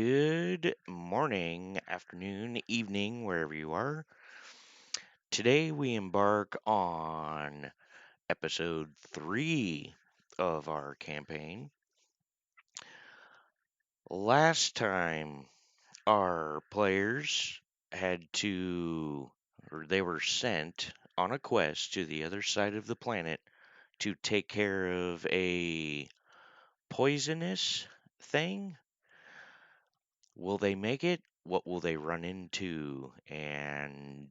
Good morning, afternoon, evening, wherever you are. Today we embark on episode 3 of our campaign. Last time, our players they were sent on a quest to the other side of the planet to take care of a poisonous thing. Will they make it? What will they run into? And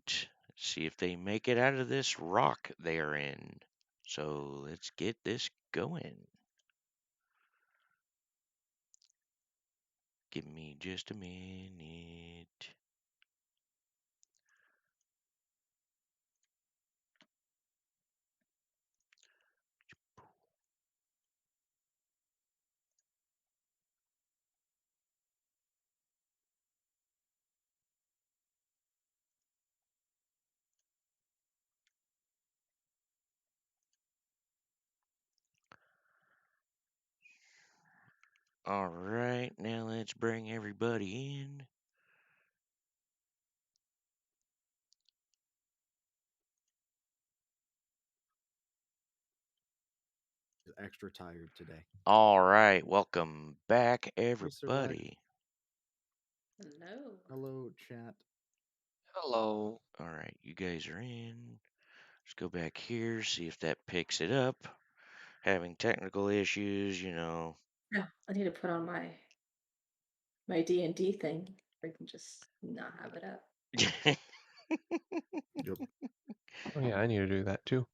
see if they make it out of this rock they are in. So let's get this going. Give me just a minute. All right, now let's bring everybody in. Extra tired today. All right, welcome back, Hey, Sir Black. everybody. Hello. Hello, chat. Hello. All right, you guys are in. Let's go back here, see if that picks it up. Having technical issues, Yeah, I need to put on my D&D thing. I can just not have it up. Yep. Oh yeah, I need to do that too.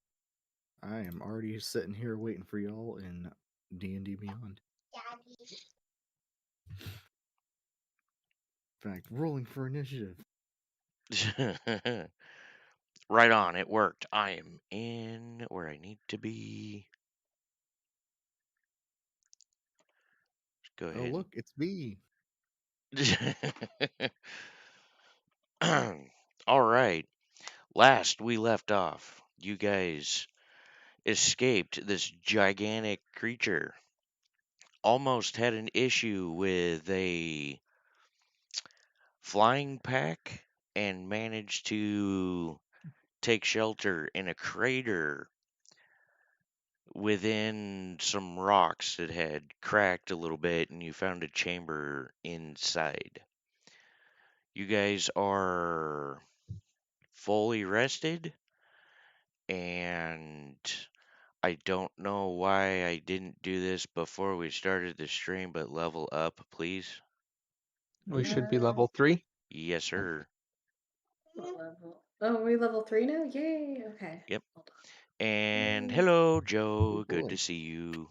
I am already sitting here waiting for y'all in D&D Beyond. In fact, rolling for initiative. Right on, it worked. I am in where I need to be. Let's go Oh, ahead look, it's me. and. All right. Last we left off, you guys escaped this gigantic creature. Almost had an issue with a flying pack and managed to take shelter in a crater within some rocks that had cracked a little bit, and you found a chamber inside. You guys are fully rested, and I don't know why I didn't do this before we started the stream, but level up, please. We should be Uh, level 3. Yes, sir. Oh, are we level 3 now? Yay. Okay. Yep. Hold And on. hello, Oh Joe. Good boy. to see you.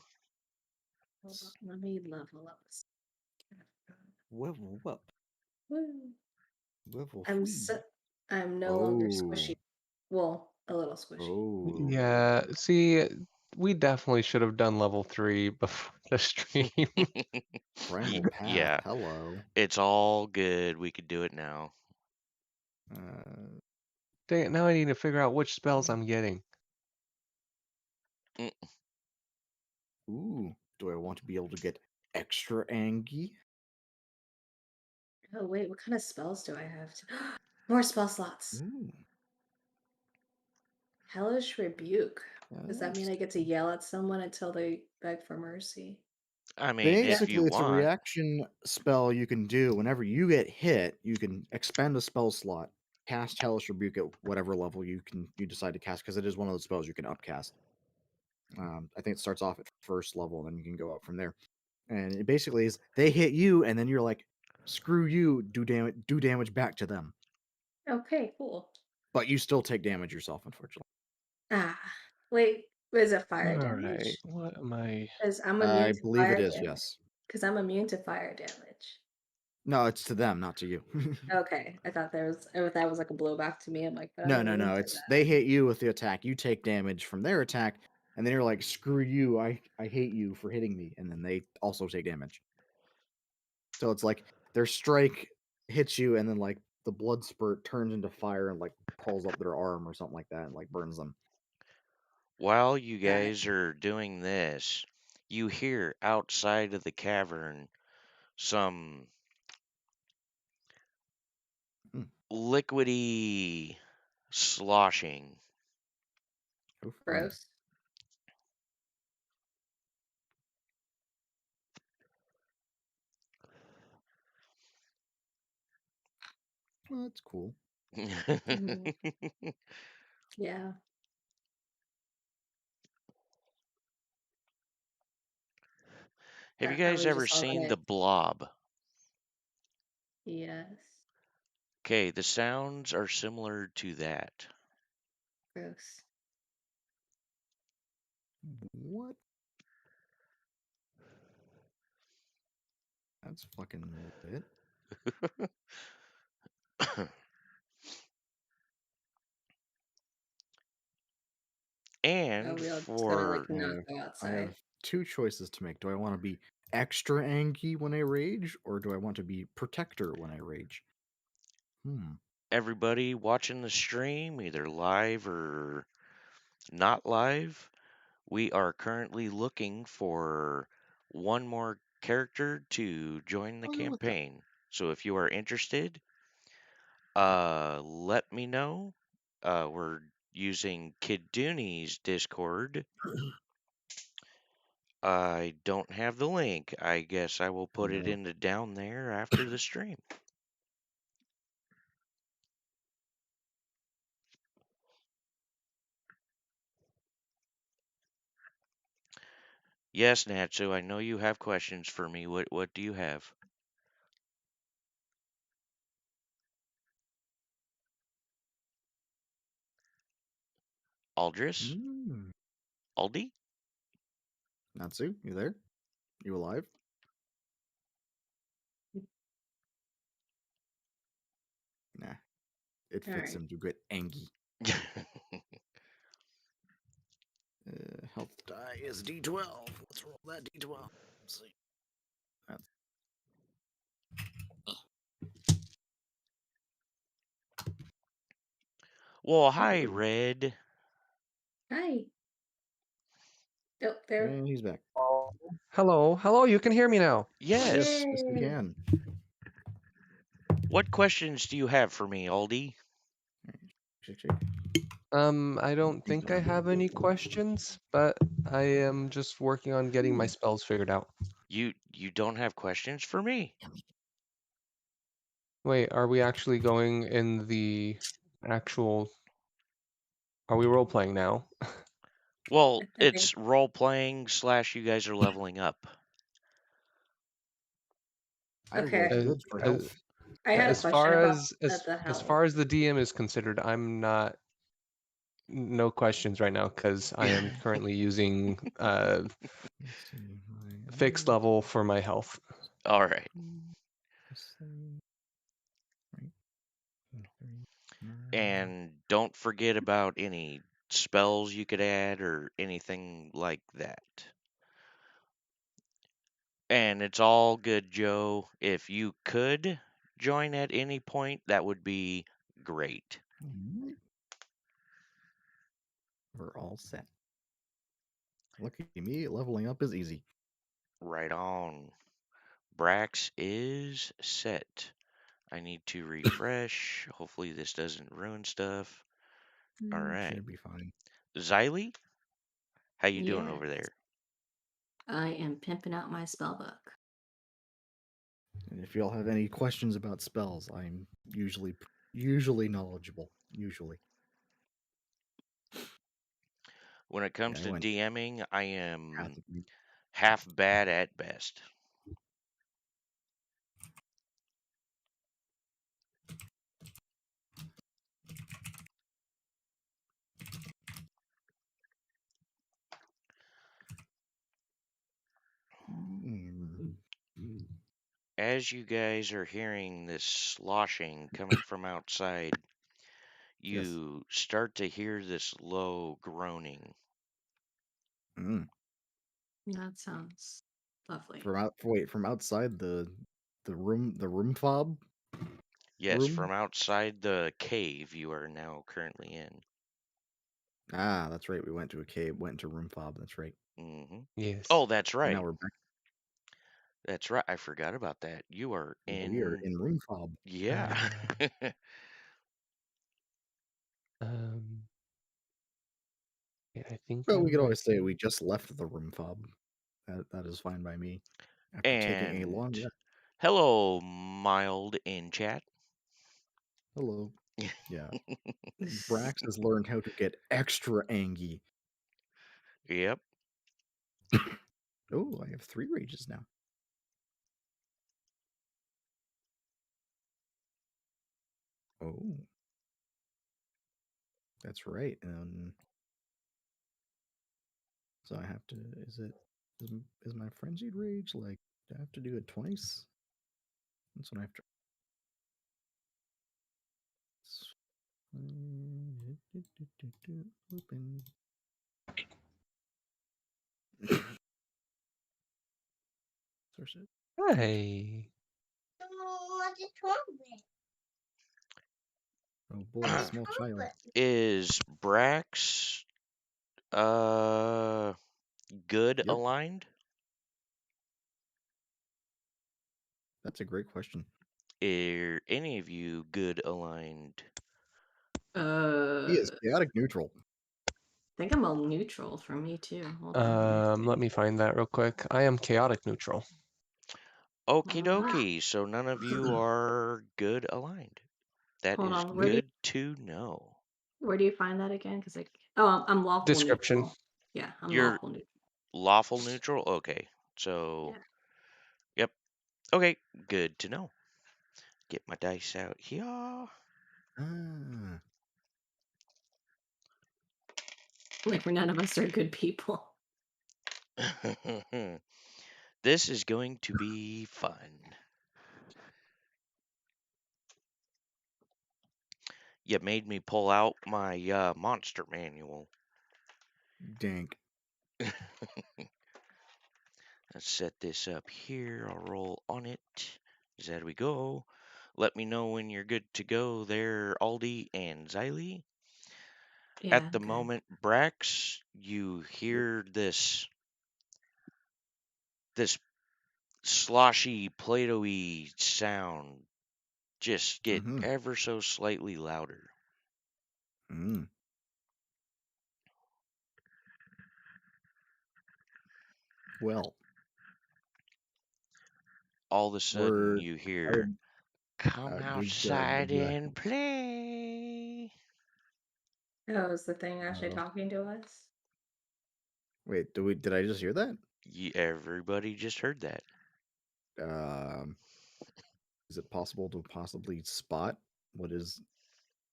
Hold on. Let me level up. Level up. Woo. Level I'm 3. so, I'm no longer Oh. squishy. Well, a little squishy. Oh. Yeah, see, we definitely should have done level 3 before the stream. Primal Path. Yeah, Hello. it's all good. We could do it now. Uh, Dang it, now I need to figure out which spells I'm getting. Mm. ooh. Do I want to be able to get extra Angie? Oh, wait. What kind of spells do I have? More spell slots. Ooh. Hellish Rebuke. Does that mean Yes. I get to yell at someone until they beg for mercy? I mean, Yeah. if you Basically, it's a want. reaction spell you can do. Whenever you get hit, you can expend a spell slot, cast Hellish Rebuke at whatever level you decide to cast, because it is one of those spells you can upcast. I think it starts off at first level, and then you can go up from there. And it basically is they hit you, and then you're like, "Screw you!" Do damage back to them, Okay, cool. but you still take damage yourself, unfortunately. Ah, wait, is it fire Alright, damage? what am I... Because I'm I immune to believe it fire is. damage. Yes. Because I'm immune to fire damage. No, it's to them, not to you. Okay, I thought that was like a blowback to me. I'm like, but I'm No, no, immune no. to It's that. they hit you with the attack. You take damage from their attack, and then you're like, "Screw you! I hate you for hitting me." And then they also take damage. So it's like their strike hits you, and then like the blood spurt turns into fire and like pulls up their arm or something like that, and like burns them. While you Got it. guys are doing this, you hear outside of the cavern some liquidy sloshing. Oh, fun. Gross. Well, that's cool. Mhm. Yeah. Have you Are guys we ever just all seen gonna? The Blob? Yes. Okay, the sounds are similar to that. Gross. What? That's fucking lit. Oh, And we all just gotta like for not go I outside. have two choices to make. Do I want to be extra angry when I rage, or do I want to be protector when I rage? everybody watching the stream, either live or not live, we are currently looking for one more character to join the I'll go with that. campaign. So if you are interested, let me know. We're using Kid Dooney's Discord. I don't have the link. I guess I will put it No. in the down there after the stream. Yes, Natsu, I know you have questions for me. What do you have? Aldris? Mm. Aldi? Natsu, you there? You alive? Nah. It All fits right. him to get angry. Health die is D12. Let's roll that D12. Let's see. That's Well, hi, Red. Hi. Oh, there. and he's back. Hello, hello. You can hear me now. Yes. Yes, we Yay. can. What questions do you have for me, Aldi? Shake, shake. I don't think I have any questions, but I am just working on getting my spells figured out. You don't have questions for me? Wait, are we actually going in the actual? Are we role playing now? Well, I think. it's role playing / you guys are leveling up. I Okay. rolled As, good for as, health. I had a as question far about as the as health. far as the DM is considered, I'm not. No questions right now because I am currently using Let's see. fixed level for my health. All right. And don't forget about any spells you could add or anything like that. And it's all good, Joe. If you could join at any point, that would be great. We're all set. Look at me, leveling up is easy. Right on. Brax is set. I need to refresh. Hopefully this doesn't ruin stuff. All right. Should be fine. Xylee, how you doing Yeah. over there? I am pimping out my spell book. And if y'all have any questions about spells, I'm usually knowledgeable. Usually. When it comes Yeah, I to went DMing, I half am of me. half bad at best. As you guys are hearing this sloshing coming from outside, Yes. you start to hear this low groaning. That sounds lovely. From outside the room fob Yes, room. from outside the cave you are now currently in. Ah, that's right. We went to a cave, went to room fob. That's right. Yes. Oh, that's And now right. we're back. That's right. I forgot about that. You are We are in. in room fob. Yeah. Um, yeah, I think But we I'm could always say ready. we just left the room, fob. That is fine by me. After taking a long And rest. hello, mild in chat. Hello. Yeah. Brax has learned how to get extra angy. Yep. Oh, I have 3 rages now. Oh. That's right. So I have to. Is my frenzied rage like? Do I have to do it twice? That's what I have to. Open. Source it. Hey. Oh boy, a small child. Is Brax good Yep, aligned? that's a great question. Are any of you good aligned? He is chaotic neutral. I think I'm all neutral for me too. Hold on. Let me find that real quick. I am chaotic neutral. Okie Hold on. dokie. So none of you are good aligned. That Hold is on. Nope. good to know. Where do you find that again? Because I'm lawful Description. neutral. Yeah, I'm You're lawful neutral. lawful neutral? Okay. So, Yeah. yep. Okay. Good to know. Get my dice out here. Ah, Like none of us are good people. This is going to be fun. You made me pull out my monster manual. dank. Let's set this up here. I'll roll on it. There we go. Let me know when you're good to go there, Aldi and Xylee. Yeah, At the good. moment, Brax, you hear this sloshy, Play-Doh-y sound just get Mm-hmm. ever so slightly louder. Mm. Well, All of a sudden, we're you hear, "Come good. outside and play." Oh, is the thing actually Oh, talking to us? wait, did I just hear that? Everybody just heard that. Um, is it possible to possibly spot what is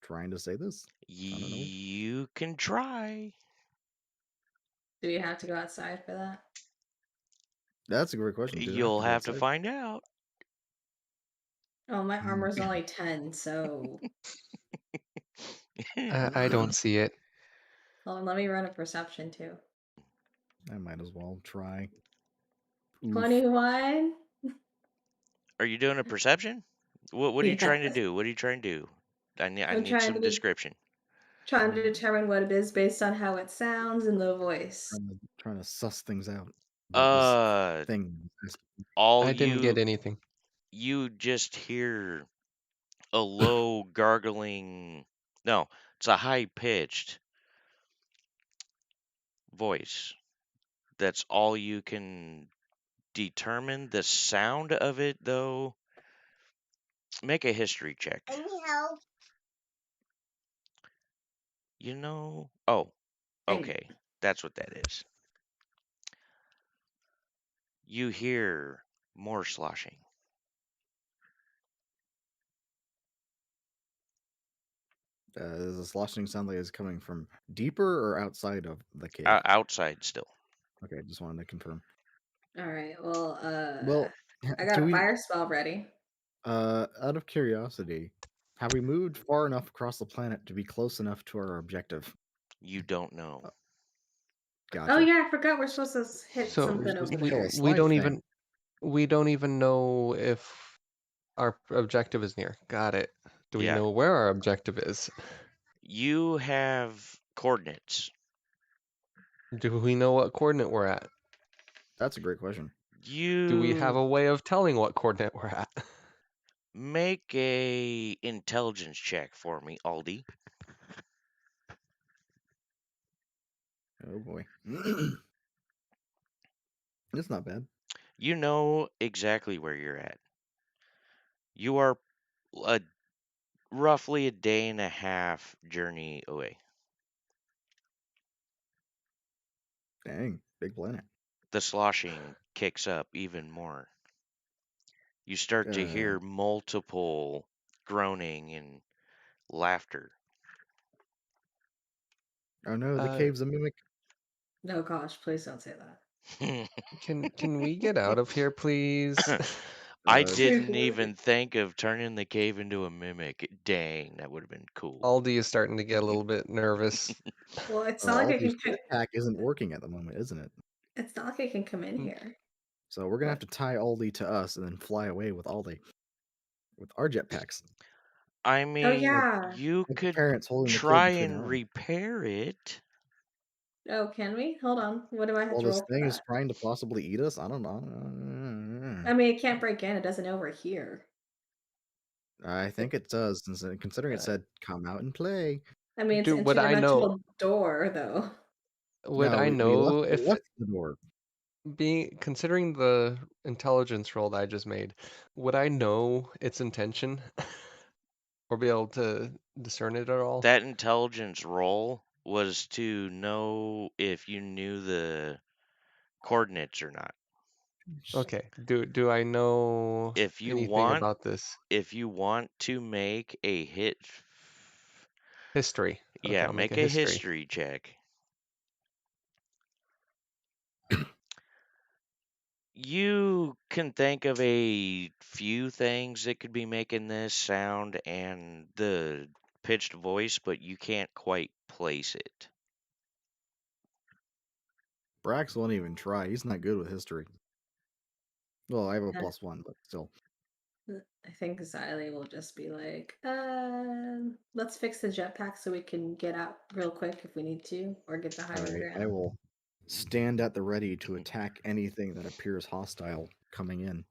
trying to say this? I don't know. You can try. Do we have to go outside for that? That's a great question. Do I have You'll to go have to outside? find out. Oh, my Hmm. armor's only 10, so I don't see it. hold on, let me run a perception too. I might as well try. Oof. 21? Are you doing a perception? What are you trying to Yes. do? What are you trying to do? I I'm need some trying description. to determine what it is based on how it sounds and the voice. Trying to suss things out about this Uh, thing. all I didn't get anything. you just hear a low gargling. No, it's a high pitched voice. That's all you can determine. The sound of it, though, make a history check. You know. Oh, Hang on. okay. That's what that is. You hear more sloshing. Does the sloshing sound like it's coming from deeper or outside of the cave? Outside still. Okay, just wanted to confirm. All right. Well, Well, I got do a we? fire spell ready. Out of curiosity, have we moved far enough across the planet to be close enough to our objective? You don't know. Uh, Oh Gotcha. yeah, I forgot we're supposed to hit So We're something supposed over to we kill here. a we slime don't thing. even know if our objective is near. Got it. Do we Yeah. know where our objective is? You have coordinates. Do we know what coordinate we're at? That's a great question. Do we have You a way of telling what coordinate we're at? make a intelligence check for me, Aldi. Oh boy. It's not bad. You know exactly where you're at. You are a roughly a day and a half journey away. Dang, big planet. The sloshing kicks up even more. You start to Uh, hear multiple groaning and laughter. oh no, the Uh, cave's a mimic. No, gosh, please don't say that. can we get out of here, please? I Uh, didn't even think of turning the cave into a mimic. Dang, that would have been cool. Aldi is starting to get a little bit nervous. Well, it's not like I Aldi's can. jetpack isn't working at the moment, isn't it? It's not like I can come in Mm. here. So we're gonna have What? to tie Aldi to us and then fly away with Aldi with our jetpacks. I Oh mean, yeah. you Like the could parents holding the kid try between their and arms. repair it. Oh, can we? Hold on. What do I have While to this roll for thing is that? trying to possibly eat us, I don't know. I mean, it can't break in. It doesn't know we're here. I think it does, considering it Uh, said "come out and play." I mean, it's do an would I know? interdimensional door, though. Would No, I we know if left the door. being considering the intelligence roll that I just made, would I know its intention or be able to discern it at all? That intelligence roll was to know if you knew the coordinates or not. Okay. Do I know If you anything want, about this if you want to make a history? Okay, yeah, I'll make a make a history. history check. You can think of a few things that could be making this sound and the pitched voice, but you can't quite place it. Brax won't even try. He's not good with history. Well, I have a Uh, +1, but still. I think Xylee will just be like, let's fix the jetpack so we can get out real quick if we need to, or get to All higher right, I ground. will stand at the ready to attack anything that appears hostile coming in.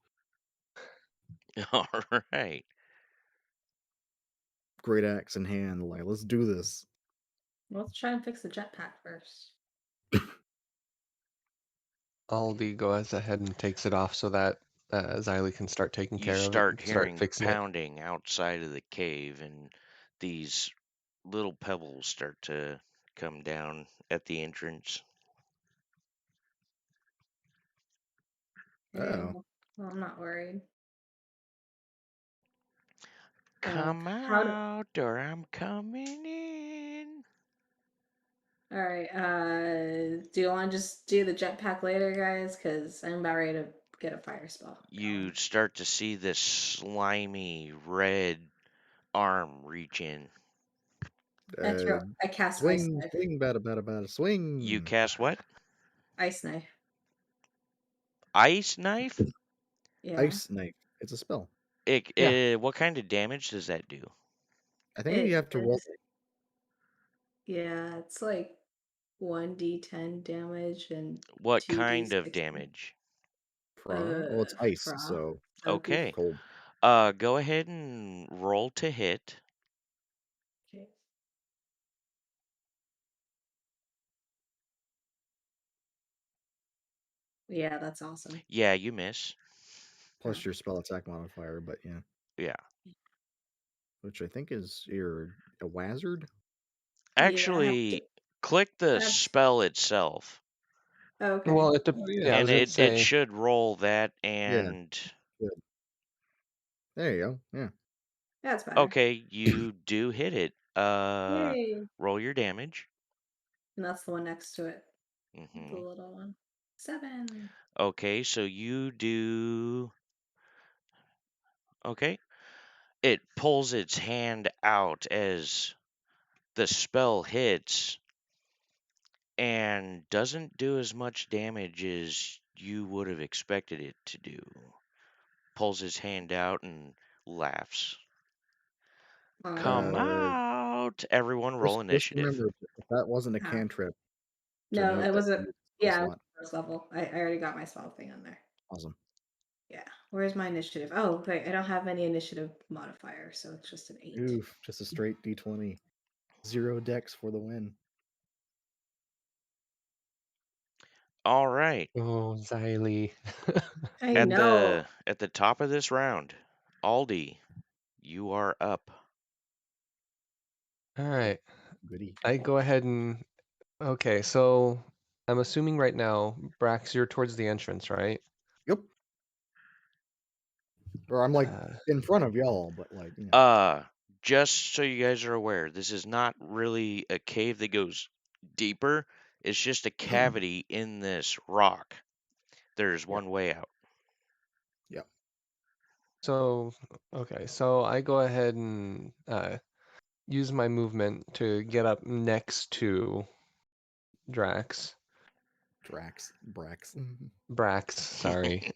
All right. Great axe in hand, like let's do this. Let's try and fix the jetpack first. Aldi goes ahead and takes it off so that Xylee can start taking You care of it start and start hearing fixing it. pounding outside of the cave, and these little pebbles start to come down at the entrance. Okay, Oh, well, I'm not worried. Come How do? out, or I'm coming in. All right. Do you want to just do the jetpack later, guys? Because I'm about ready to get a fire spell You going. start to see this slimy red arm reach in. uh, I cast ice swing, knife. swing, bada, bada, bada, You swing. cast what? Ice knife. Ice knife? Yeah. Ice knife. It's a spell. Yeah. What kind of damage does that do? I think It you have to roll. is. Yeah, it's like 1d10 damage and What kind of 2d6. damage? Well, it's ice, Frost. so That would be Okay. cold. Go ahead and roll to hit. okay. Yeah, that's awesome. Yeah, you miss. Plus your spell attack modifier, but yeah. Yeah. Which I think is your a wizard. Yeah, I have to. Actually, click the That's spell itself, okay. Well, Oh yeah. yeah, I and was gonna it say should roll that Yeah, and good. There you go. Yeah. That's better. okay, you do hit it. Yay! Roll your damage. And that's the one next to it, the hmm little one. 7. Okay, so you do. Okay, it pulls its hand out as the spell hits and doesn't do as much damage as you would have expected it to do. Pulls his hand out and laughs. Come Uh, out! Everyone roll just initiative. remember if that wasn't a Ah, cantrip, to no, note it that was you a used a spell yeah, it was slot. first level. I already got my spell thing on there. Awesome. Yeah. Where's my initiative? Oh, wait, I don't have any initiative modifier, so it's just an 8. Oof, just a straight D20. 0 dex for the win. All right. Oh, Xylee. I At know. the top of this round, Aldi, you are up. All right. Goody. I go ahead and okay, so I'm assuming right now, Brax, you're towards the entrance, right? Yep. Or I'm like Uh, in front of y'all, but like, Just so you guys are aware, this is not really a cave that goes deeper. It's just a cavity in this rock. There's yeah, one way out. yeah. so okay, so I go ahead and use my movement to get up next to Drax. Brax. Brax, sorry.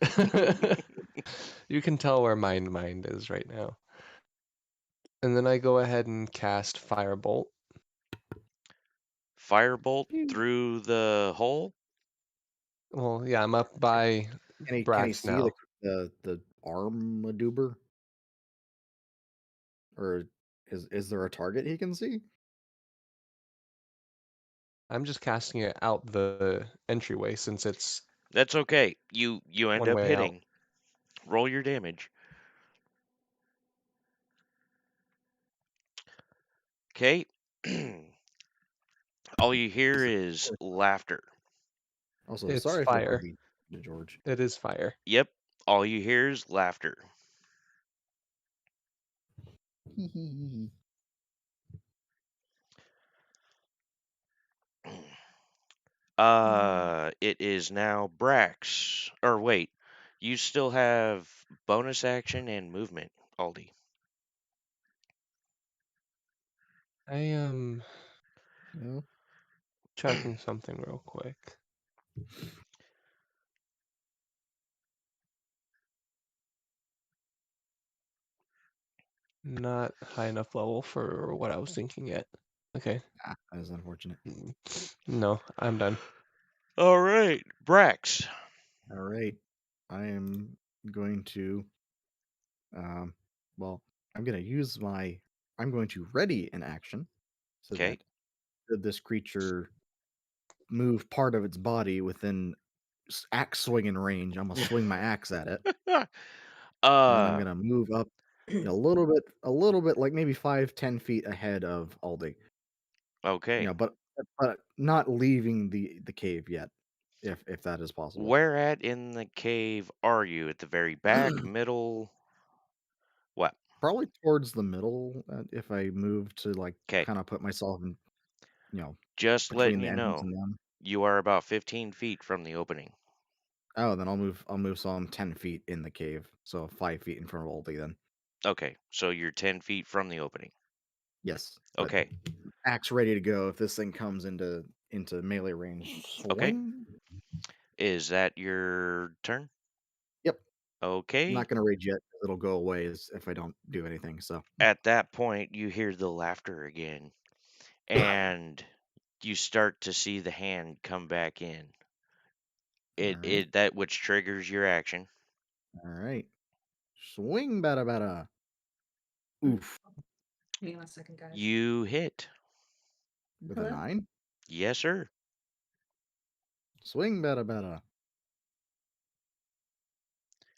You can tell where my mind is right now. And then I go ahead and cast Firebolt. Firebolt through the hole. Well, yeah, I'm up by Can he Brax see now. the armadoober? Or is there a target he can see? I'm just casting it out the entryway since it's That's okay. You end one up way out. hitting. Roll your damage. Okay. All you hear is laughter. Also, It's sorry for fire. Ruby, George. It is fire. Yep. All you hear is laughter. It is now Brax. Or wait, you still have bonus action and movement, Aldi. I am No? checking something real quick. Not high enough level for what I was thinking yet. Okay. That is unfortunate. No, I'm done. All right, Brax. All right. I am going to well, I'm going to I'm going to ready an action so Okay. that should this creature move part of its body within axe swinging range, I'm gonna swing my axe at it, and then I'm uh, gonna move up a little bit, like maybe 5-10 feet ahead of Aldi. okay. But not leaving the cave yet, if that is possible. Where at in the cave are you? At the very back, middle? What? Probably towards the middle, if I move to like Okay. kind of put myself in, you know, Just letting between the you entrance know, and them. you are about 15 feet from the opening. Oh, then I'll move so I'm 10 feet in the cave, so 5 feet in front of Aldi then. Okay, so you're 10 feet from the opening. Yes, but Okay. axe ready to go if this thing comes into melee range. Okay. Swing. Is that your turn? Yep. I'm Okay. not gonna rage yet. It'll go away if I don't do anything. So At that point, you hear the laughter again, and you start to see the hand come back in. all right, That which triggers your action. all right. Swing, bada bada. Oof, Hang on a second, guys. You hit. with a Hello? 9. Yes, sir. Swing, bada bada.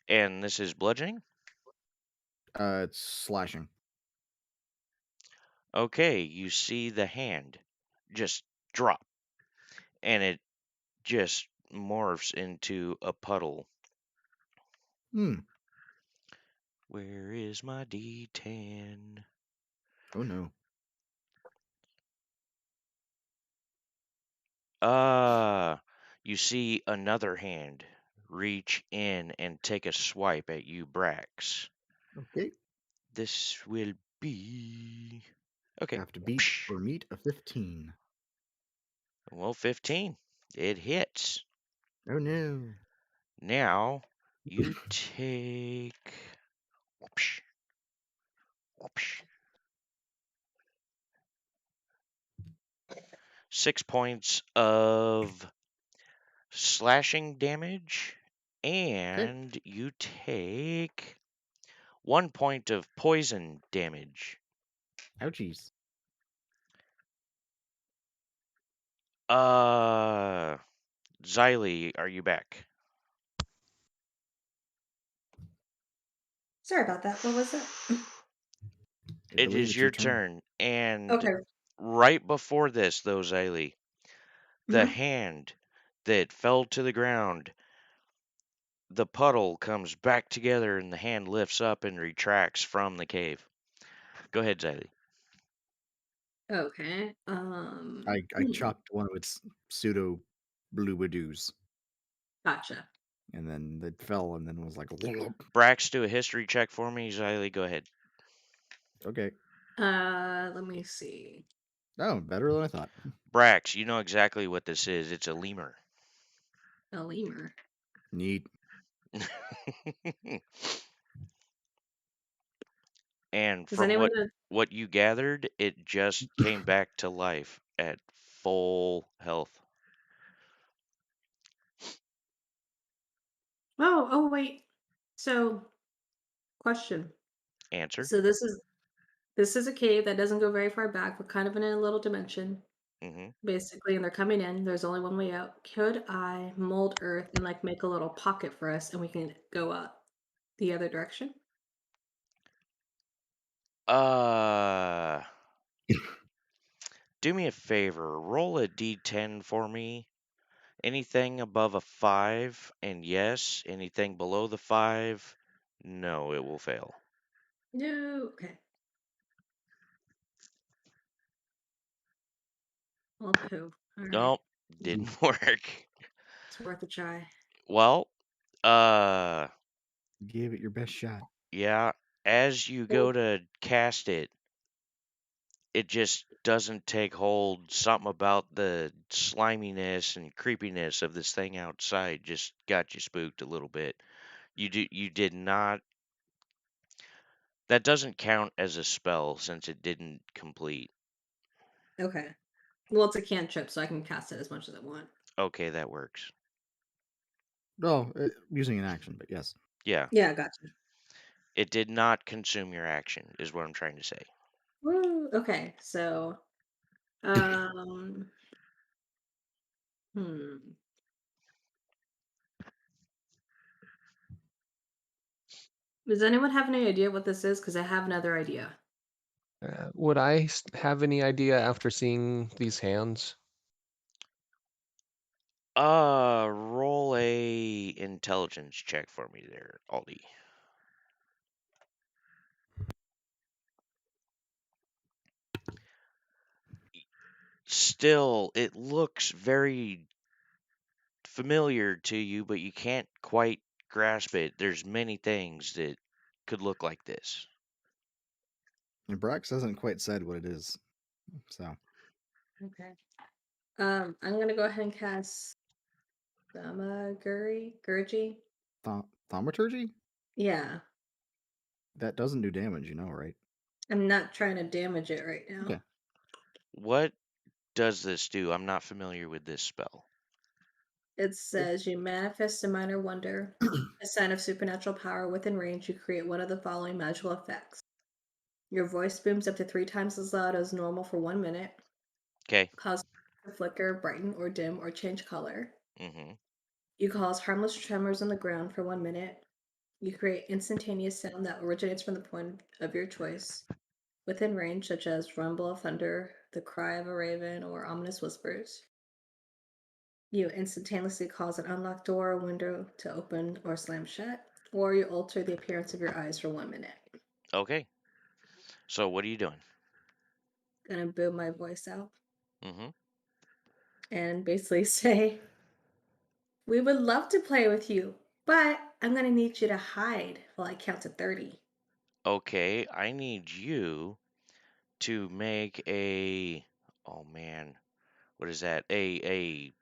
And this is bludgeoning. It's slashing. Okay, you see the hand just drop, and it just morphs into a puddle. Hmm. Where is my D10? Oh no. You see another hand reach in and take a swipe at you, Brax. Okay. This will be okay. Have to beat or meet a 15. Well, 15. It hits. Oh no. Now you take whoopsh, whoopsh, 6 points of slashing damage, Okay. and you take 1 point of poison damage. Ouchies. Uh, Xylee, are you back? Sorry about that. What was that? I It believe is it's your your turn. turn. And Okay. right before this, though, Xylee, the Mhm. hand that fell to the ground, the puddle comes back together and the hand lifts up and retracts from the cave. Go ahead, Xylee. Okay. I chopped one of its pseudo bloobadoos, Gotcha. and then it fell, and then was like, Brax, do a history check for me. Xylee, go ahead. okay. Let me see. Oh, better than I thought. Brax, you know exactly what this is. It's a lemur. A lemur. Neat. And Does from anyone know? what you gathered, it just came back to life at full health. Oh, wait. So, question. Answer. So this is a cave that doesn't go very far back. We're kind of in a little dimension, Hmm. basically, and they're coming in. There's only one way out. Could I mold earth and like make a little pocket for us, and we can go up the other direction? Uh, do me a favor. Roll a d10 for me. Anything above a 5, and yes. Anything below the 5, no, it will fail. No. Okay. I'll poo. All right. Nope, didn't work. It's worth a try. Well, uh, Gave it your best shot. yeah, as you Oh, go to cast it, it just doesn't take hold. Something about the sliminess and creepiness of this thing outside just got you spooked a little bit. You did not. That doesn't count as a spell since it didn't complete. okay. Well, it's a cantrip, so I can cast it as much as I want. Okay, that works. Oh, using an action, but yes. Yeah, Yeah, gotcha. it did not consume your action, is what I'm trying to say. Woo. Okay, so um, hmm. Does anyone have any idea what this is? Because I have another idea. Would I have any idea after seeing these hands? Roll a intelligence check for me there, Aldi. Still, it looks very familiar to you, but you can't quite grasp it. There's many things that could look like this. And Brax hasn't quite said what it is, so Okay. I'm gonna go ahead and cast Gurgi. thaumaturgy? Yeah, That doesn't do damage, right? I'm not trying to damage it right now. Okay. What does this do? I'm not familiar with this spell. It says you manifest a minor wonder, a sign of supernatural power within range. You create one of the following magical effects. Your voice booms up to 3 times as loud as normal for 1 minute. Okay. Cause to flicker, brighten, or dim, or change color. Mm-hmm. You cause harmless tremors on the ground for 1 minute. You create instantaneous sound that originates from the point of your choice within range, such as rumble of thunder, the cry of a raven, or ominous whispers. You instantaneously cause an unlocked door or window to open or slam shut, or you alter the appearance of your eyes for 1 minute. Okay. So what are you doing? Gonna boom my voice out Mm-hmm. and basically say, we would love to play with you, but I'm gonna need you to hide while I count to 30. Okay, I need you to make a. Oh man, what is that? A.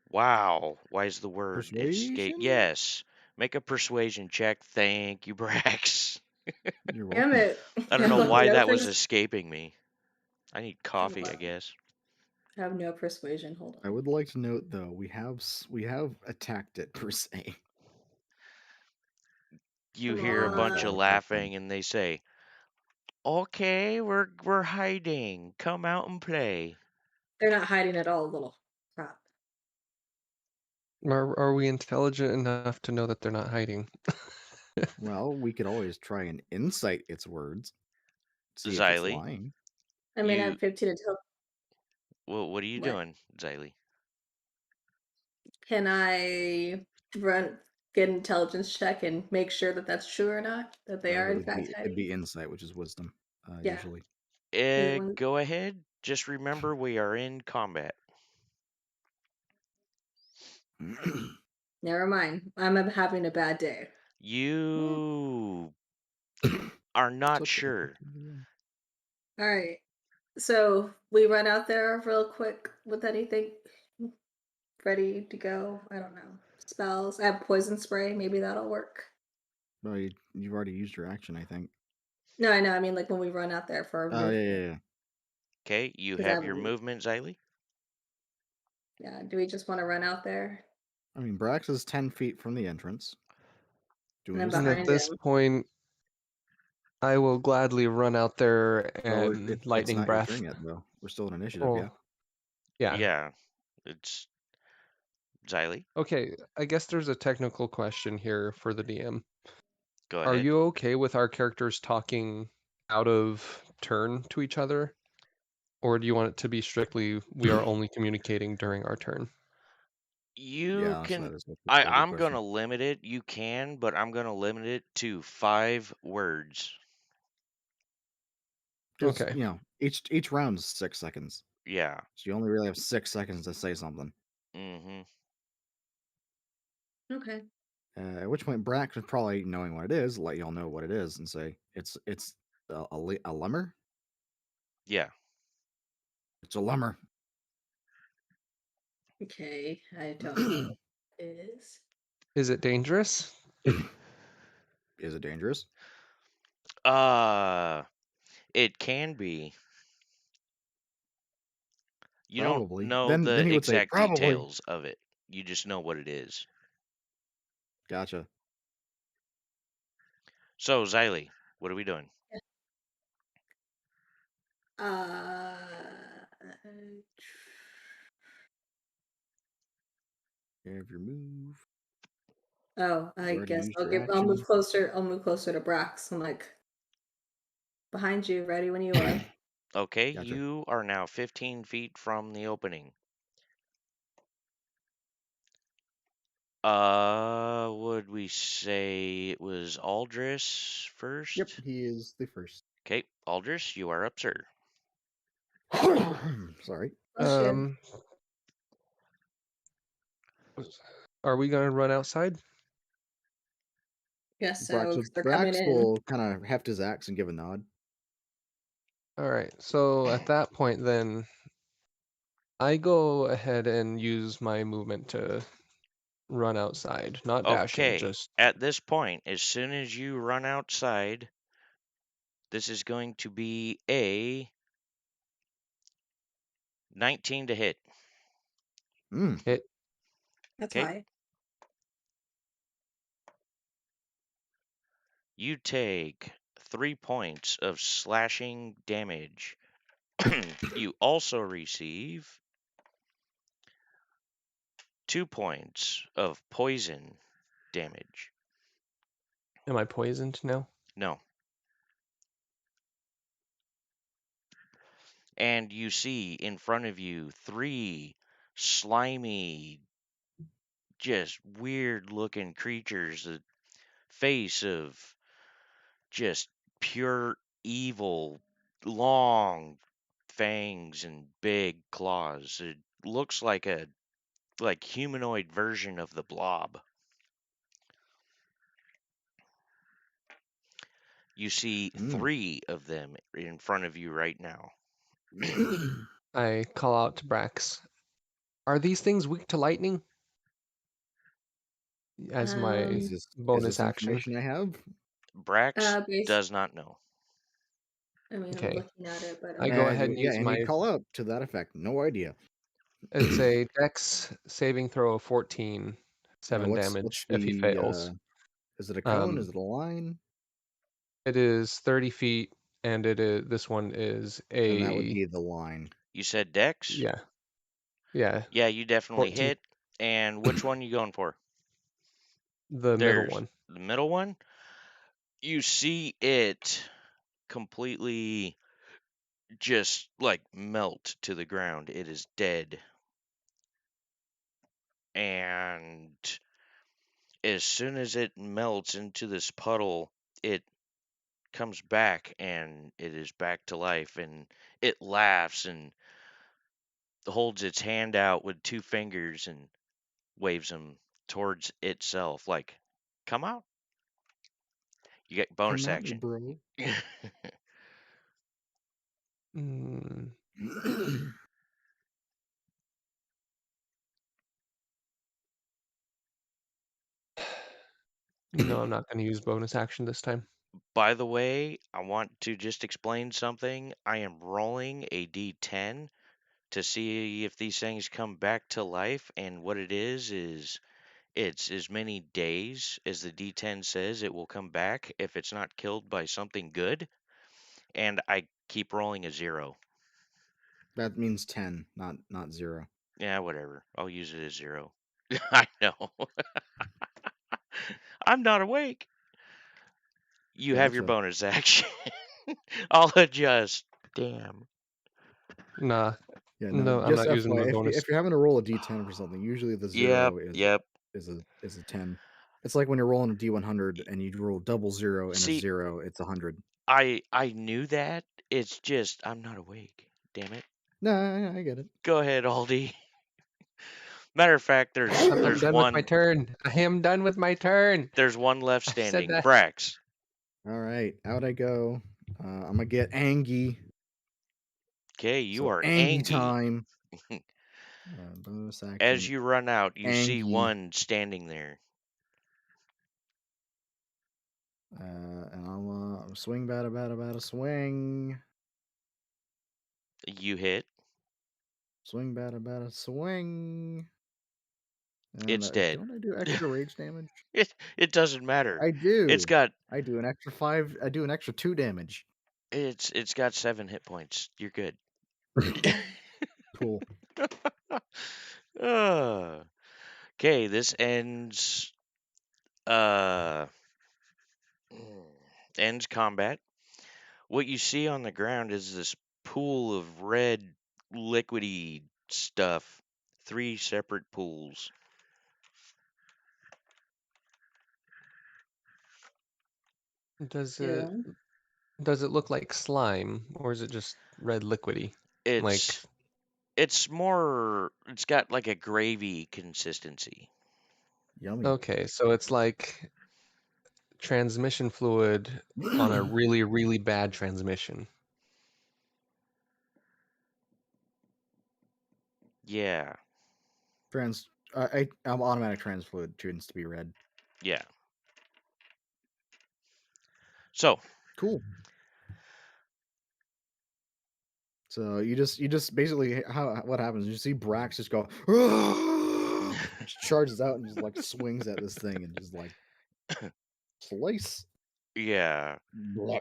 Wow, why is the word escape? Persuasion? Yes, make a persuasion check. Thank you, Brax. You're Damn welcome. it. I I don't know have why no that was escaping me. I need hold coffee, I on. guess. I have no persuasion. Hold I on. would like to note, though, we have attacked it per se. You Come hear a bunch of on. laughing, and they say, "Okay, we're hiding. Come out and play." They're not hiding at all, little crap. Are we intelligent enough to know that they're not hiding? Well, we could always try and insight its words, see if it's Xylee, lying. I mean, I you have 15 until what are you what? doing, Xylee? Can I run get an intelligence check and make sure that that's true or not? That they are in fact It'd hiding? be insight, which is wisdom, Yeah. usually. Anyone? Go ahead. Just remember we are in combat. Never mind. I'm having a bad day. You are not It's okay. sure. All right. So we run out there real quick with anything ready to go. I don't know. Spells. I have poison spray. Maybe that'll work. Well, you've already used your action, I think. No, I know. I mean, like when we run out there for our Oh, yeah, movement. yeah, yeah. Okay, you Because I have have your movement, Xylee. yeah. Do we just want to run out there? I mean, Brax is 10 feet from the entrance, And doing I'm his And thing. at behind this him. point, I will gladly run out there Well, and it's lightning not your breath. turn yet, though. We're still in initiative, yeah? Oh, yeah. Yeah, it's Xylee. Okay, I guess there's a technical question here for the DM. Go Are ahead. you okay with our characters talking out of turn to each other? Or do you want it to be strictly we are only communicating during our turn? You Yeah, honestly, can. that's a pretty good I'm question. gonna limit it. You can, but I'm gonna limit it to 5 words. Because, Okay. each round is 6 seconds. Yeah. So you only really have 6 seconds to say something. Mm-hmm. Okay. At which point, Brax is probably knowing what it is, let y'all know what it is, and say, it's a lemur? Yeah. It's a lemur. Okay. I don't know what it is. Is it dangerous? Is it dangerous? Uh, it can be. You don't Probably. know Then the he would say, exact probably. details of it. You just know what it is. Gotcha. So, Xylee, what are we doing? Uh, You have your move. oh, You've I already guess used your I'll move action. closer. I'll move closer to Brax. I'm like behind you, ready when you are. Okay, Gotcha. you are now 15 feet from the opening. Would we say it was Aldris first? Yep, he is the first. Okay, Aldris, you are up, sir. Sorry. Oh shit. Um, are we gonna run outside? Guess so. Brax, 'Cause they're coming Brax in. will kind of heft his axe and give a nod. All right. So at that point, then I go ahead and use my movement to run outside, not dashing, Okay, just at this point, as soon as you run outside, this is going to be a 19 to hit. Mm. hit. That's Okay, high. you take 3 points of slashing damage. You also receive 2 points of poison damage. Am I poisoned now? No. And you see in front of you 3 slimy, just weird looking creatures, the face of just pure evil, long fangs and big claws. It looks like a humanoid version of the blob. You see Mm. 3 of them in front of you right now. I call out to Brax. Are these things weak to lightning? As my is this bonus action. information I have? Brax Base. does not know. I mean, I'm Okay. looking at it, but I go ahead and Yeah, use and my. he'd call out to that effect. No idea. It's a Dex saving throw of 14, 7 What's damage if he the fails. is it a cone? Is Um, it a line? it is 30 feet, and this one is Then that would a be the line. You said Dex? yeah. Yeah, you definitely 14. hit. And which one you going for? The middle There's one. the middle one. You see it completely just like melt to the ground. It is dead. And as soon as it melts into this puddle, it comes back and it is back to life, and it laughs and holds its hand out with two fingers and waves them towards itself like, come out. You get bonus Come at me, action. bro. Mm, no, I'm not going to use bonus action this time. By the way, I want to just explain something. I am rolling a d10 to see if these things come back to life, and what it is it's as many days as the d10 says it will come back if it's not killed by something good, and I keep rolling a 0. That means 10, not 0. Yeah, whatever. I'll use it as 0. I know. I'm not awake. You have your Gotcha. bonus action. I'll adjust. Damn. Nah, Yeah, no, no, I'm just not using my FYI, bonus. if you're having to roll a D10 for something, usually the 0 Yep, yep. is a 10. It's like when you're rolling a D100 and you roll double 0 and a See, 0, it's 100. I knew that. It's just I'm not awake. Damn it. No, I get it. Go ahead, Aldi. Matter of fact, I'm there's done with my one turn. I am done with my turn. there's one left I said standing. that. Brax. All right, out I go. I'm gonna get Angie. Okay, you So are Angie Angie. time. Bonus As action. you run out, you see Angie. one standing there. And I'll swing, bada, swing. You hit. Swing, bada, swing. And It's dead. don't I do extra rage damage? It doesn't matter. I It's do. got I do an extra 5. I do an extra 2 damage. it's got 7 hit points. You're good. Cool. Okay, this uh ends combat. What you see on the ground is this pool of red liquidy stuff. 3 separate pools. Does Yeah. it look like slime, or is it just red liquidy? Like, It's got like a gravy consistency. Yummy. okay, so it's like transmission fluid on a really, really bad transmission. Yeah. I'm automatic trans fluid tends to be red. Yeah. So, Cool. So you just basically what happens? You see Brax just go just charges out and just like swings at this thing and just like slice. yeah. Blah.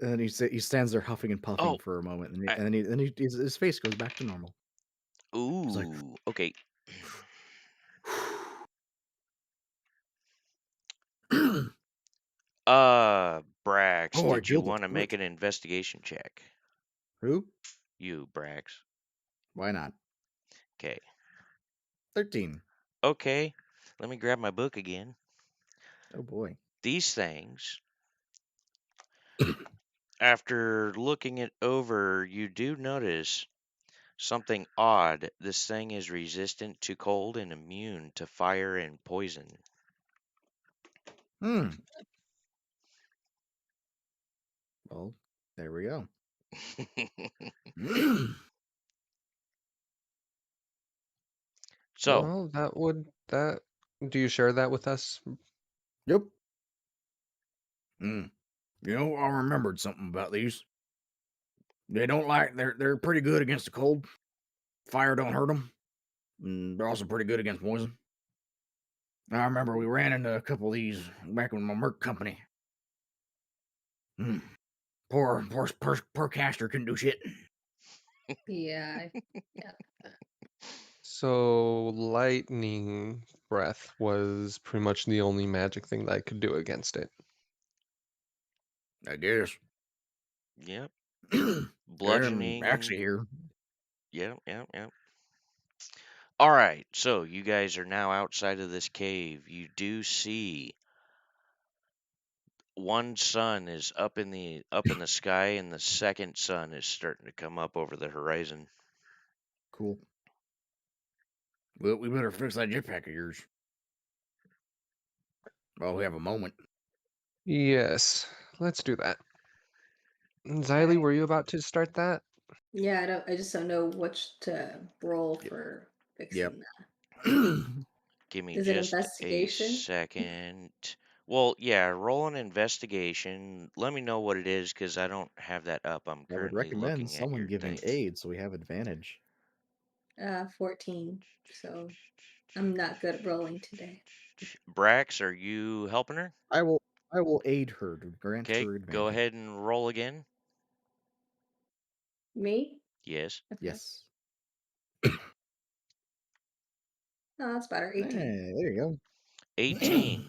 And then he stands there huffing and puffing Oh, for a moment, and, I, his face goes back to normal. He's like, ooh. Okay. Brax, "Oh, I did you feel the want to make torch." an investigation check? Who? You, Brax. Why not? Okay. 13. Okay. Let me grab my book again. Oh boy. These things, after looking it over, you do notice something odd. This thing is resistant to cold and immune to fire and poison. Hmm. Well, there we go. So, Well, that. Do you share that with us? Yep. Mm. You know, I remembered something about these. They're pretty good against the cold. Fire don't hurt them. They're also pretty good against poison. I remember we ran into a couple of these back in my Merc company. Mm. Poor Caster couldn't do shit. Yeah. Yeah. So lightning breath was pretty much the only magic thing that I could do against it. I guess. Yep. I'm Bludgeoning. actually here. Yep, yep, yep. All right, so you guys are now outside of this cave. You do see one sun is up in the sky, and the second sun is starting to come up over the horizon. Cool. Well, we better fix that jetpack of yours. Well, we have a moment. Yes, let's do that. Xylee, Alright. were you about to start that? Yeah, I just don't know which to roll Yep. for Yep. fixing that. Give me Is it just a investigation? second. Well, yeah, roll an investigation. Let me know what it is because I don't have that up. I'm I would currently recommend looking at someone your giving thing. aid so we have advantage. 14. So I'm not good at rolling today. Brax, are you helping her? I will aid her to grant Okay, her go advantage. ahead and roll again. Me? Yes. Okay. Yes. Oh, that's better. 18. Hey, there you go. 18.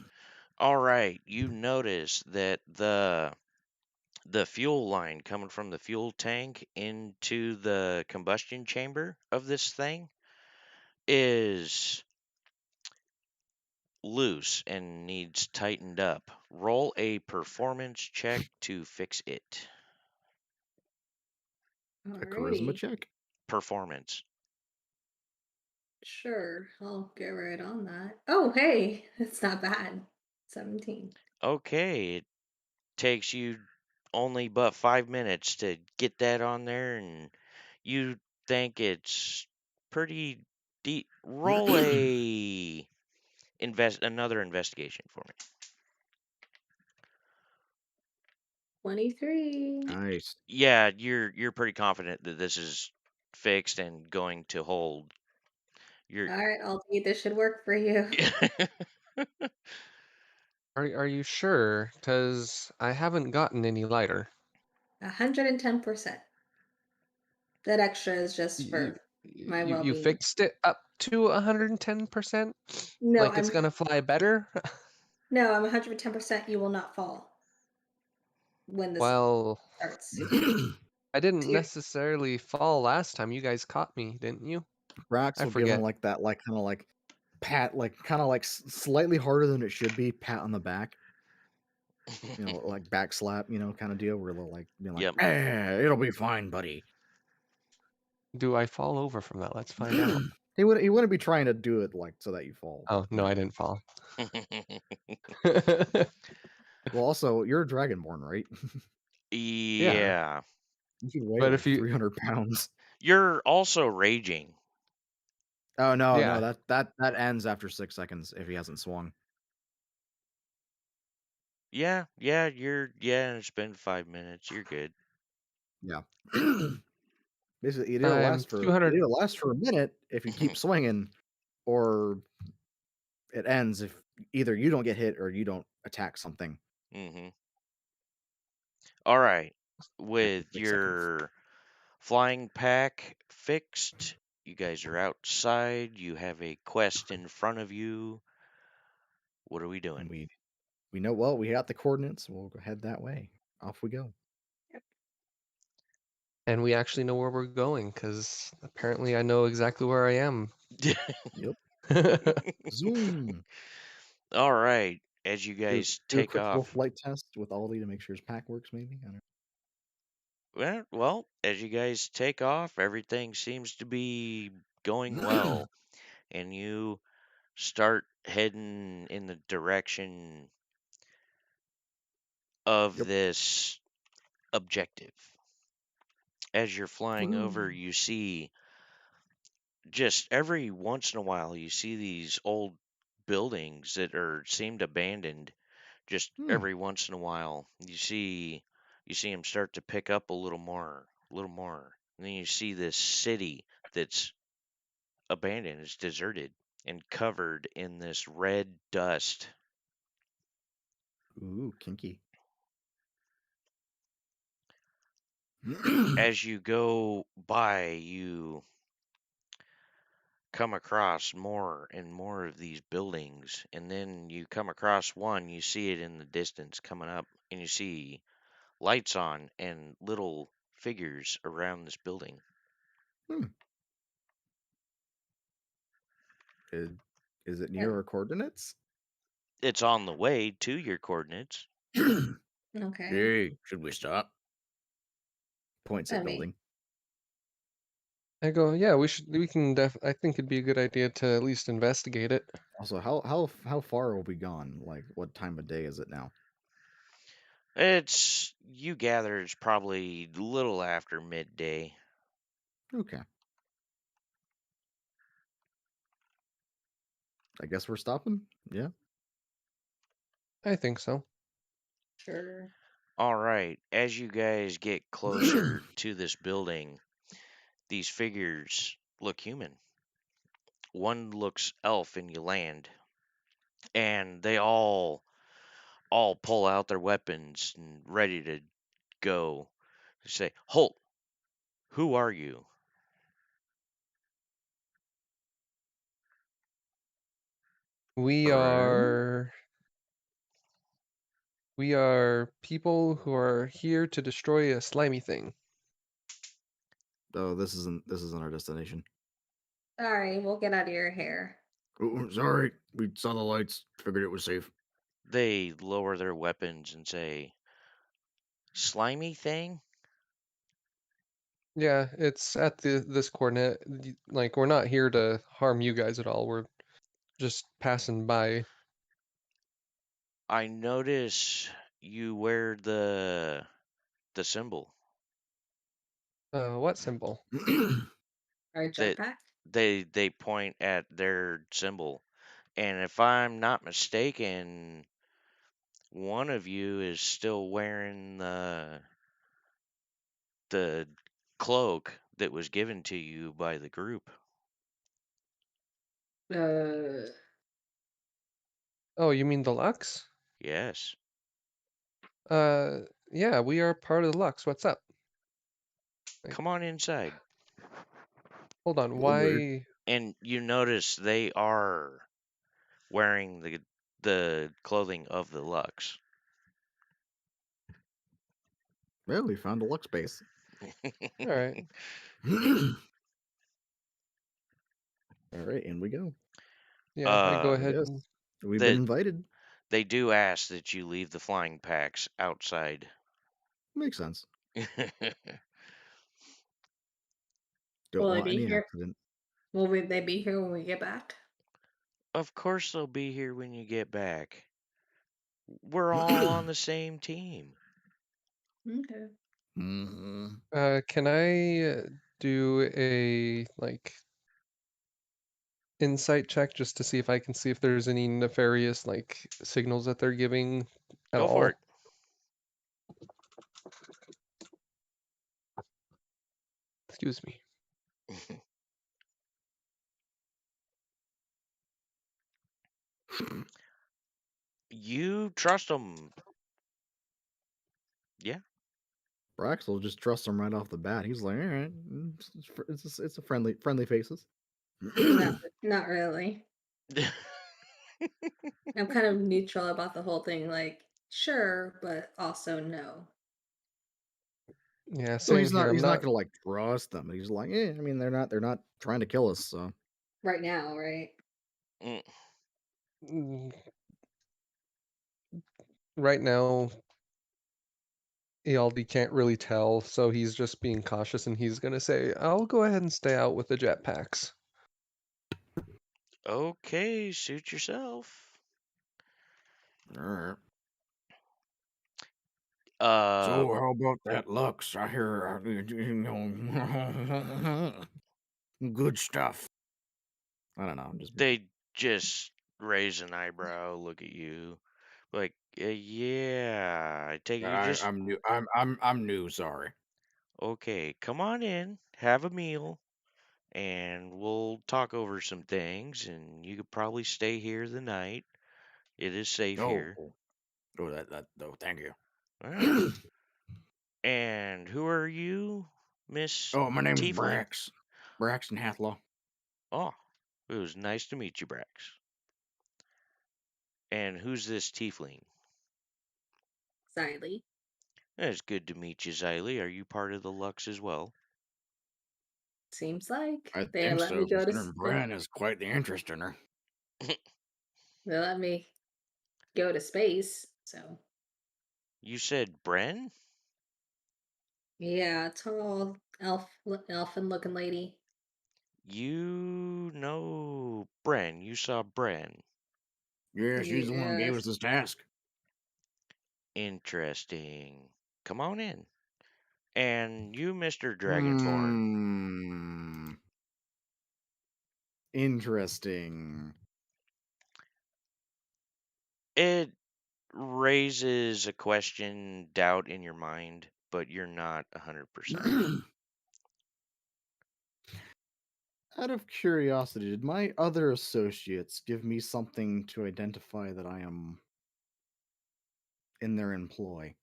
All right, you notice that the fuel line coming from the fuel tank into the combustion chamber of this thing is loose and needs tightened up. Roll a performance check to fix it. A charisma Alrighty. check. Performance. Sure. I'll get right on that. Oh, hey. It's not bad. 17. Okay, it takes you only but 5 minutes to get that on there, and you think it's pretty deep. Roll another investigation for me. 23. Nice. Yeah, you're pretty confident that this is fixed and going to hold. You're Alright, I'll take this should work for you. Are you sure? Because I haven't gotten any lighter. 110%. That extra is just You for my you well-being. fixed it up to 110%? No, Like it's gonna fly better? I'm 110% you will not fall when this Well, starts. I didn't You're- necessarily fall last time. You guys caught me, didn't you? Brax I will give him forget. like that, like kind of like pat, like kind of like slightly harder than it should be, pat on the back. Like back slap, kind of deal where they'll like be like, Yep. it'll be fine, buddy. Do I fall over from that? Let's find out. He wouldn't be trying to do it like so that you fall. Oh, no, I didn't fall. Well, also you're a dragonborn, right? Yeah, Yeah. You should weigh but like if you 300 pounds. You're also raging. Oh no, yeah, that ends after 6 seconds if he hasn't swung. Yeah, it's been 5 minutes. You're good. Yeah. Basically, I'm it 200. either lasts for a minute if you keep swinging, or it ends if either you don't get hit or you don't attack something hmm All right. after With 6 seconds. your flying pack fixed, you guys are outside. You have a quest in front of you. What are we And doing? we know well we got the coordinates. We'll head that way. Off we go. And we actually know where we're going because apparently I know exactly where I am. Yep. Zoom. All right. As you Do guys do a take quick little off. flight test with Ollie to make sure his pack works. Maybe I don't Well, as you guys take off, everything seems to be going know. well, and you start heading in the direction of Yep. this objective. As you're flying over, Woohoo. you see just every once in a while you see these old buildings that are seemed abandoned. Just Hmm. every once in a while you see them start to pick up a little more. And then you see this city that's abandoned, it's deserted and covered in this red dust. Ooh, kinky. as you go by, you come across more and more of these buildings, and then you come across one, you see it in the distance coming up, and you see lights on and little figures around this building. Hmm. Is it Yeah. near our coordinates? It's on the way to your coordinates. Okay. Hey, should we stop? Points at I mean, building. I go, yeah, we can I think it'd be a good idea to at least investigate it. Also, how far will we gone? Like, what time of day is it now? It's, you gather, it's probably a little after midday. Okay. I guess we're stopping. Yeah. I think so. sure. All right, as you guys get closer to this building, these figures look human. One looks elf, and you land, and they all pull out their weapons and ready to go. They say, "Halt! Who are you?" We are people who are here to destroy a slimy thing. Oh, this isn't our destination. Sorry, we'll get out of your hair. Oh, sorry. We saw the lights. Figured it was safe. They lower their weapons and say, "Slimy thing?" Yeah, it's at this coordinate. Like, we're not here to harm you guys at all. We're just passing by. I notice you wear the symbol. What symbol? Our That jetpack? they point at their symbol. And if I'm not mistaken, one of you is still wearing the cloak that was given to you by the group. Uh, Oh, you mean the Lux? Yes. Yeah, we are part of the Lux. What's up? Come on inside. Hold on, Okay. why? And you notice they are wearing the clothing of the Lux. Well, we found a Lux base. All right. All right, in we go. Yeah, I go Uh, I ahead. guess we've been that invited. they do ask that you leave the flying packs outside. Makes sense. will Don't they want be any here? accident. They be here when we get back? Of course they'll be here when you get back. We're all on the same team. Okay. Mhm. Can I do a insight check just to see if I can see if there's any nefarious signals that they're giving at Go for all? it. Excuse me. You trust them. Yeah. Braxel just trusts him right off the bat. He's like, all right, it's a friendly faces. Not really. I'm kind of neutral about the whole thing. Like, sure, but also no. Yeah, So same here. I'm he's not not. gonna like trust them. He's like, yeah, I mean they're not trying to kill us, so Right now, right? Mm, mm, Right now, Ealdi can't really tell, so he's just being cautious, and he's gonna say, "I'll go ahead and stay out with the jetpacks." okay, suit yourself. all right. Uh, So how about that Lux? I hear you know good stuff. I don't know. I'm just they just raise an eyebrow, look at you, like, yeah. I take it you just I'm new. I'm new. Sorry. okay. Come on in, have a meal, and we'll talk over some things. And you could probably stay here the night. It is safe Oh, here. oh, that oh, thank you. All right. And who are you, Miss Oh, my name's Tiefling? Brax. Braxton Hathlaw. Oh, it was nice to meet you, Brax. And who's this Tiefling? Xylee. It's good to meet you, Xylee. Are you part of the Lux as well? Seems like I they think let so, me go to considering Bran has quite the interest in her. they let me go to space. So You said Bren? yeah, tall elfin looking lady. You know Bren. You saw Bren. Yeah, she's the one who gave us Yes. this task. Interesting. Come on in. And you, Mr. Dragonborn. Hmm. Interesting. It raises a question, doubt in your mind, but you're not 100%. Out of curiosity, did my other associates give me something to identify that I am in their employ?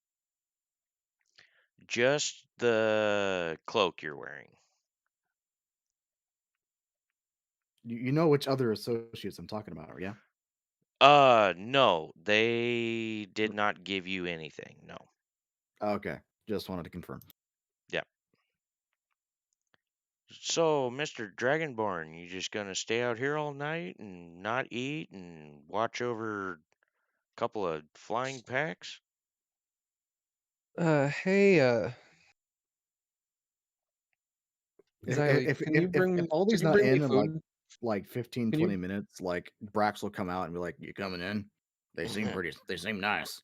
Just the cloak you're wearing. You know which other associates I'm talking about, yeah? No, they did not give you anything. No. Okay, just wanted to confirm. Yeah. So, Mr. Dragonborn, you just gonna stay out here all night and not eat and watch over a couple of flying packs? Hey, Xylee, If can Aldi's you not bring me in food? like 15, Can 20 you, minutes, like Brax will come out and be like, "You coming in? They seem nice."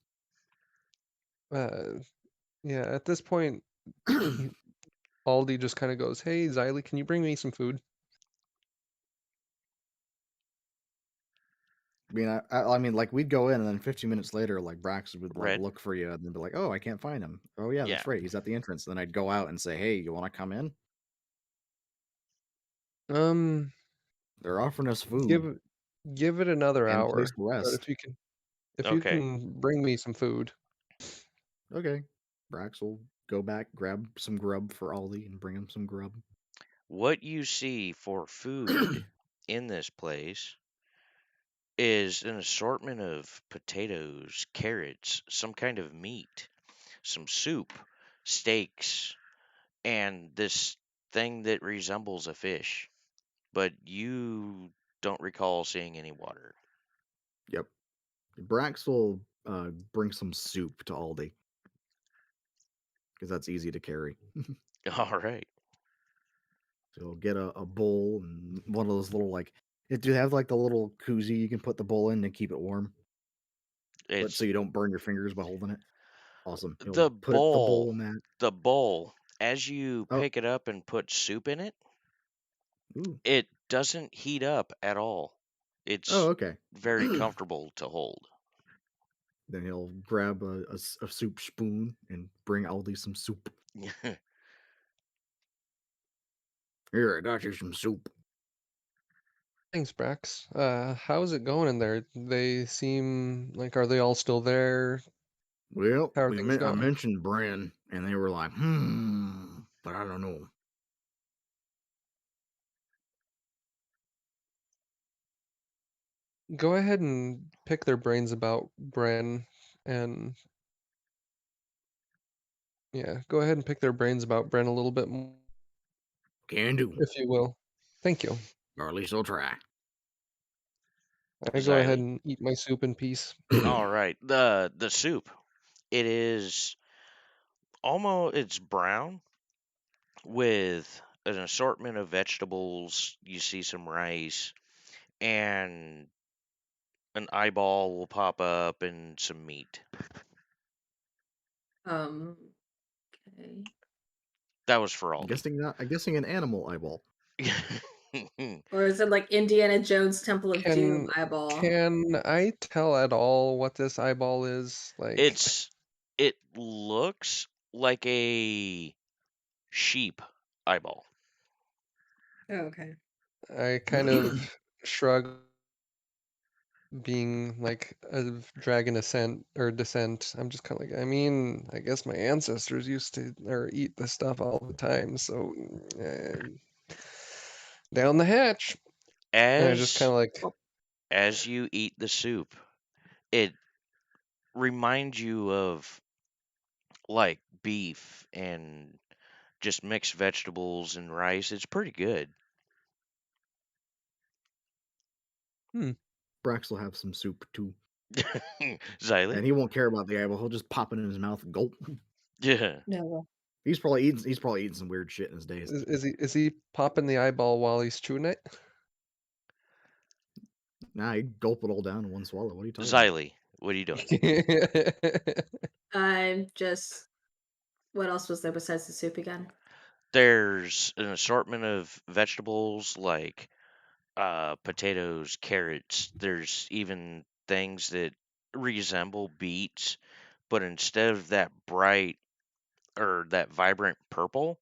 uh, yeah, at this point, he, Aldi just kind of goes, "Hey, Xylee, can you bring me some food?" I mean, like we'd go in, and then 15 minutes later, like Brax would like Red? look for you, and then be like, "Oh, I can't find him. Oh yeah, Yeah. that's right, he's at the entrance." Then I'd go out and say, "Hey, you want to come in? Um, They're offering us food give give it another and place hour, to but rest." if you Okay. can bring me some food, Okay, Brax will go back, grab some grub for Aldi, and bring him some grub. What you see for food in this place is an assortment of potatoes, carrots, some kind of meat, some soup, steaks, and this thing that resembles a fish. But you don't recall seeing any water. Yep, Brax will bring some soup to Aldi because that's easy to carry. All right. So get a bowl and one of those little like. Do you have like the little koozie you can put the bowl in to keep it warm, but so It's you don't burn your fingers by holding it? Awesome. He'll the put the bowl bowl. in that. The bowl, as you Oh, pick it up and put soup in it, ooh. it doesn't heat up at all. Oh, It's okay. very comfortable to hold. Then he'll grab a soup spoon and bring Aldi some soup. Here, I got you some soup. thanks, Brax. How's it going in there? They seem like, are they all still there? Well, How are things I going? mentioned Bran, and they were like, but I don't know. Go ahead and pick their brains about Bren, and yeah, go ahead and pick their brains about Bren a little bit more, Can do, if you will. Thank you. or at least I'll try. I go ahead Xylee. and eat my soup in peace. All right. The soup. It is almost it's brown with an assortment of vegetables. You see some rice and an eyeball will pop up and some meat. Um. Okay. That was for Aldi. I'm guessing an animal eyeball. Or is it like Indiana Jones Temple of Doom Can eyeball? can I tell at all what this eyeball is? Like, it looks like a sheep eyeball. Oh, okay. I kind of shrug being like a dragon ascent or descent, I'm just kind of like, I mean, I guess my ancestors used to or eat this stuff all the time, so down the hatch. And I just kind As of like, as you eat the soup, it reminds you of like beef and just mixed vegetables and rice. It's pretty good. Brax will have some soup too, Xylee? and he won't care about the eyeball. He'll just pop it in his mouth and gulp. Yeah. No. He's probably eating some weird shit in his days. is he popping the eyeball while he's chewing it? Nah, he'd gulp it all down in one swallow. What are you talking about? Xylee, what are you doing? I'm just. What else was there besides the soup again? There's an assortment of vegetables like potatoes, carrots. There's even things that resemble beets, but instead of that bright or that vibrant purple,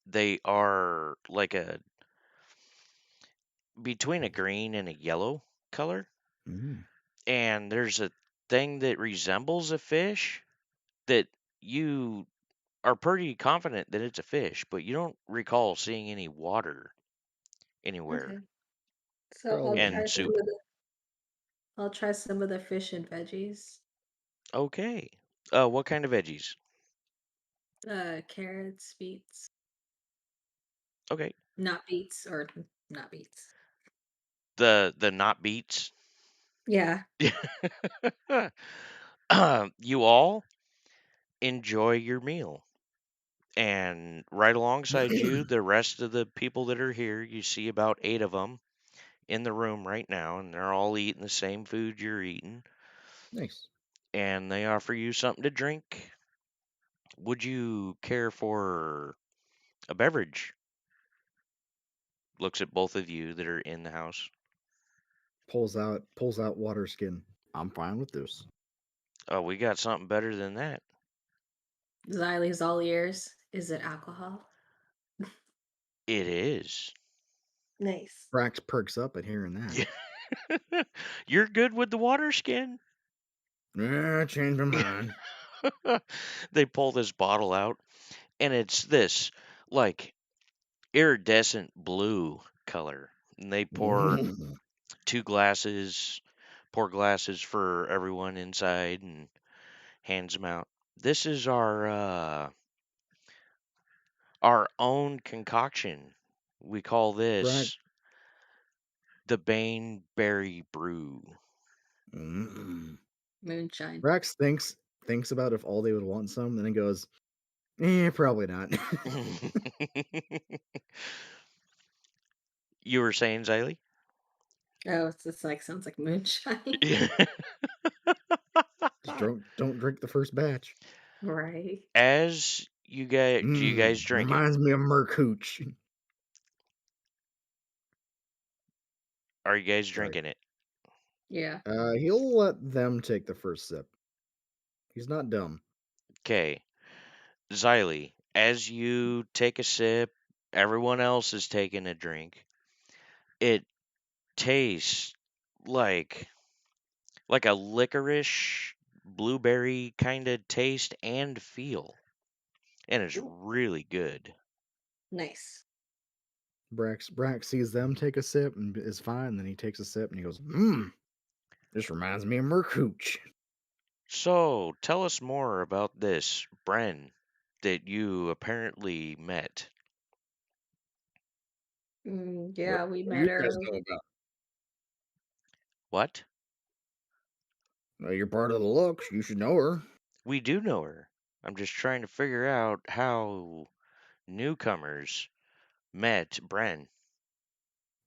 they are like a between a green and a yellow color. Mm. And there's a thing that resembles a fish that you are pretty confident that it's a fish, but you don't recall seeing any water anywhere. Okay. So Probably And soup. I'll try some of the fish and veggies. Okay. What kind of veggies? Carrots, beets. Okay. Not beets or not beets. The not beets. Yeah. You all enjoy your meal. And right alongside you, the rest of the people that are here, you see about 8 of them in the room right now, and they're all eating the same food you're eating. Nice. And they offer you something to drink. Would you care for a beverage? Looks at both of you that are in the house. Pulls out water skin. I'm fine with this. Oh, we got something better than that. Xylie's all ears. Is it alcohol? It is. Nice. Brax perks up at hearing that. You're good with the water skin. Yeah, change my mind. They pull this bottle out, and it's this like iridescent blue color. And they pour Mm. pour glasses for everyone inside and hands them out. This is our own concoction. We call Brax, this the Bane Berry Brew. mm. Moonshine. Brax thinks about if all they would want some, then he goes, probably not. You were saying, Zaylee? Oh, it's just like sounds like moonshine. Just don't drink the first batch. Right. As do you guys drink it? Reminds me of Merc Hooch. Are you guys Sorry. drinking it? Yeah. He'll let them take the first sip. He's not dumb. Okay. Xylee, as you take a sip, everyone else is taking a drink. It tastes like a licorice blueberry kind of taste and feel. And it's Ooh, really good. nice. Brax sees them take a sip and is fine. Then he takes a sip and he goes, this reminds me of Merc Hooch. So, tell us more about this Bren that you apparently met. What, Yeah, we what do met you guys her. know about? What? Well, you're part of the Lux. You should know her. We do know her. I'm just trying to figure out how newcomers met Bren.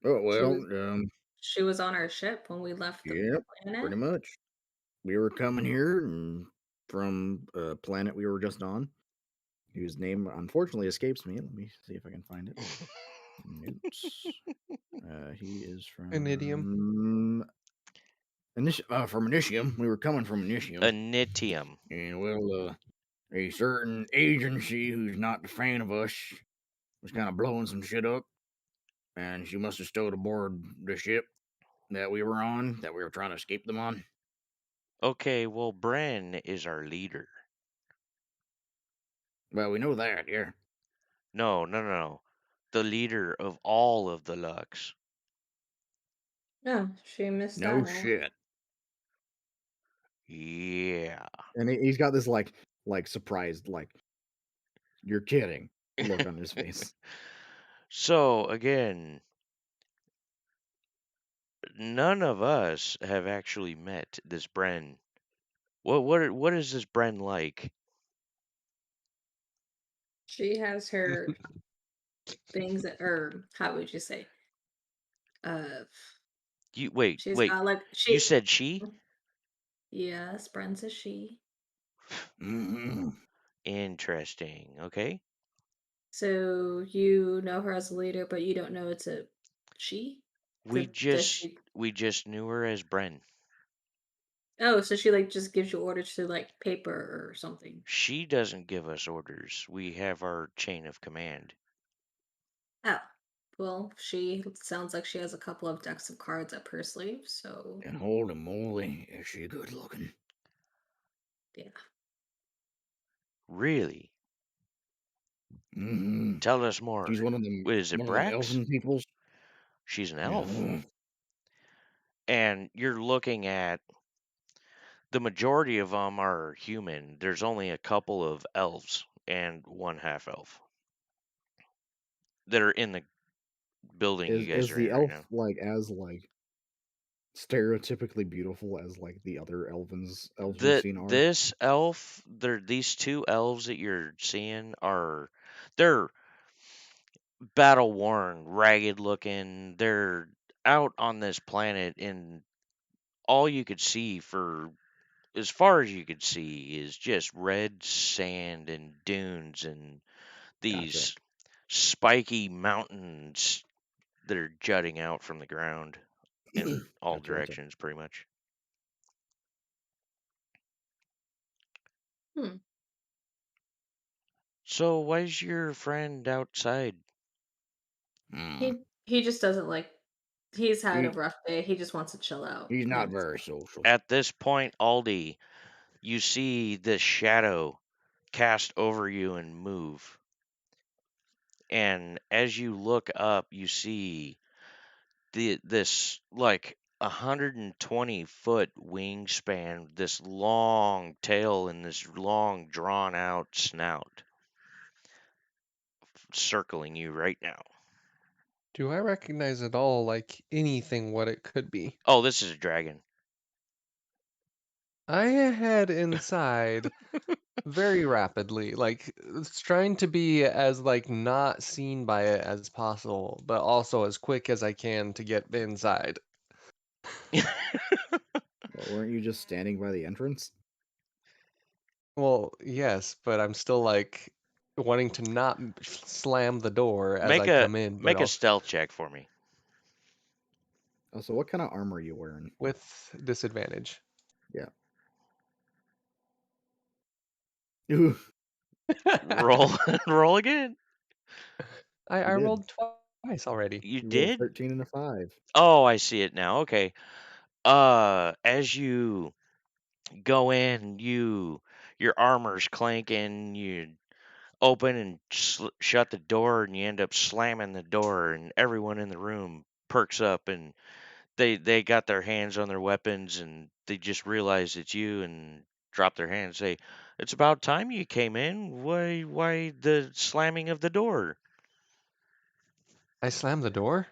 Oh She well, was she was on our ship when we left the yep, pretty planet. much. We were coming here and from a planet we were just on, whose name unfortunately escapes me. Let me see if I can find it. Notes. He is An idiom. from from Initium. We were coming from Initium, Anitium. and well, a certain agency who's not a fan of us was kind of blowing some shit up, and she must have stowed aboard the ship. that we were on, that we were trying to escape them on? Okay, well, Bren is our leader. Well, we know that, yeah. No, no, no, no. The leader of all of the Lux. No, she missed No that one. shit. Yeah. And he's got this like surprised, like you're kidding look on his face. So, again, none of us have actually met this Bren. What is this Bren like? She has her things that, or how would you say? Uh, You wait, she's wait. got like You she. said she? Yes, Bren's a she. Mm-hmm. Interesting. Okay. So you know her as a leader, but you don't know it's a she. We Does just she? we just knew her as Bren. Oh, so she like just gives you orders to like paper or something. She doesn't give us orders. We have our chain of command. Oh, well, she sounds like she has a couple of decks of cards up her sleeve. So And holy moly, is she good looking? yeah. Really? Mm-hmm. Tell us She's more. one of them Is it Brax? elfin peoples. She's an elf. Yeah. And you're looking at the majority of them are human. There's only a couple of elves and one half elf that are in the building you guys Is are in the right elf now. like as like stereotypically beautiful as like the other elves we've seen are? This elf, these two elves that you're seeing they're battle worn, ragged looking. They're out on this planet, and all you could see for as far as you could see is just red sand and dunes and Gotcha. these spiky mountains that are jutting out from the ground in all Gotcha. directions, pretty much. Hmm. So, why is your friend outside? Hmm. He just doesn't like. He's had a He rough day. He just wants to chill out. he's He not wants. very social. At this point, Aldi, you see this shadow cast over you and move. And as you look up, you see this like 120-foot wingspan, this long tail and this long drawn out snout circling you right now. Do I recognize at all, like, anything what it could be? Oh, this is a dragon. I head inside very rapidly, like, it's trying to be as, like, not seen by it as possible, but also as quick as I can to get inside. Well, weren't you just standing by the entrance? Well, yes, but I'm still, like, wanting to not slam the door as make I a come in, but make a also stealth check for me. Oh, so what kind of armor are you wearing? with disadvantage. Yeah. Ooh, Roll roll again. I you did. rolled twice already. You You rolled did? 13 and a 5. Oh, I see it now. Okay. As you go in, your armor's clanking, you open and shut the door, and you end up slamming the door, and everyone in the room perks up, and they got their hands on their weapons, and they just realize it's you and drop their hands, say, "It's about time you came in. Why the slamming of the door?" I slammed the door?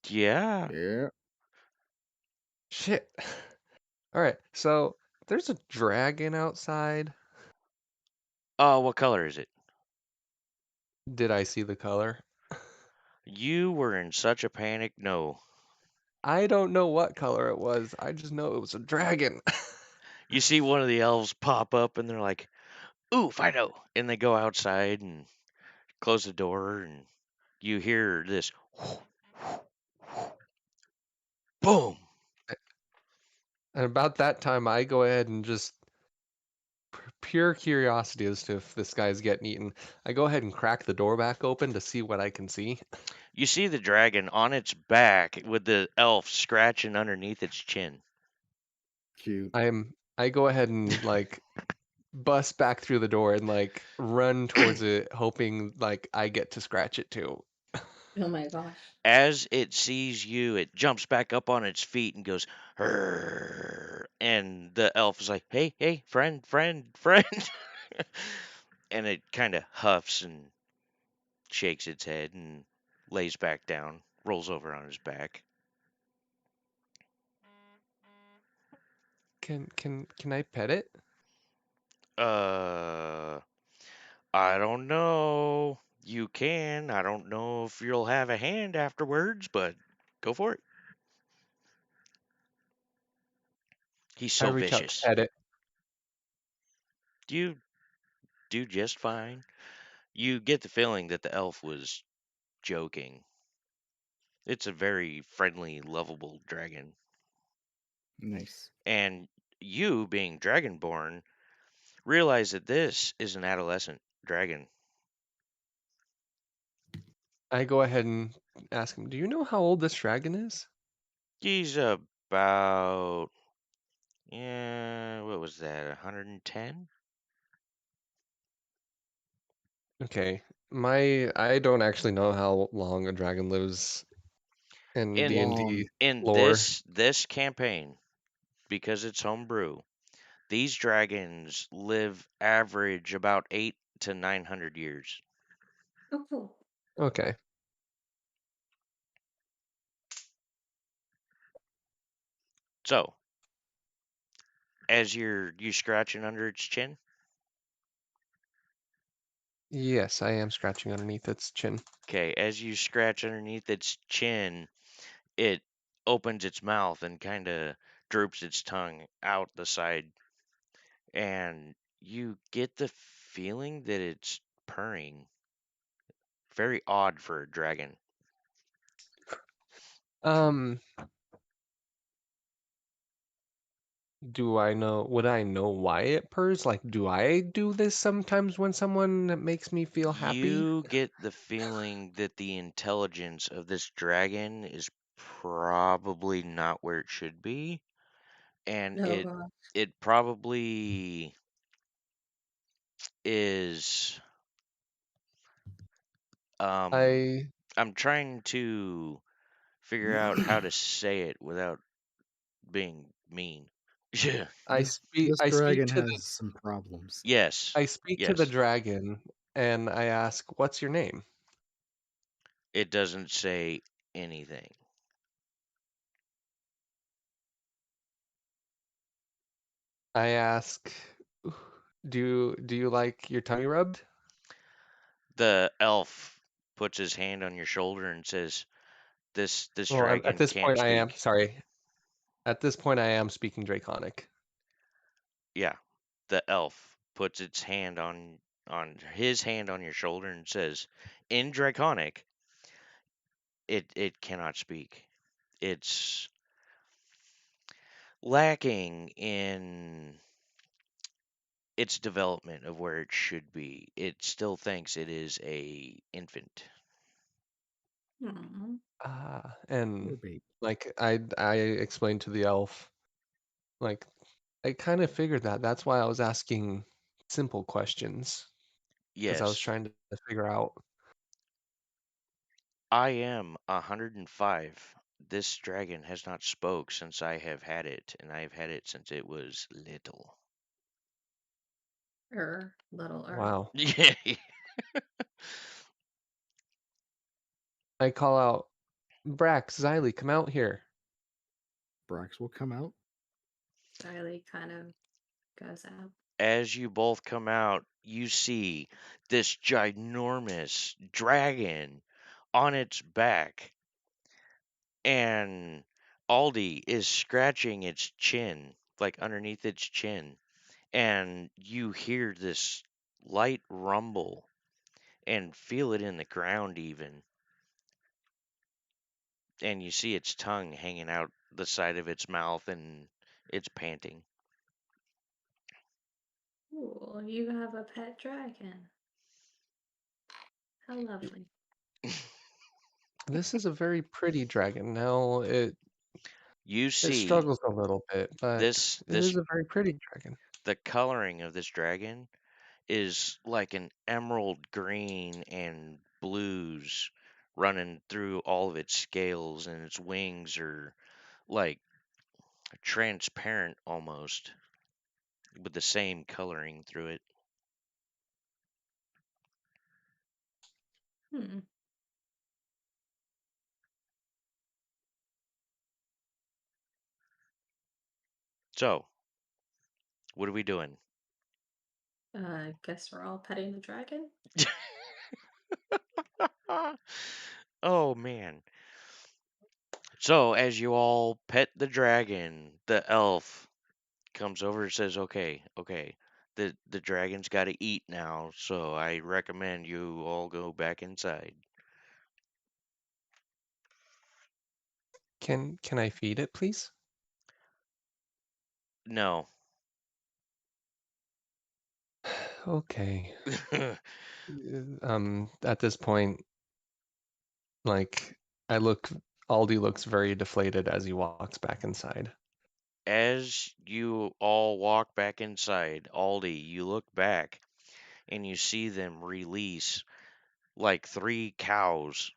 Yeah. Yeah. Shit. Alright, so there's a dragon outside. Oh, what color is it? Did I see the color? You were in such a panic. No. I don't know what color it was. I just know it was a dragon. You see one of the elves pop up, and they're like, "Oof, I know." And they go outside and close the door, and you hear this boom. And about that time, I go ahead and just pure curiosity as to if this guy's getting eaten, I go ahead and crack the door back open to see what I can see. You see the dragon on its back with the elf scratching underneath its chin. Cute. I go ahead and like bust back through the door and like run towards it, hoping like I get to scratch it too. Oh my gosh. As it sees you, it jumps back up on its feet and goes, "Rrrr," and the elf is like, "Hey, hey, friend, friend, friend." And it kind of huffs and shakes its head and lays back down, rolls over on his back. Can I pet it? Uh, I don't know. You can. I don't know if you'll have a hand afterwards, but go for it. He's I so reach out to vicious. pet it. You do just fine. You get the feeling that the elf was joking. It's a very friendly, lovable dragon. Nice. And you, being dragonborn, realize that this is an adolescent dragon. I go ahead and ask him, "Do you know how old this dragon is?" He's about, yeah, what was that, 110? Okay. I don't actually know how long a dragon lives in In D&D Long. in lore. this campaign, because it's homebrew, these dragons live average about 8 to 900 years. Oh, cool. Okay. So, as you scratching under its chin, Yes, I am scratching underneath its chin. okay, as you scratch underneath its chin, it opens its mouth and kind of droops its tongue out the side, and you get the feeling that it's purring. Very odd for a dragon. Um, would I know why it purrs? Like, do I do this sometimes when someone makes me feel happy? You get the feeling that the intelligence of this dragon is probably not where it should be, and Oh it gosh. it probably is. um I I'm trying to figure out how to say it without being mean. Yeah. This I speak dragon to the has some problems. Yes. I speak to the Yes. dragon and I ask, "What's your name?" It doesn't say anything. I ask, Do you like your tummy rubbed?" The elf puts his hand on your shoulder and says, "This Well, at dragon this can't point I am speak." sorry. At this point I am speaking Draconic. Yeah. The elf puts its hand on his hand on your shoulder and says, in Draconic, it cannot speak. It's lacking in its development of where it should be. It still thinks it is a infant. Aw. And Poor baby. like I explained to the elf, like I kind of figured that. That's why I was asking simple questions because I was Yes, trying to figure out. I am 105. This dragon has not spoke since I have had it, and I have had it since it was little. Little Wow. Yeah. I call out, "Brax, Xylee, come out here." Brax will come out. Riley kind of goes out. As you both come out, you see this ginormous dragon on its back, and Aldi is scratching its chin, like underneath its chin, and you hear this light rumble and feel it in the ground even, and you see its tongue hanging out the side of its mouth and it's panting. Ooh, you have a pet dragon. How lovely. This is a very pretty dragon. Now You it see, struggles a little bit, but it this is a very pretty dragon. the coloring of this dragon is like an emerald green and blues running through all of its scales, and its wings are like transparent almost with the same coloring through it. Hmm. So, what are we doing? I guess we're all petting the dragon. Oh man. So, as you all pet the dragon, the elf comes over and says, "Okay, okay. The dragon's got to eat now, so I recommend you all go back inside." Can I feed it, please? No. Okay. At this point, like Aldi looks very deflated as he walks back inside. As you all walk back inside, Aldi, you look back and you see them release like 3 cows.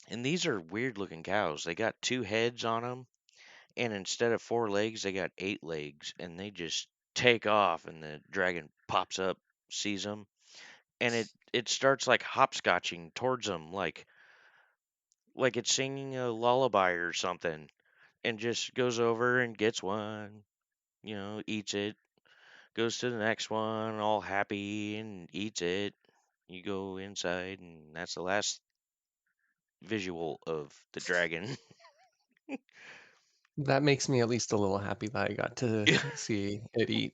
And these are weird looking cows. They got 2 heads on them, and instead of 4 legs, they got 8 legs. And they just take off, and the dragon pops up, sees them, and it starts like hopscotching towards them, like it's singing a lullaby or something, and just goes over and gets one, eats it, goes to the next one, all happy, and eats it. You go inside, and that's the last visual of the dragon. That makes me at least a little happy that I got to see it eat.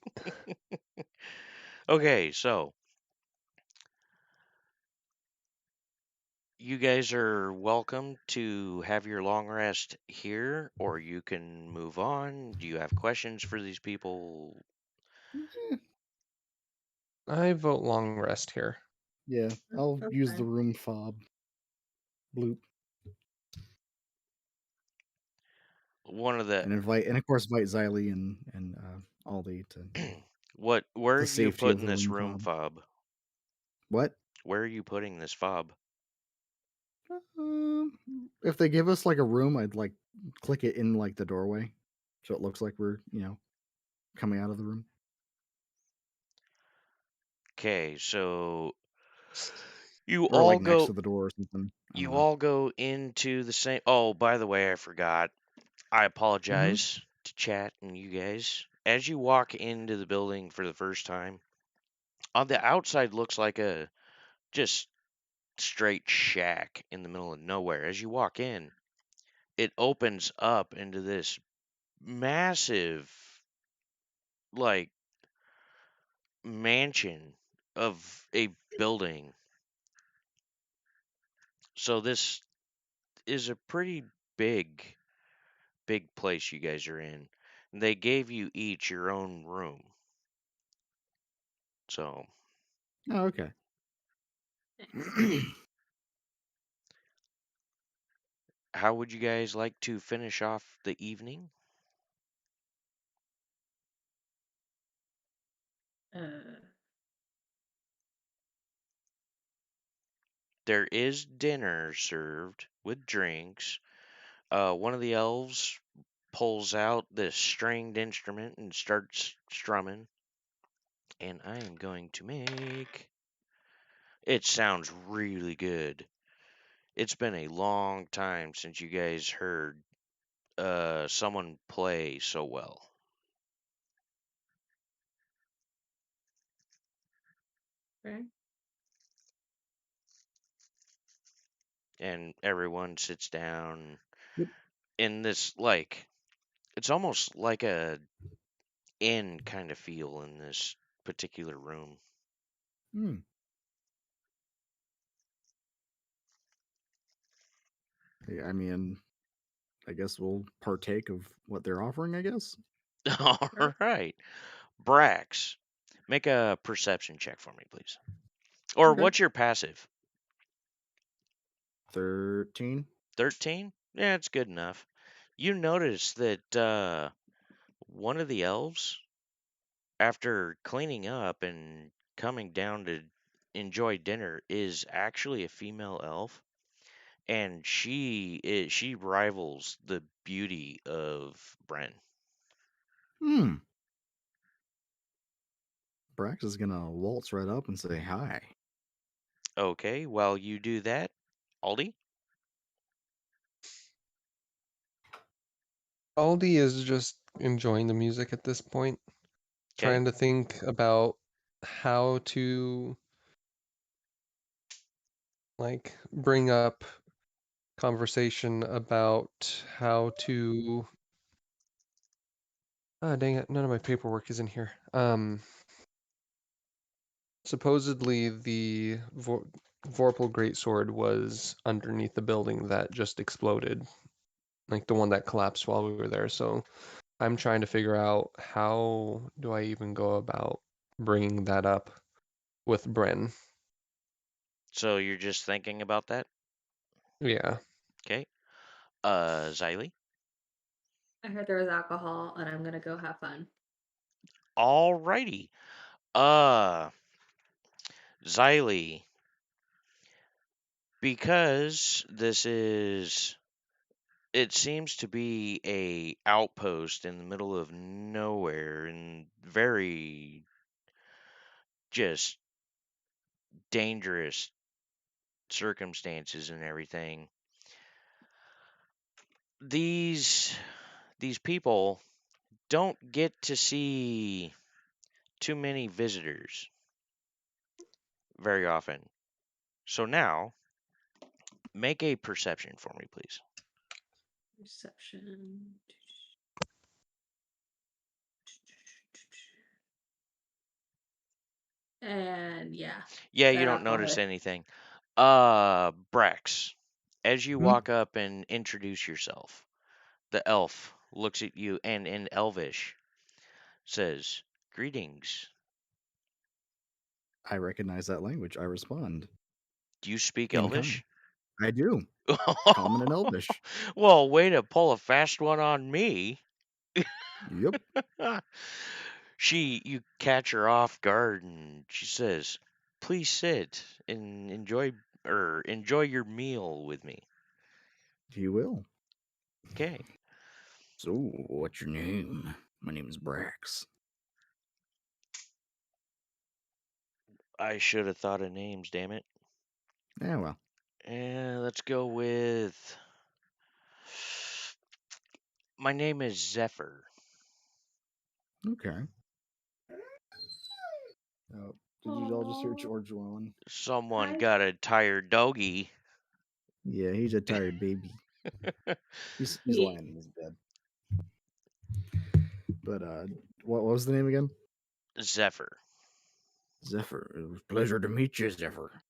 Okay, so you guys are welcome to have your long rest here, or you can move on. Do you have questions for these people? Eh, I vote long rest here. yeah, I'll That's use the fine. room fob. Bloop. One of the And of course invite Xylee and Aldi to where are the you safety of putting the this room room fob. fob? What? Where are you putting this fob? Um, if they give us like a room, I'd like click it in like the doorway, so it looks like we're coming out of the room. Okay, so you Or all like next go to the door or something. I don't you know. all go into the same. Oh, by the way, I forgot. I Hmm. apologize to chat and you guys. As you walk into the building for the first time, on the outside looks like a just straight shack in the middle of nowhere. As you walk in, it opens up into this massive, like, mansion of a building. So this is a pretty big place you guys are in. They gave you each your own room. So, Oh, okay. Nice. how would you guys like to finish off the evening? Uh, There is dinner served with drinks. One of the elves pulls out this stringed instrument and starts strumming. And I am going to make. It sounds really good. It's been a long time since you guys heard someone play so well. right. And everyone sits down Yep. in this, like, it's almost like a inn kind of feel in this particular room. Hmm. Yeah, I mean, I guess we'll partake of what they're offering. I guess. All Sure. right. Brax, Make a perception check for me, please. Or Okay. what's your passive? 13. 13? Yeah, it's good enough. You notice that one of the elves, after cleaning up and coming down to enjoy dinner, is actually a female elf, and she rivals the beauty of Bren. Hmm. Brax is gonna waltz right up and say hi. Okay, while you do that, Aldi. Aldi is just enjoying the music at this point, Okay, trying to think about how to like bring up conversation about how to dang it, none of my paperwork is in here. Supposedly the Vorpal Greatsword was underneath the building that just exploded, like the one that collapsed while we were there. So I'm trying to figure out how do I even go about bringing that up with Bren. so you're just thinking about that. Yeah. Okay, Xylee. I heard there was alcohol, and I'm gonna go have fun. Alrighty. Uh, Xylee, because it seems to be a outpost in the middle of nowhere and very just dangerous circumstances and everything. These people don't get to see too many visitors very often. So now, make a perception for me, please. Reception. And yeah, Yeah, you that don't alcohol notice hit. anything. Brax, as you Hmm? walk up and introduce yourself, the elf looks at you and in Elvish says, "Greetings. I recognize that language. I respond Do you speak in kind. Elvish?" I do. Common and Elvish. Well, way to pull a fast one on me. Yep. You catch her off guard and she says, "Please sit and enjoy your meal with me." He will. Okay. So, what's your name? My name is Brax. I should have thought of names, damn it. Yeah, well. And let's go with my name is Zephyr. Okay. Oh, did you all just hear George Rowan? Someone Hi. got a tired doggy. Yeah, he's a tired baby. He's Yeah. lying in his bed. But what was the name again? Zephyr. Zephyr. It was a pleasure to meet you, Zephyr.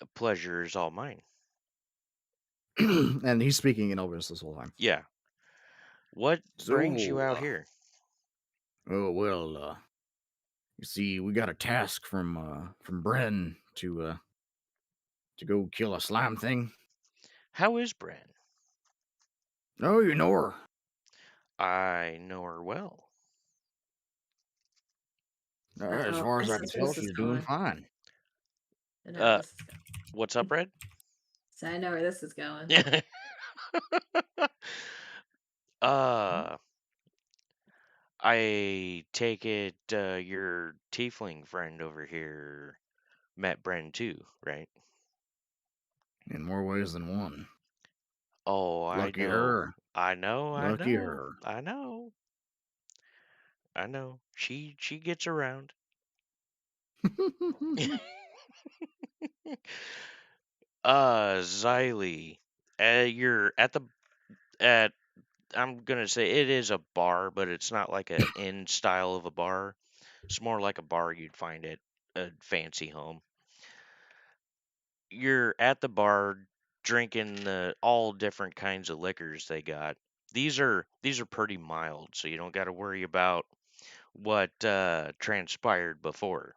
A pleasure is all mine. And he's speaking in Elvis this whole time. Yeah. What brings you So, out here? oh well, you see, we got a task from Bren to go kill a slime thing. How is Bren? Oh, you know her. I know her well. As Uh-oh. far I as I see can where tell, this is she's doing going. fine. I know where Uh, this is going. what's up, Red? So I know where this is going. uh, I take it your tiefling friend over here met Bren too, right? In more ways than one. Oh, I Lucky know. her. I know, I Lucky know, her. I know, I know. She gets around. Xylee, you're at the at I'm gonna say it is a bar, but it's not like a inn style of a bar. It's more like a bar you'd find at a fancy home. You're at the bar drinking the all different kinds of liquors they got. These are pretty mild, so you don't got to worry about what transpired before.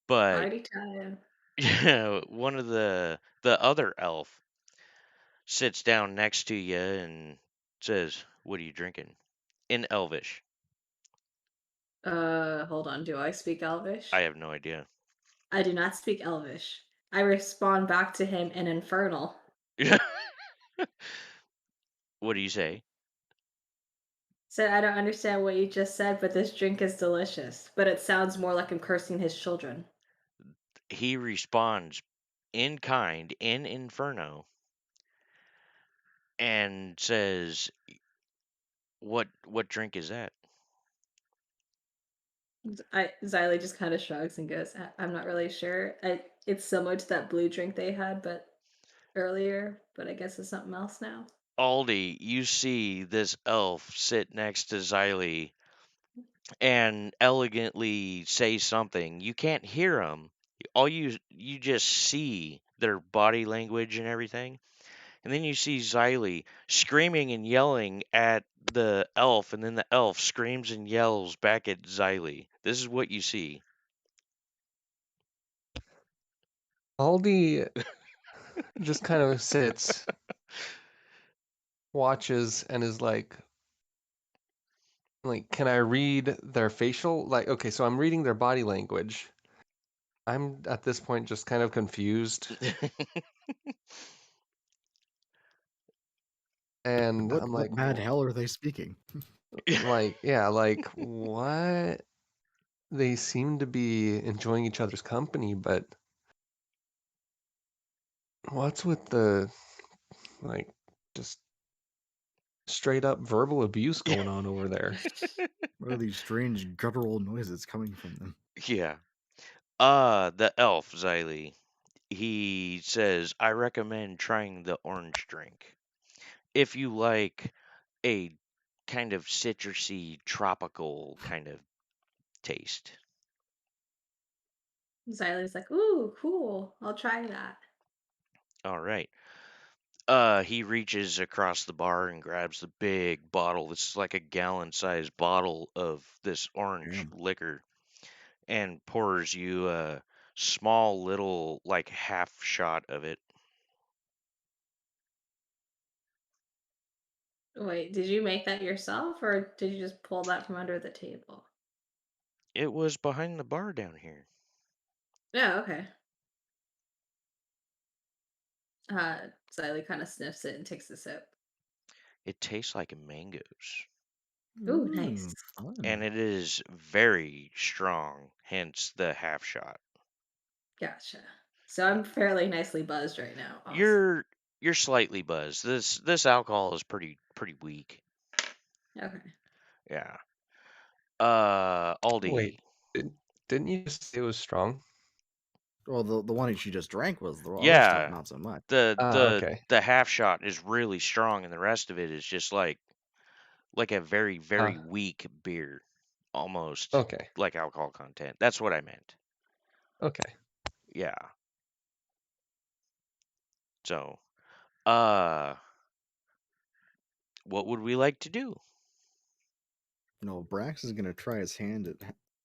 But Party time. one of the other elf sits down next to you and says, "What are you drinking?" In Elvish. Hold on. Do I speak I Elvish? have no idea. I do not speak Elvish. I respond back to him in Infernal. What do you say? Said, I don't understand what you just said, but this drink is delicious. But it sounds more like I'm cursing his children. He responds in kind in Inferno and says, "What drink is that?" Xylee just kind of shrugs and goes, I'm not really sure. It's similar to that blue drink they had, but earlier, but I guess it's something else now. Aldi, you see this elf sit next to Xylee and elegantly say something. You can't hear them. All you just see their body language and everything. And then you see Xylee screaming and yelling at the elf, and then the elf screams and yells back at Xylee. This is what you see. Aldi just kind of sits, watches, and is like, can I read their facial? Like, okay, so I'm reading their body language. I'm at this point just kind of confused, and I'm like, What bad hell are they speaking? yeah, like what? They seem to be enjoying each other's company, but what's with the like just straight up verbal abuse going on over there? What are these strange guttural noises coming from them? Yeah. The elf, Xylee. He says, "I recommend trying the orange drink. If you like a kind of citrusy, tropical kind of taste." Xylie's like, ooh, cool. I'll try that. All right. He reaches across the bar and grabs the big bottle. This is like a gallon-sized bottle of this orange Damn. liquor and pours you a small little, like, half shot of it. Wait, did you make that yourself or did you just pull that from under the table? It was behind the bar down here. Yeah, okay. Xylee kind of sniffs it and takes a sip. It tastes like mangoes. Ooh, nice. And Fun. it is very strong, hence the half shot. Gotcha. So Yeah. I'm fairly nicely buzzed right now. Awesome. You're you're slightly buzzed. This alcohol is pretty weak. Okay. Yeah. Wait, Aldi. did, didn't you just say it was strong? Well, the one she just drank was the other stuff, Yeah. not so much. The Ah, the okay. the half shot is really strong and the rest of it is just like a very Ah, weak beer. Almost okay. like alcohol content. That's what I meant. Okay. Yeah. So, uh what would we like to do? Brax is gonna try his hand at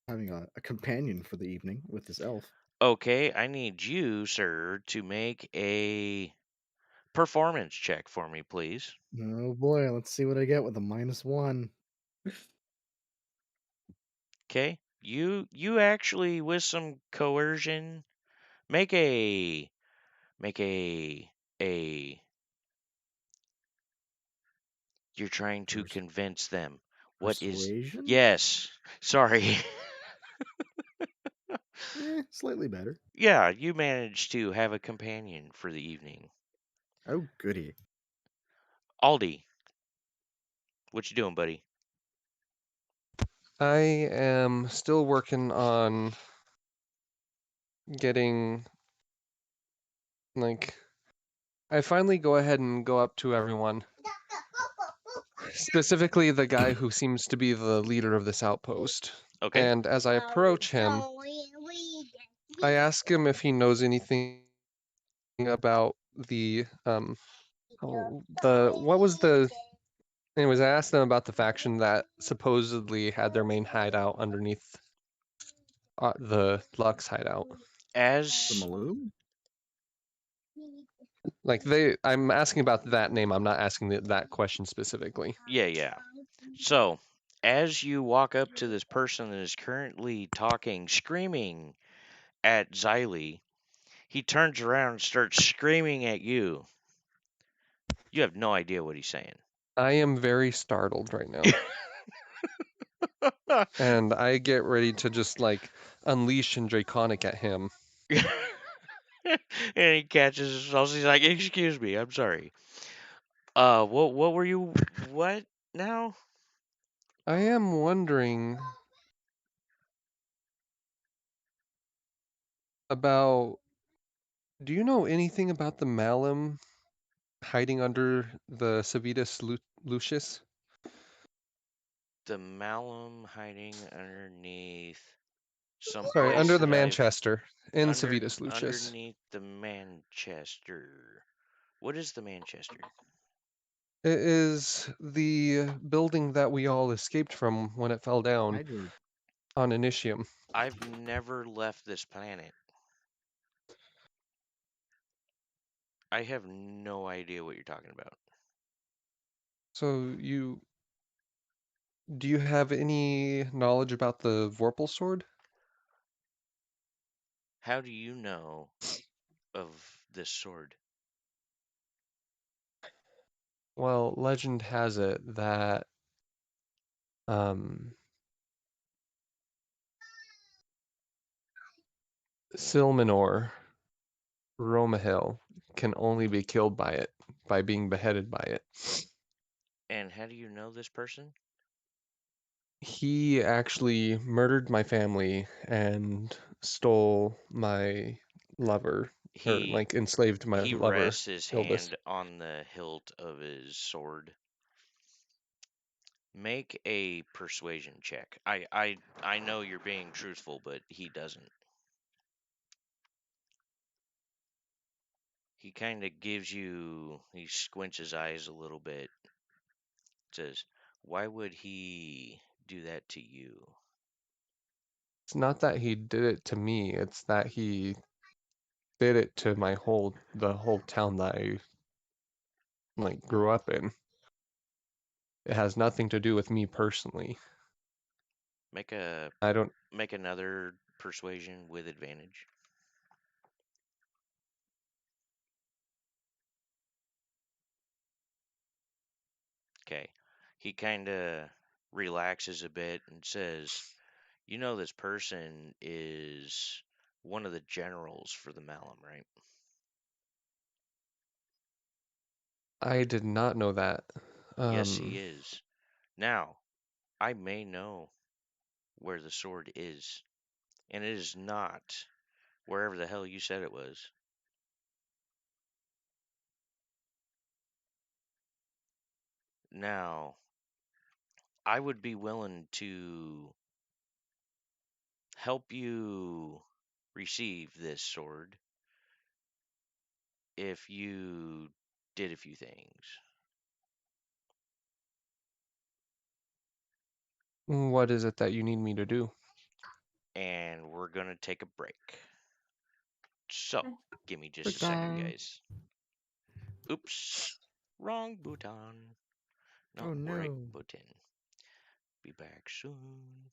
having a companion for the evening with this elf. Okay, I need you, sir, to make a performance check for me, please. Oh boy, let's see what I get with a -1. Okay? You actually with some coercion make a you're trying to Pers- convince them. What is Persuasion? Yes. Sorry. Slightly better. Yeah, you managed to have a companion for the evening. Oh goody. Aldi, what you doing, buddy? I am still working on getting like I finally go ahead and go up to everyone, specifically the guy who seems to be the leader of this outpost. Okay. And as I approach him, I ask him if he knows anything about the what was the Anyways, I asked them about the faction that supposedly had their main hideout underneath the Lux hideout. The As Maloo? Like I'm asking about that name. I'm not asking that question specifically. yeah. So, as you walk up to this person that is currently talking, screaming at Xylee, he turns around and starts screaming at you. You have no idea what he's saying. I am very startled right now. And I get ready to just like unleash and draconic at him. And he catches himself. He's like, "Excuse me, I'm sorry. What were you? What now?" I am wondering about, do you know anything about the Malum hiding under the Civitas Lucius? The Malum hiding underneath some Sorry, place under the that I've Manchester in Civitas Lucius. underneath the Manchester. What is the Manchester? It is the building that we all escaped from when it fell down I do. on Initium. I've never left this planet. I have no idea what you're talking about. So do you have any knowledge about the Vorpal Sword? How do you know of this sword? Well, legend has it that um, Silmanor Romahil can only be killed by it, by being beheaded by it. And how do you know this person? He actually murdered my family and stole my lover, or He like enslaved my he lover, rests his Ildis. hand on the hilt of his sword. Make a persuasion check. I know you're being truthful, but he doesn't. He kind of gives you. He squints his eyes a little bit. Says, "Why would he do that to you?" It's not that he did it to me, it's that he did it to the whole town that I like grew up in. It has nothing to do with me personally. Make a I don't make another persuasion with advantage. Okay. He kind of relaxes a bit and says, "You know this person is one of the generals for the Malum, right?" I did not know that. Yes, he is. Now, I may know where the sword is, and it is not wherever the hell you said it was. Now, I would be willing to help you receive this sword if you did a few things. What is it that you need me to do? And we're going to take a break. So, give me just a Break second, time. guys. Oops. Wrong button. No, Oh right no. button. Be back soon.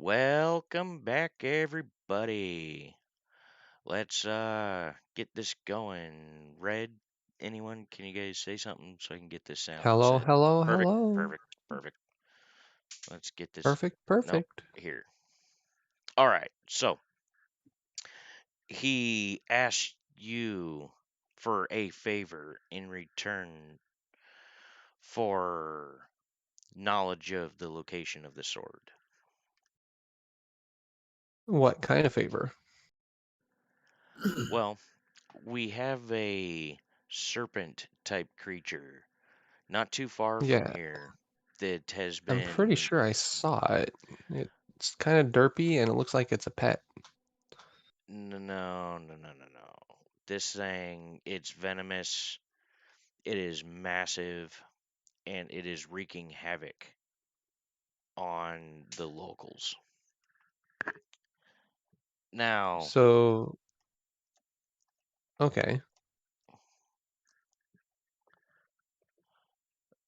Welcome back, everybody. Let's get this going. Red, anyone? Can you guys say something so I can get this sound Hello, set? hello, Perfect, hello. perfect, perfect. Let's get this. Perfect, Nope, perfect. here. All right. So he asked you for a favor in return for knowledge of the location of the sword. What kind of favor? Well, we have a serpent type creature not too far from Yeah, here that has I'm pretty been. sure I saw it. It's kind of derpy and it looks like it's a pet. No, no, no, no, no, no. This thing, it's venomous, it is massive, and it is wreaking havoc on the locals. Now, So, okay.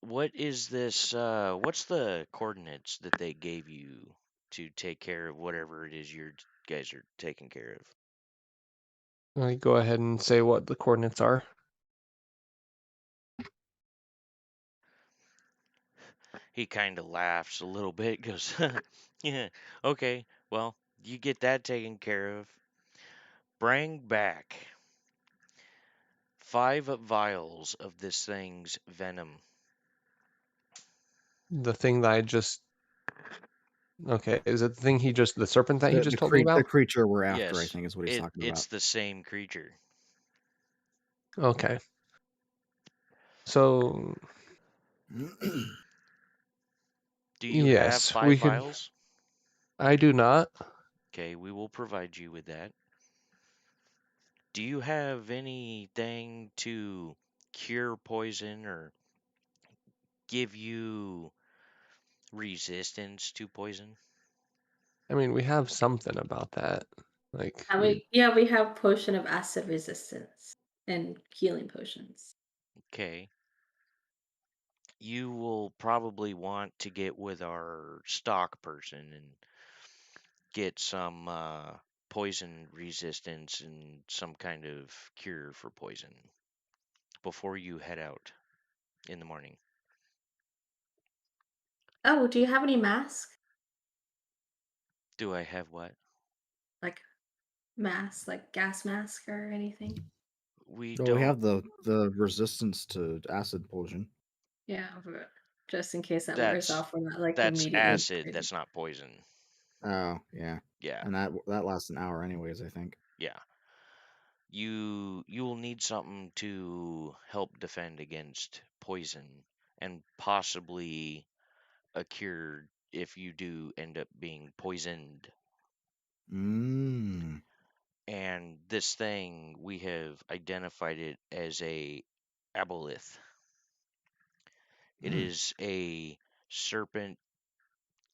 what is this? What's the coordinates that they gave you to take care of whatever it is you guys are taking care of? I go ahead and say what the coordinates are. He kind of laughs a little bit, goes, "Yeah, okay, well, you get that taken care of. Bring back 5 vials of this thing's venom." The thing that I just Okay, is it the thing the serpent that he just told me The about? creature we're after, I Yes, think, is what he's talking it's about. the same creature. Okay. So, Do you have yes, 5 vials? I do not. Okay, we will provide you with that. Do you have anything to cure poison or give you resistance to poison? I mean, we have something about that. Like, And we have potion of acid resistance and healing potions. Okay. You will probably want to get with our stock person and get some poison resistance and some kind of cure for poison before you head out in the morning. Oh, do you have any mask? Do I have what? Like mask, like gas mask or anything? We Well, we don't. have the resistance to acid potion. Yeah, just in case that wears That's off, we're not like that's immediately acid. crazy. That's not poison. Oh, yeah. Yeah, And that lasts an hour anyways, I think. yeah. You will need something to help defend against poison and possibly a cure if you do end up being poisoned. Mmm. And this thing, we have identified it as a Abolith. It is a serpent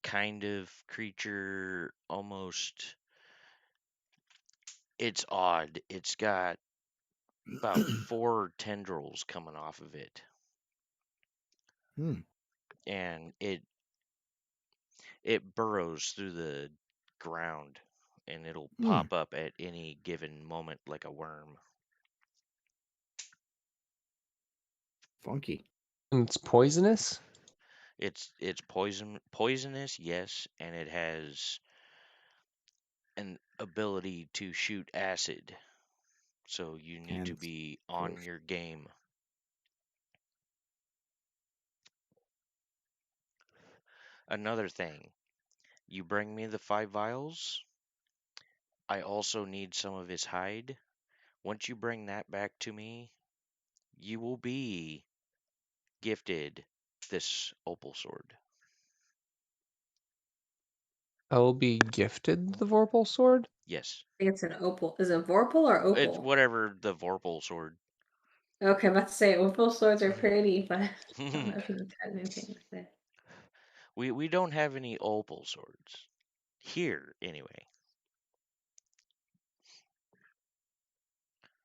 kind of creature, almost. It's odd. It's got about 4 tendrils coming off of it, Hmm. and it burrows through the ground, and it'll Hmm. pop up at any given moment like a worm. Funky. and it's poisonous? It's poisonous, yes, and it has an ability to shoot acid. So you need to And be on potion. your game. Another thing, you bring me the 5 vials. I also need some of his hide. Once you bring that back to me, you will be gifted this opal sword. I will be gifted the Vorpal Sword? Yes. I think it's an opal. Is it Vorpal or It's opal? whatever the Vorpal sword. Okay, I'm about to say opal swords are pretty, but I don't know if you've had anything with it. we don't have any opal swords. Here, anyway.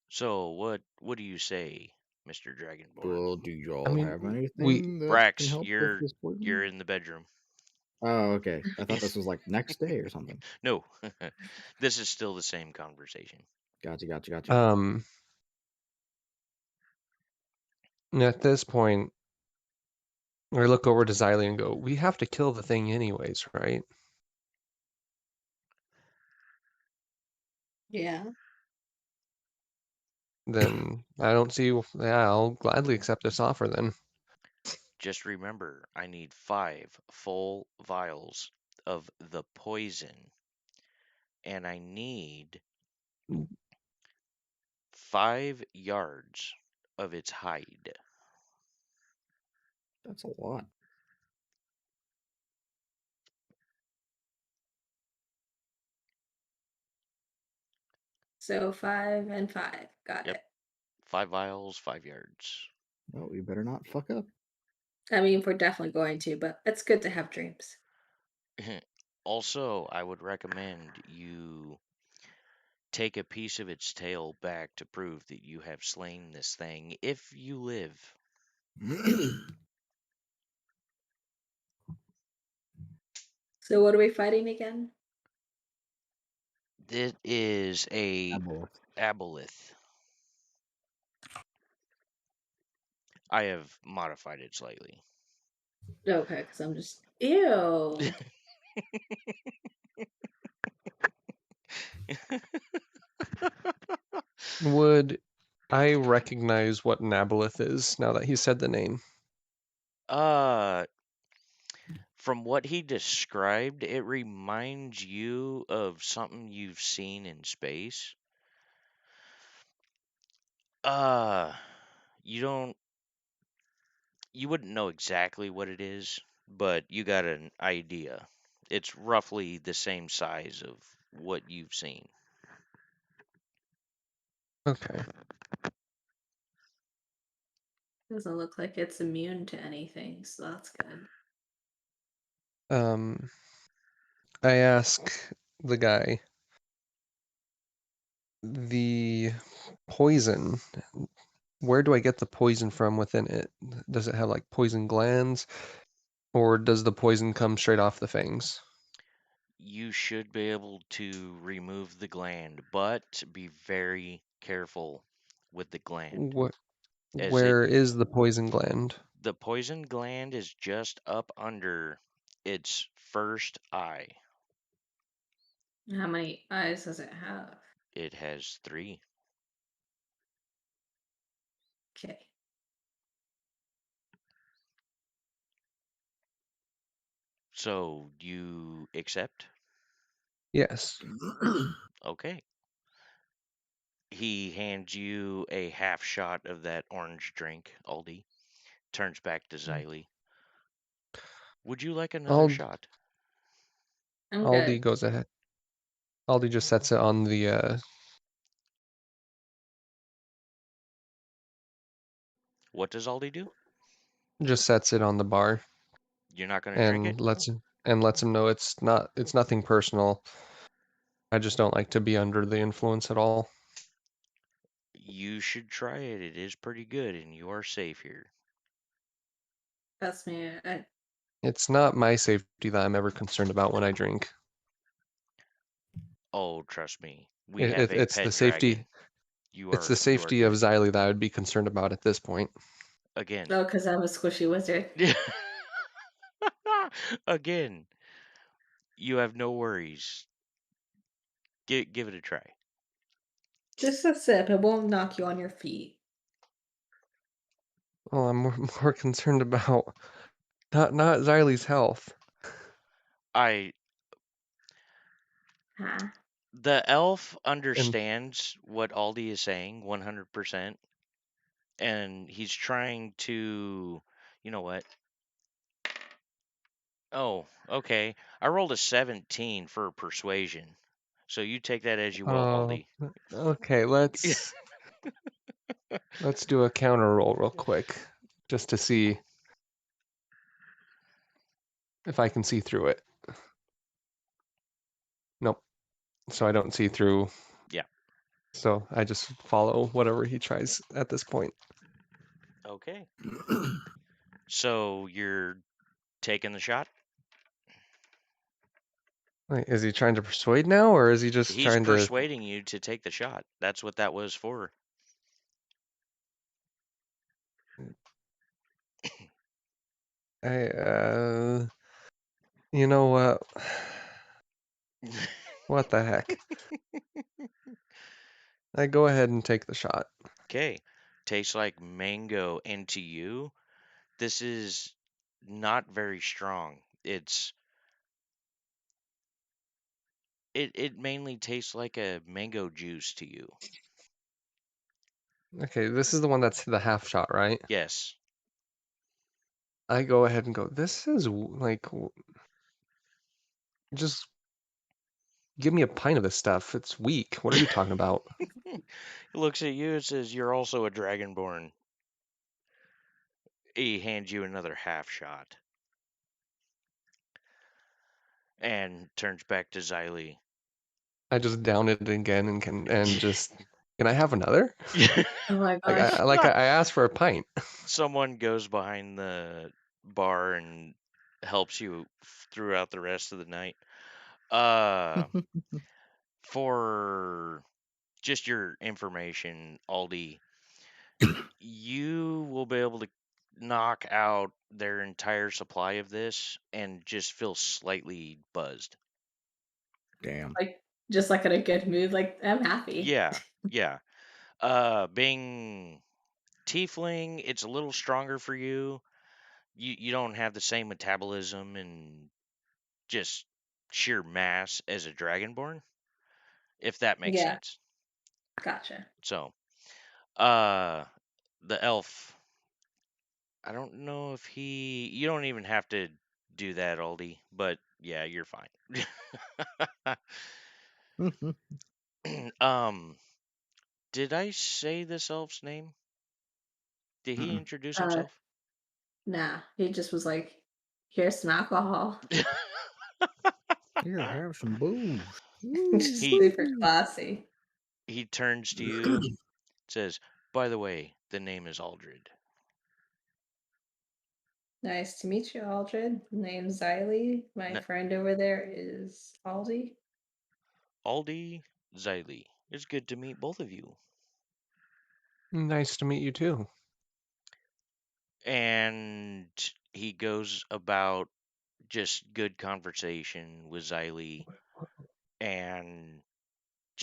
So what do you say, Mr. Dragonborn? Well, do I y'all mean, have we anything that can Brax, help with this poison? you're in the bedroom. Oh, okay. I thought this was like next day or something. No, this is still the same conversation. Gotcha. And at this point, I look over to Xylee and go, "We have to kill the thing anyways, right?" Yeah. Then I don't see. Yeah, I'll gladly accept this offer then. Just remember, I need 5 full vials of the poison, and I need 5 yards of its hide. That's a lot. So 5 and 5. Got Yep, it. 5 vials, 5 yards. Well, we better not fuck up. I mean, we're definitely going to, but it's good to have dreams. Also, I would recommend you take a piece of its tail back to prove that you have slain this thing if you live. So what are we fighting again? It is a Aboleth. Abolith. I have modified it slightly. Okay, because I'm just ew. Would I recognize what an Abolith is now that he said the name? uh from what he described, it reminds you of something you've seen in space. Uh you don't you wouldn't know exactly what it is, but you got an idea. It's roughly the same size of what you've seen. Okay. Doesn't look like it's immune to anything, so that's good. Um, I ask the guy, the poison, where do I get the poison from within it? Does it have like poison glands, or does the poison come straight off the fangs? You should be able to remove the gland, but be very careful with the gland, What, as it where is the poison gland? the poison gland is just up under its first eye. How many eyes does it have? It has 3. Okay. So you accept? Yes. Okay. He hands you a half shot of that orange drink, Aldi. Turns back to Xylee. Would you like another Ald shot? I'm Aldi good. goes ahead. Aldi just sets it on the What does Aldi do? just sets it on the bar You're not going to drink it? and lets him know it's nothing personal. I just don't like to be under the influence at all. You should try it. It is pretty good, and you are safe here. That's me. It's not my safety that I'm ever concerned about when I drink. Oh, trust me. We It, have it, a it's the pet safety. dragon. You It's the are safety of good. Xylee that I would be concerned about at this point. Again. Oh, because I'm a squishy wizard. Again, you have no worries. Give it a try. Just a sip. It won't knock you on your feet. Well, I'm more concerned about not Xylee's health. I Huh? The elf And understands what Aldi is saying 100%, and he's trying to, you know what? Oh, okay. I rolled a 17 for persuasion. So you take that as you will, oh, Aldi. okay, let's do a counter roll real quick, just to see if I can see through it. Nope. So I don't see through. Yeah. So I just follow whatever he tries at this point. Okay. So you're taking the shot? Wait, is he trying to persuade now, or is he just He's trying to? persuading you to take the shot. That's what that was for. You know what? What the heck? I go ahead and take the shot. Okay. Tastes like mango, and to you, this is not very strong. It mainly tastes like a mango juice to you. Okay, this is the one that's the half shot, right? Yes. I go ahead and go, this is just give me a pint of this stuff. It's weak. What are you talking about? He looks at you and says, "You're also a dragonborn." He hands you another half shot and turns back to Xylee. I just down it again and just can I have another? Oh my Like gosh. I asked for a pint. Someone goes behind the bar and helps you throughout the rest of the night. For just your information, Aldi, you will be able to knock out their entire supply of this and just feel slightly buzzed. Damn. Like, just like in a good mood. Like, I'm happy. Yeah, yeah. Being tiefling, it's a little stronger for you. You don't have the same metabolism and just sheer mass as a dragonborn, if that makes Yeah, sense. gotcha. So, uh, the elf, I don't know if you don't even have to do that, Aldi, but yeah, you're fine. um, did I say this elf's name? Did he Mm-mm. introduce Uh, himself? nah, he just was like, here's some alcohol. Here, have some booze. Just he super Woo-hoo. classy. he turns to you, says, "By the way, the name is Aldred." Nice to meet you, Aldred. Name's Xylee. My N- friend over there is Aldi. Aldi, Xylee. It's good to meet both of you. Nice to meet you too. And he goes about just good conversation with Xylee and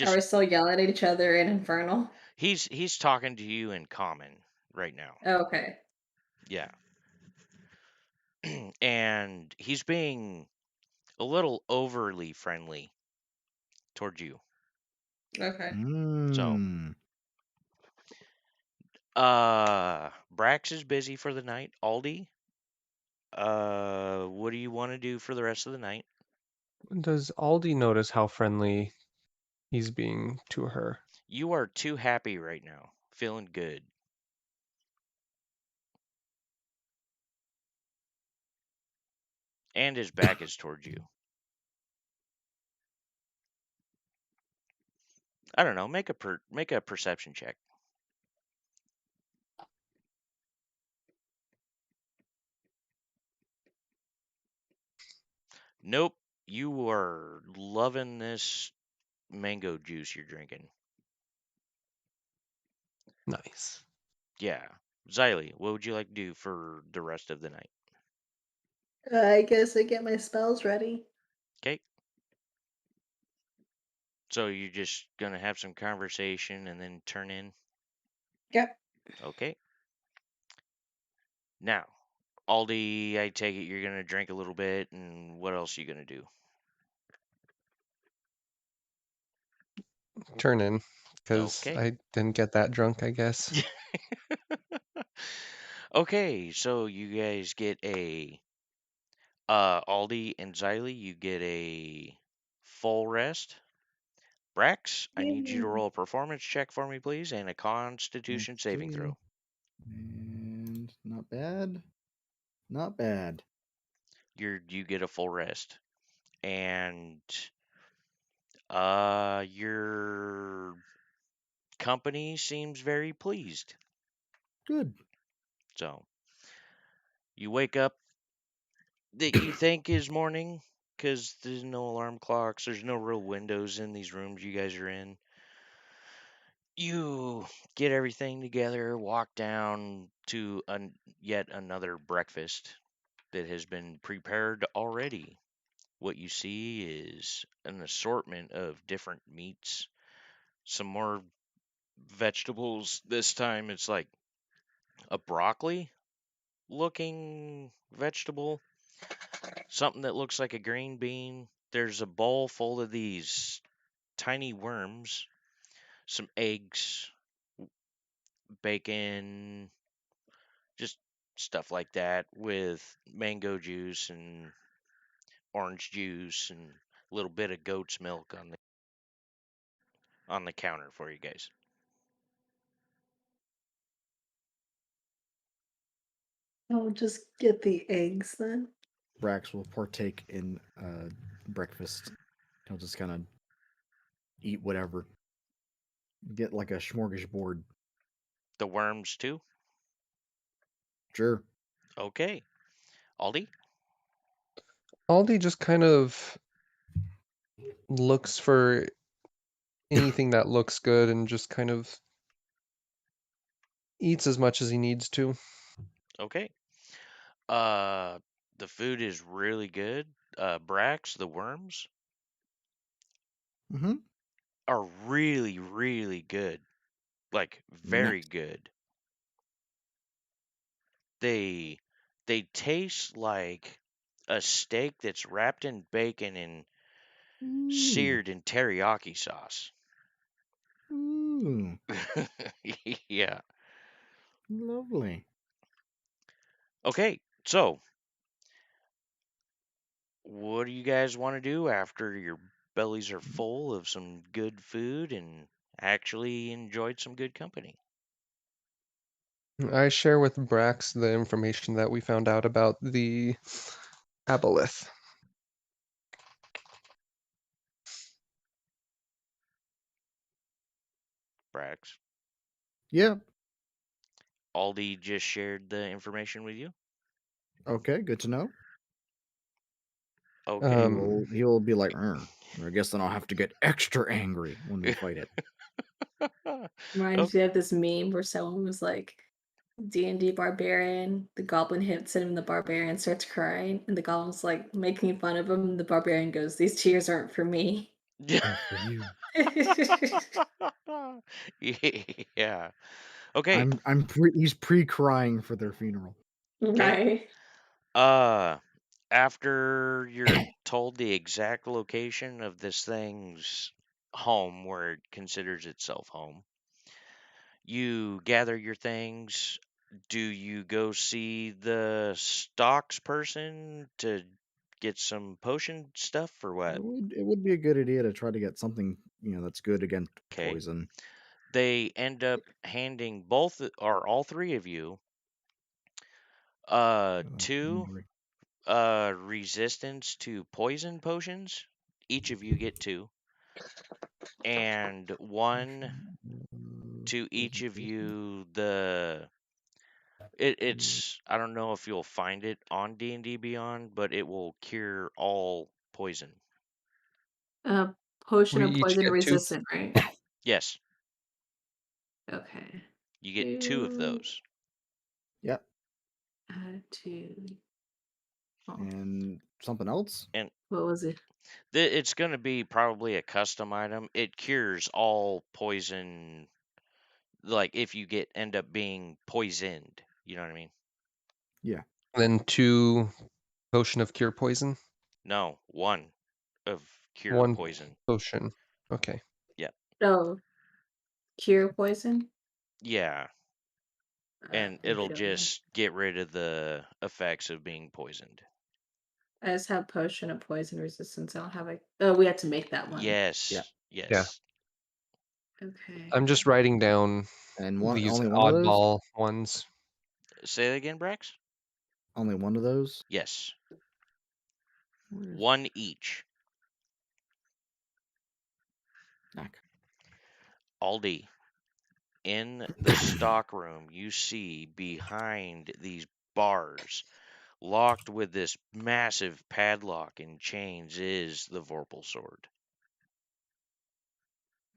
Are just we still yelling at each other in Infernal? he's talking to you in common right now. Oh, okay. Yeah. And he's being a little overly friendly towards you. Okay. So, Mm. Brax is busy for the night. Aldi, what do you want to do for the rest of the night? Does Aldi notice how friendly he's being to her? You are too happy right now. Feeling good. And his back is towards you. I don't know. Make a perception check. Nope. You are loving this mango juice you're drinking. Nice. Yeah. Xylee, what would you like to do for the rest of the night? I guess I get my spells ready. Okay. So you're just gonna have some conversation and then turn in? Yep. Okay. Now, Aldi, I take it you're gonna drink a little bit, and what else are you gonna do? Turn in, because Okay. I didn't get that drunk, I guess. Okay, so you guys get a Aldi and Xylee, you get a full rest. Brax, I need you to Yay. roll a performance check for me, please, and a Constitution saving Okay. throw. And not bad. Not bad. You get a full rest, and your company seems very pleased. Good. So you wake up that you think is morning, because there's no alarm clocks. There's no real windows in these rooms you guys are in. You get everything together, walk down to yet another breakfast that has been prepared already. What you see is an assortment of different meats, some more vegetables. This time it's like a broccoli looking vegetable, something that looks like a green bean. There's a bowl full of these tiny worms, some eggs, bacon, just stuff like that with mango juice and orange juice and a little bit of goat's milk on the counter for you guys. I'll just get the eggs then. Brax will partake in breakfast. He'll just kind of eat whatever. Get like a smorgasbord. The worms too? Sure. Okay. Aldi? Aldi just kind of looks for anything that looks good and just kind of eats as much as he needs to. Okay. The food is really good. Brax, the worms Mm-hmm. are really, really good. Like very Nice. good. They taste like a steak that's wrapped in bacon and Ooh. seared in teriyaki sauce. Ooh. Yeah. Lovely. Okay. So, what do you guys want to do after your bellies are full of some good food and actually enjoyed some good company? I share with Brax the information that we found out about the Abolith. Brax. Yeah. Aldi just shared the information with you? Okay. Good to know. Okay. He will be like, I guess then I'll have to get extra angry when we fight it. Reminds me of this meme where someone was like, D&D barbarian, the goblin hits him, and the barbarian starts crying, and the goblin's like making fun of him, and the barbarian goes, "These tears aren't for me." They're for you. Yeah. Okay. He's pre-crying for their funeral. Okay. Right. After you're told the exact location of this thing's home, where it considers itself home, you gather your things. Do you go see the stocks person to get some potion stuff or what? It would be a good idea to try to get something that's good against Okay. poison. They end up handing both or all three of you two Angry. resistance to poison potions. Each of you get two. And one to each of you it's I don't know if you'll find it on D&D Beyond, but it will cure all poison. Potion We of each poison get two. resistant, right? Yes, Okay. you get two of Two, those. Yep. two. Oh, And something else. And what was it? it's going to be probably a custom item. It cures all poison, like if you end up being poisoned, you know what I mean? Yeah. Then 2 potion of cure poison. No, one of cure 1 poison. potion. Okay. Yeah. Oh, cure poison? Yeah. And I it'll don't know. just get rid of the effects of being poisoned. I just have potion of poison resistance. I don't have a. Oh, we had to make that one. Yeah. Yes. Yeah. Yes. Okay. I'm just writing down And these only one of those. oddball ones. Say that again, Brax? Only one of those. Yes. Where's One each. Knack? Aldi. In the stock room, you see behind these bars Locked with this massive padlock and chains is the Vorpal Sword.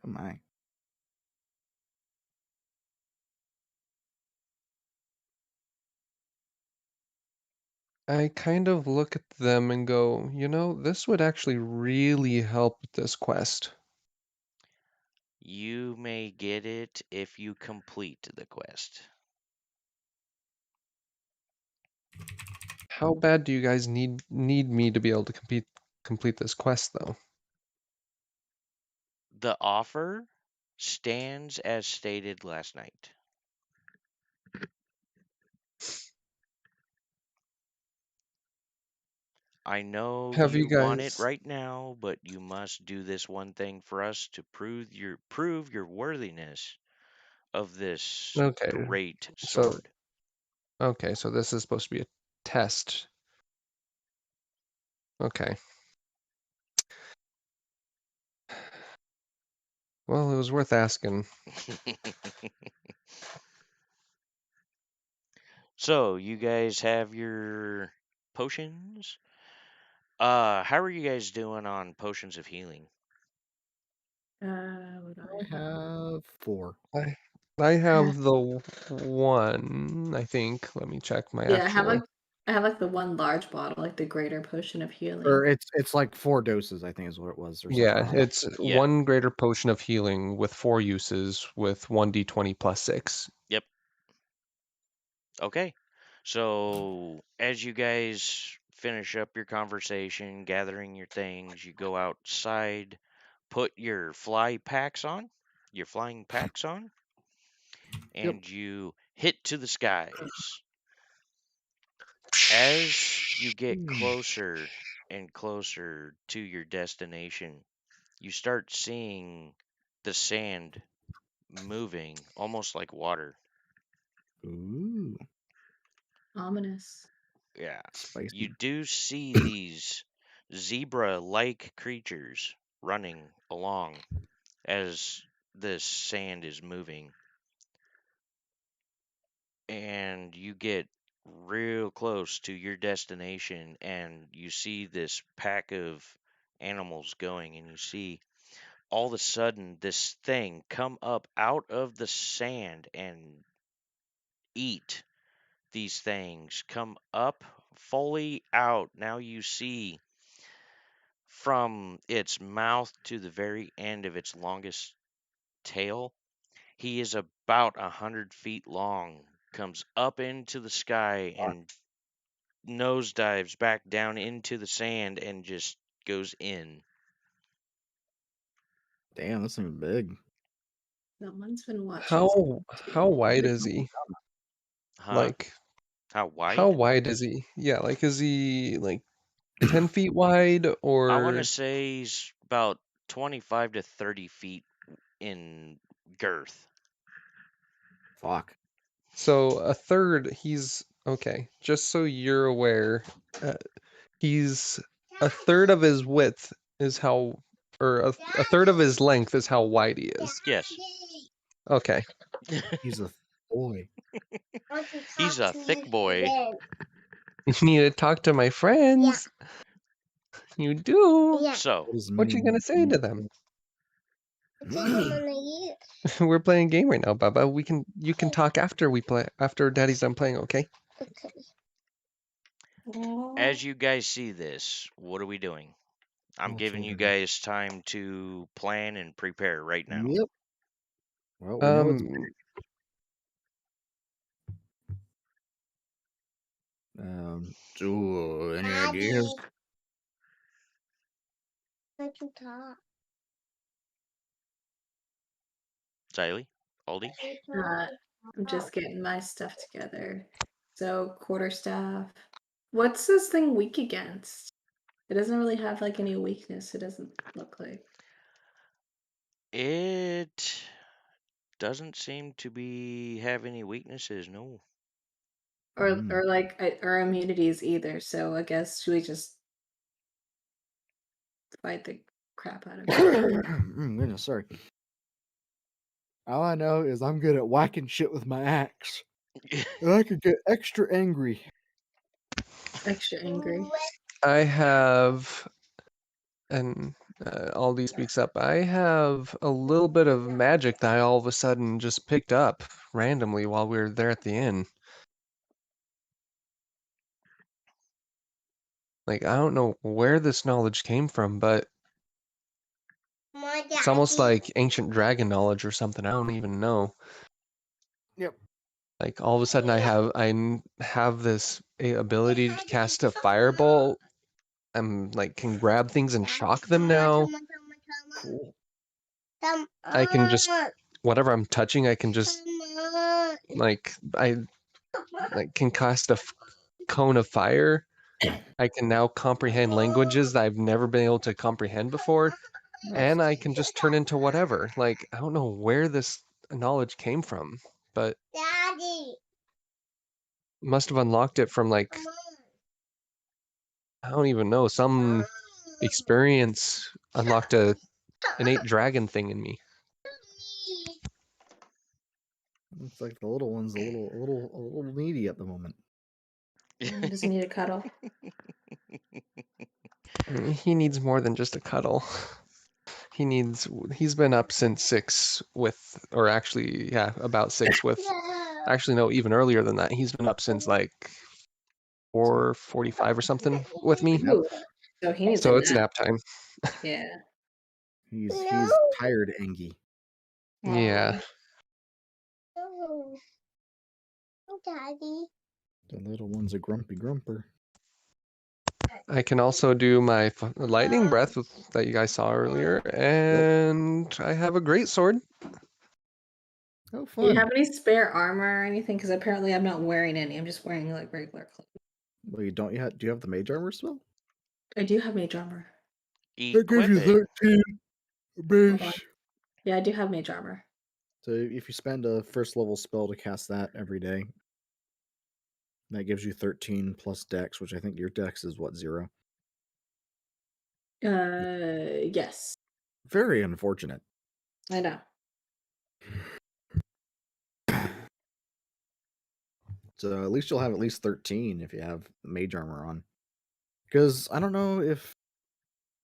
Oh my. I kind of look at them and go, this would actually really help with this quest. You may get it if you complete the quest. How bad do you guys need me to be able to complete this quest, though? The offer stands as stated last night. I know Have you you want it guys... right now, but you must do this one thing for us to prove your worthiness of this Okay, great so sword. so this is supposed to be a test. Okay. Well, it was worth asking. So, you guys have your potions? How are you guys doing on potions of healing? What do I have 4. I have the one, I think. Let me check my Yeah, actual... I have like the one large bottle, like the greater potion of Or healing. it's like 4 doses, I think is what it was, or something Yeah, like that. it's Yeah. one greater potion of healing with 4 uses with 1d20 plus 6. Yep. Okay. So, as you guys finish up your conversation, gathering your things, you go outside, put your flying packs on, Yep. and you hit to the skies. As you get closer and closer to your destination, you start seeing the sand moving almost like water. Ooh, Ominous. Yeah. You spicy. do see these zebra like creatures running along as this sand is moving. And you get real close to your destination and you see this pack of animals going, and you see all of a sudden this thing come up out of the sand and eat these things come up fully out. Now you see from its mouth to the very end of its longest tail, he is about 100 feet long, comes up into the sky Fuck. and nosedives back down into the sand and just goes in. Damn, this thing's big. Someone's been watching How too. wide is he? Huh? Like, How how wide? wide is he? Yeah, like, is he, like, 10 feet wide, I want to or... say he's about 25 to 30 feet in girth. Fuck. So, a third, he's... Okay, just so you're aware, uh, he's... A third of his width is how... Or a third of his length is how wide he is. Yes. Okay. He's a boy. He's a thick boy. You need to talk to my friends. You do. So, What does What you mean? gonna say to them? We're playing a game right now, Baba. You can talk after Daddy's done playing, okay? as you guys see this, what are we doing? I'm Oh, giving you children. guys time to plan and prepare right now. Yep. Well, we know it's Um, so any ideas? Siley? Aldi? I'm just getting my stuff together. So, quarterstaff. What's this thing weak against? It doesn't really have like any weakness, it doesn't look like. It doesn't seem to be have any weaknesses, no. Or like or immunities either. So I guess should we just fight the crap out of it? Goodness, sorry. All I know is I'm good at whacking shit with my axe. And I could get extra angry. Extra angry. I have, and Aldi speaks up, I have a little bit of magic that I all of a sudden just picked up randomly while we were there at the inn. Like, I don't know where this knowledge came from, but it's almost like ancient dragon knowledge or something. I don't even know. Yep. Like, all of a sudden I have this ability to cast a fireball. I'm like can grab things and shock them now. Cool. I can just whatever I'm touching, I can just like I can cast a cone of fire. I can now comprehend languages that I've never been able to comprehend before, and I can just turn into whatever. Like, I don't know where this knowledge came from, but must have unlocked it from like I don't even know, some experience unlocked a innate dragon thing in me. Looks like the little one's a little needy at the moment. Does he need a cuddle? He needs more than just a cuddle. He's been up since 6 with, or actually, yeah, about 6 with, actually, no, even earlier than that. He's been up since like 4:45 or something with me. Ooh, so he needs So a it's nap. nap time. Yeah. He's tired, Angie. Yeah. The little one's a grumpy grumper. I can also do my lightning breath that you guys saw earlier, and I have a great sword. Oh, Do you fun. have any spare armor or anything? Because apparently I'm not wearing any. I'm just wearing like regular clothes. Well, do you have the mage armor spell? I do have mage armor. That gives Equip you it. 13 Hold on. base. Yeah, I do have mage armor. So if you spend a first level spell to cast that every day, that gives you 13 plus dex, which I think your dex is what, 0? Yes. Very unfortunate. I know. So at least you'll have at least 13 if you have mage armor on. Because I don't know if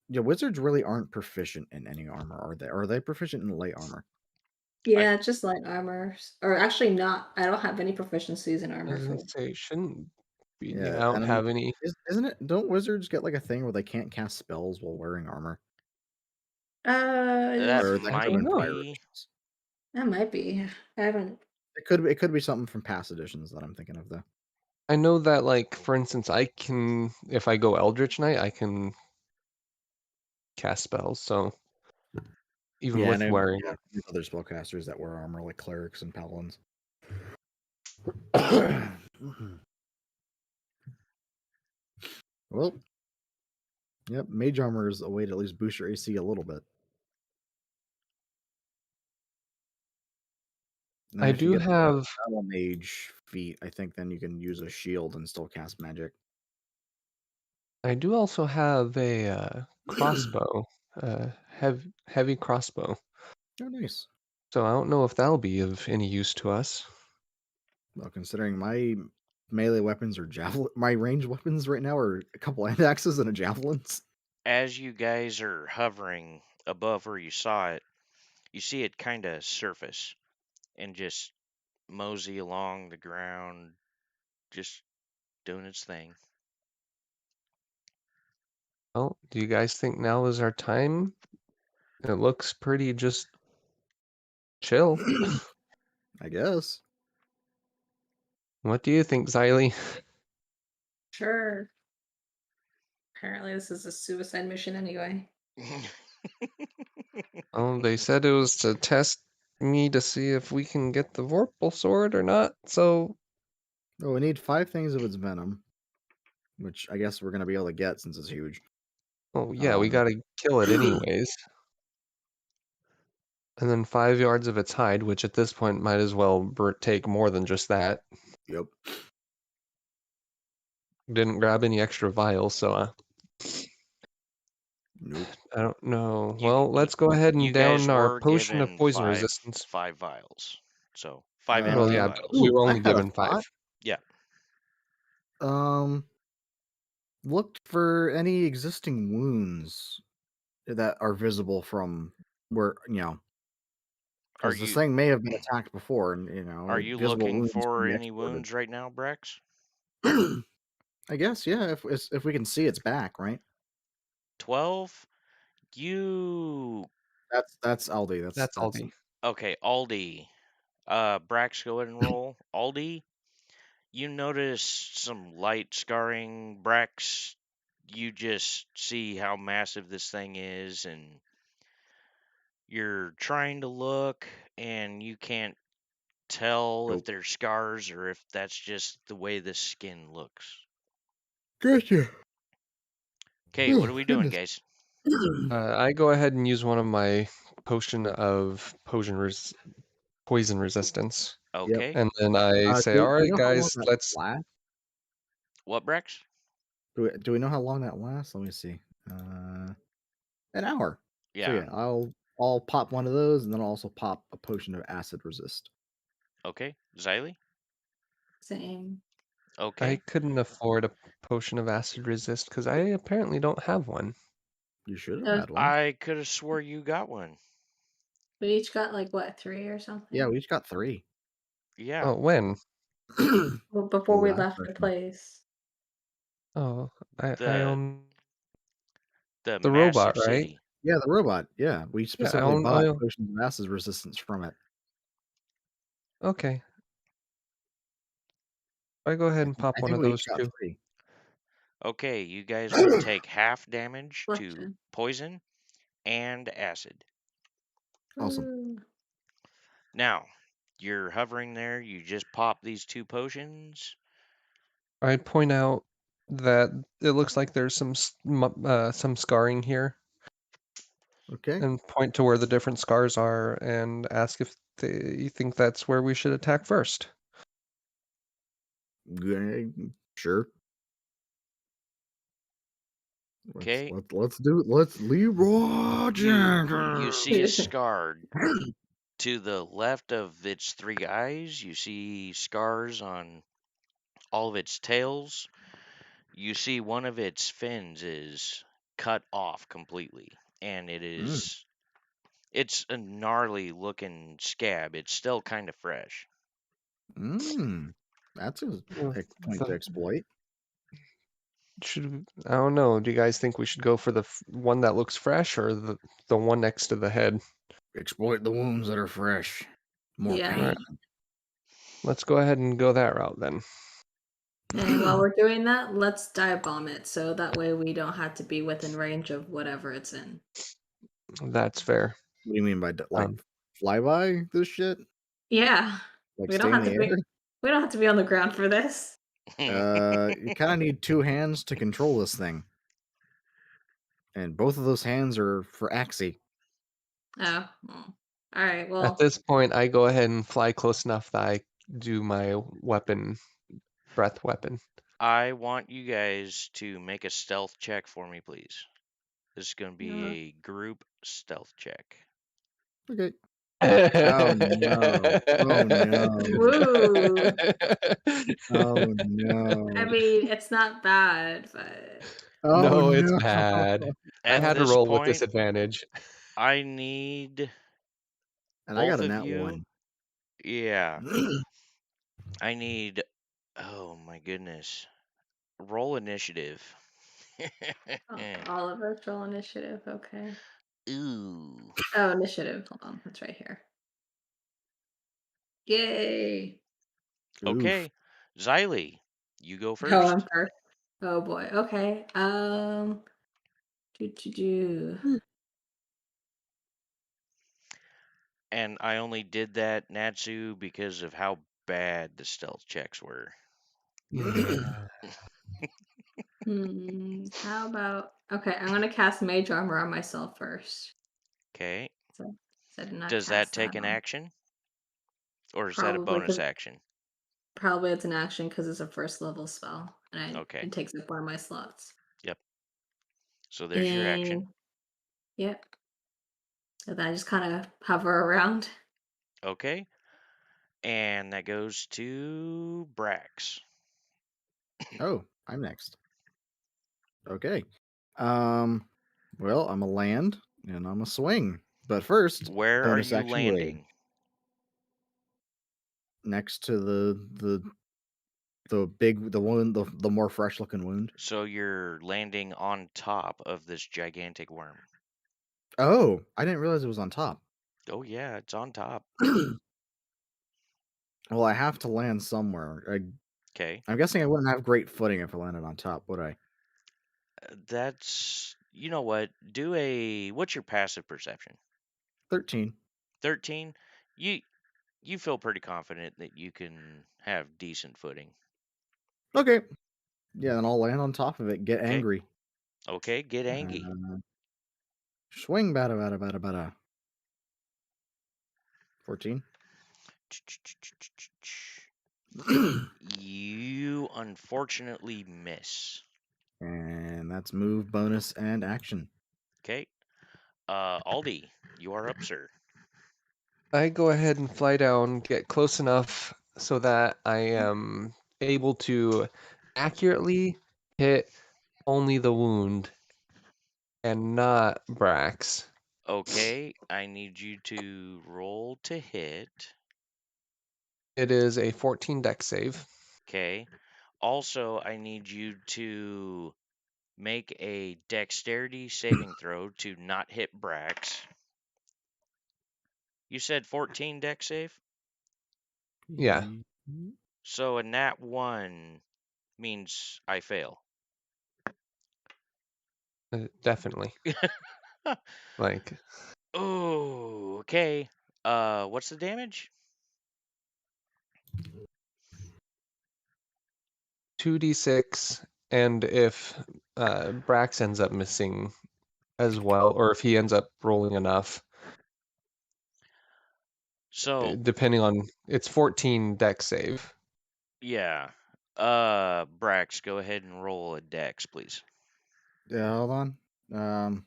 wizards really aren't proficient in any armor, are they? Or are they proficient in light armor? Yeah, just light armor. Or actually not. I don't have any proficiencies in armor for. Say shouldn't be. Yeah, I don't and I have mean, any. isn't it? Don't wizards get like a thing where they can't cast spells while wearing armor? That Or that could have don't been might know. prior be. editions. that might be. I haven't. It could be something from past editions that I'm thinking of though. I know that, like, for instance, I can, if I go Eldritch Knight, I can cast spells. So even Yeah, with and wearing, there's other spellcasters that wear armor like clerics and paladins. Well, yep, mage armor is a way to at least boost your AC a little bit. And then I if you do get the have. battle mage feat, I think then you can use a shield and still cast magic. I do also have a crossbow, heavy crossbow. Oh, nice. So I don't know if that'll be of any use to us. Well, considering my melee weapons are my ranged weapons right now are a couple hand axes and a javelins. As you guys are hovering above where you saw it, you see it kind of surface and just mosey along the ground, just doing its thing. Well, do you guys think now is our time? It looks pretty just chill. I guess. What do you think, Xylee? Sure. Apparently, this is a suicide mission anyway. Oh, they said it was to test me to see if we can get the Vorpal Sword or not. So, Oh, we need 5 things of its venom, which I guess we're gonna be able to get since it's huge. oh yeah, we gotta kill it Yep. anyways. And then 5 yards of its hide, which at this point might as well take more than just that. Didn't grab any extra vials, so Nope. I don't know. You, Well, let's go ahead you and guys down our were potion of given poison resistance. five vials, so 5 Well, empty yeah, but vials. we Ooh, were I only had a given 5. thought. Yeah. Um, looked for any existing wounds that are visible from where, Are because this you thing may have been attacked before, and are you visible looking wounds can for be any exploited. wounds right now, Brax? I guess, yeah. If we can see its back, right? 12? You That's Aldi. That's That's Aldi. okay, Aldi. Brax, go ahead and roll. Aldi, you notice some light scarring. Brax, you just see how massive this thing is, and you're trying to look, and you can't tell if Nope. there's scars or if that's just the way the skin looks. Gotcha. Okay, what Oh are we doing, goodness. guys? I go ahead and use one of my poison resistance, Yep. Okay. and then I say, Do "All we right, know how long guys, that let's." lasts? What, Brax? Do we know how long that lasts? Let me see. Uh, an hour. So Yeah. yeah, I'll pop one of those, and then I'll also pop a potion of acid resist. Okay. Xylee? Same. I Okay. couldn't afford a potion of acid resist because I apparently don't have one. You should have Those, had one. I could have swore you got one. we each got like what, 3 or Yeah, something? we each got 3. Yeah. Oh, when? The Well, before we last left the session. place. Oh, I The own the the robot, massive right? city. Yeah, the robot. Yeah, we Yeah, I specifically own. bought potions of acid resistance from it. Okay, I go ahead and I pop one think of we each those got too. 3. Okay, you guys will take half damage to Blessing. poison and acid. Awesome. Ooh. Now, you're hovering there, you just pop these 2 potions. I'd point out that it looks like there's some scarring here, Okay. and point to where the different scars are, and ask if they think that's where we should attack first. Sure. Okay? Let's Leroy You see a Jenkins. scar to the left of its 3 eyes. You see scars on all of its tails. You see one of its fins is cut off completely, and Mm, it's a gnarly looking scab. It's still kind of fresh. that's a Well, point to exploit. I don't know. Do you guys think we should go for the one that looks fresh or the one next to the head? Exploit the wounds that are fresh. More Yeah. All right, pain. let's go ahead and go that route then. And while we're doing that, let's dive bomb it so that way we don't have to be within range of whatever it's in. That's fair. What do you mean by like Um, fly by this shit? Yeah. Like We stay don't in have the to be air? we don't have to be on the ground for this. You kind of need 2 hands to control this thing, and both of those hands are for Axie. Oh. Well. All right. at Well, this point, I go ahead and fly close enough that I do my breath weapon. I want you guys to make a stealth check for me, please. This is going to be uh, a group stealth check. Okay. Oh no! Oh no! woo. Oh I no! mean, it's not bad, but Oh No, it's no! bad. I At had to this roll with point, disadvantage. I need And I got both a of nat you. 1. Yeah, I need. Oh my goodness. Roll initiative. all of us roll initiative. Okay. Ooh. Oh, initiative. Hold on. That's right here. Yay. Oof. Okay. Xylee, you go Oh, I'm first. first. Oh boy. Okay. Do. And I only did that, Natsu, because of how bad the stealth checks were. Yeah. How about okay, I'm gonna cast mage armor on myself first. Okay. So I did not Does that cast take that an on. action? Or is that a Probably bonus because action? probably it's an action because it's a first level spell. And Okay. it takes up one of my slots. Yep. So there's your action. And yep. And then I just kinda hover around. Okay. And that goes to Brax. Oh, I'm next. Okay. Well, I'm a land and I'm a swing. But first, Where are bonus you action raid landing? next to the more fresh looking wound. So you're landing on top of this gigantic worm. Oh, I didn't realize it was on top. Oh yeah, it's on top. Well, I have to land somewhere. Okay. I'm guessing I wouldn't have great footing if I landed on top, would I? That's, you know what? What's your passive perception? 13. 13. You feel pretty confident that you can have decent footing. Okay. Yeah, then I'll land on top of it. Get Okay. angry. Okay, get angry. Swing bada bada bada bada. 14. You unfortunately miss. And that's move, bonus, and action. Okay. Aldi, you are up, sir. I go ahead and fly down, get close enough so that I am able to accurately hit only the wound and not Brax. Okay, I need you to roll to hit. It is a 14 dex save. Okay. Also, I need you to make a dexterity saving throw to not hit Brax. You said 14 dex save? Yeah. So a nat 1 means I fail. Definitely. Like Oh, okay. What's the damage? 2d6, and if Brax ends up missing as well, or if he ends up rolling enough, So, depending on it's 14 dex save. yeah. Brax, go ahead and roll a dex, please. Yeah, hold on.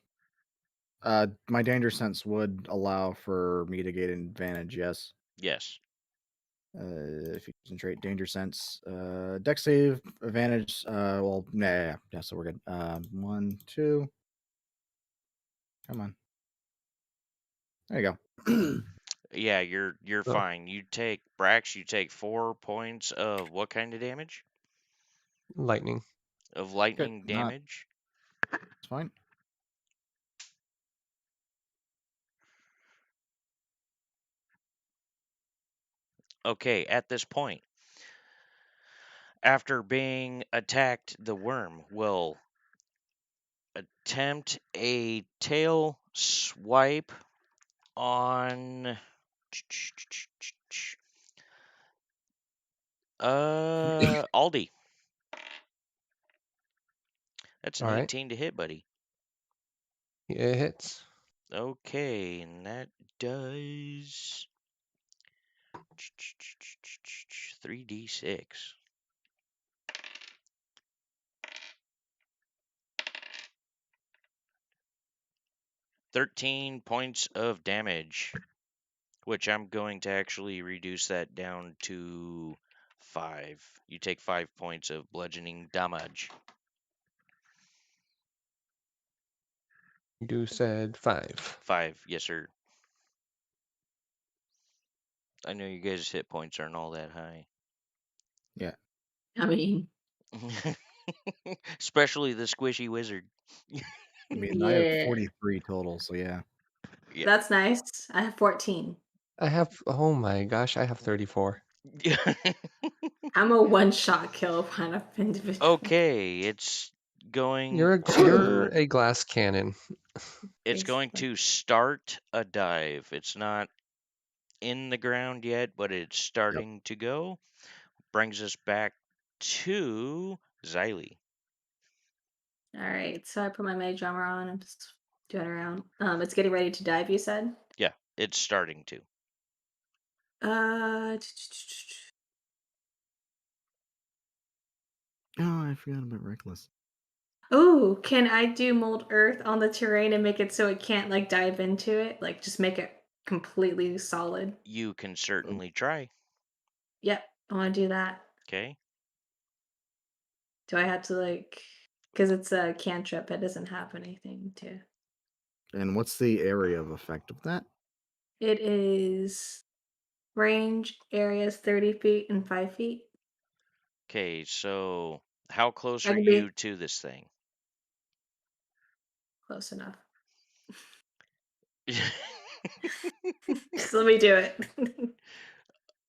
My danger sense would allow for me to get an advantage, yes. Yes. If you concentrate danger sense, deck save advantage. Well, yeah, so we're good. 1, 2. Come on. There you go. Yeah, you're Oh, fine. Brax, you take 4 points of what kind of damage? lightning. Of Okay, lightning not damage. it's fine. Okay, at this point, after being attacked, the worm will attempt a tail swipe on Aldi. That's an All right, 18 to hit, buddy. it hits. Okay, and that does 3d6. 13 points of damage, which I'm going to actually reduce that down to 5. You take 5 points of bludgeoning damage. You said 5. 5, yes, sir. I know you guys' hit points aren't all that high. Yeah. I mean, Especially the squishy wizard. I mean, I have yeah, 43 total, so yeah. Yeah. that's nice. I have 14. I have, oh my gosh, I have 34. I'm a one-shot kill kind of individual. Okay, it's going You're to a glass cannon. Basically. start a dive. It's not in the ground yet, but it's Yep. starting to go. Brings us back to Xylee. All right, so I put my mage armor on. I'm just doing around. It's getting ready to dive. You said. Yeah, it's starting to. Uh, Oh, I forgot about reckless. oh, can I do mold earth on the terrain and make it so it can't like dive into it? Like just make it completely solid. You can Oh, certainly try. Yep, I want to do that. Okay. Do I have to like? Because it's a cantrip. It doesn't have anything to. And what's the area of effect of that? It is range areas 30 feet and 5 feet. Okay, so how close I are can you be to this thing? close enough. So let me do it.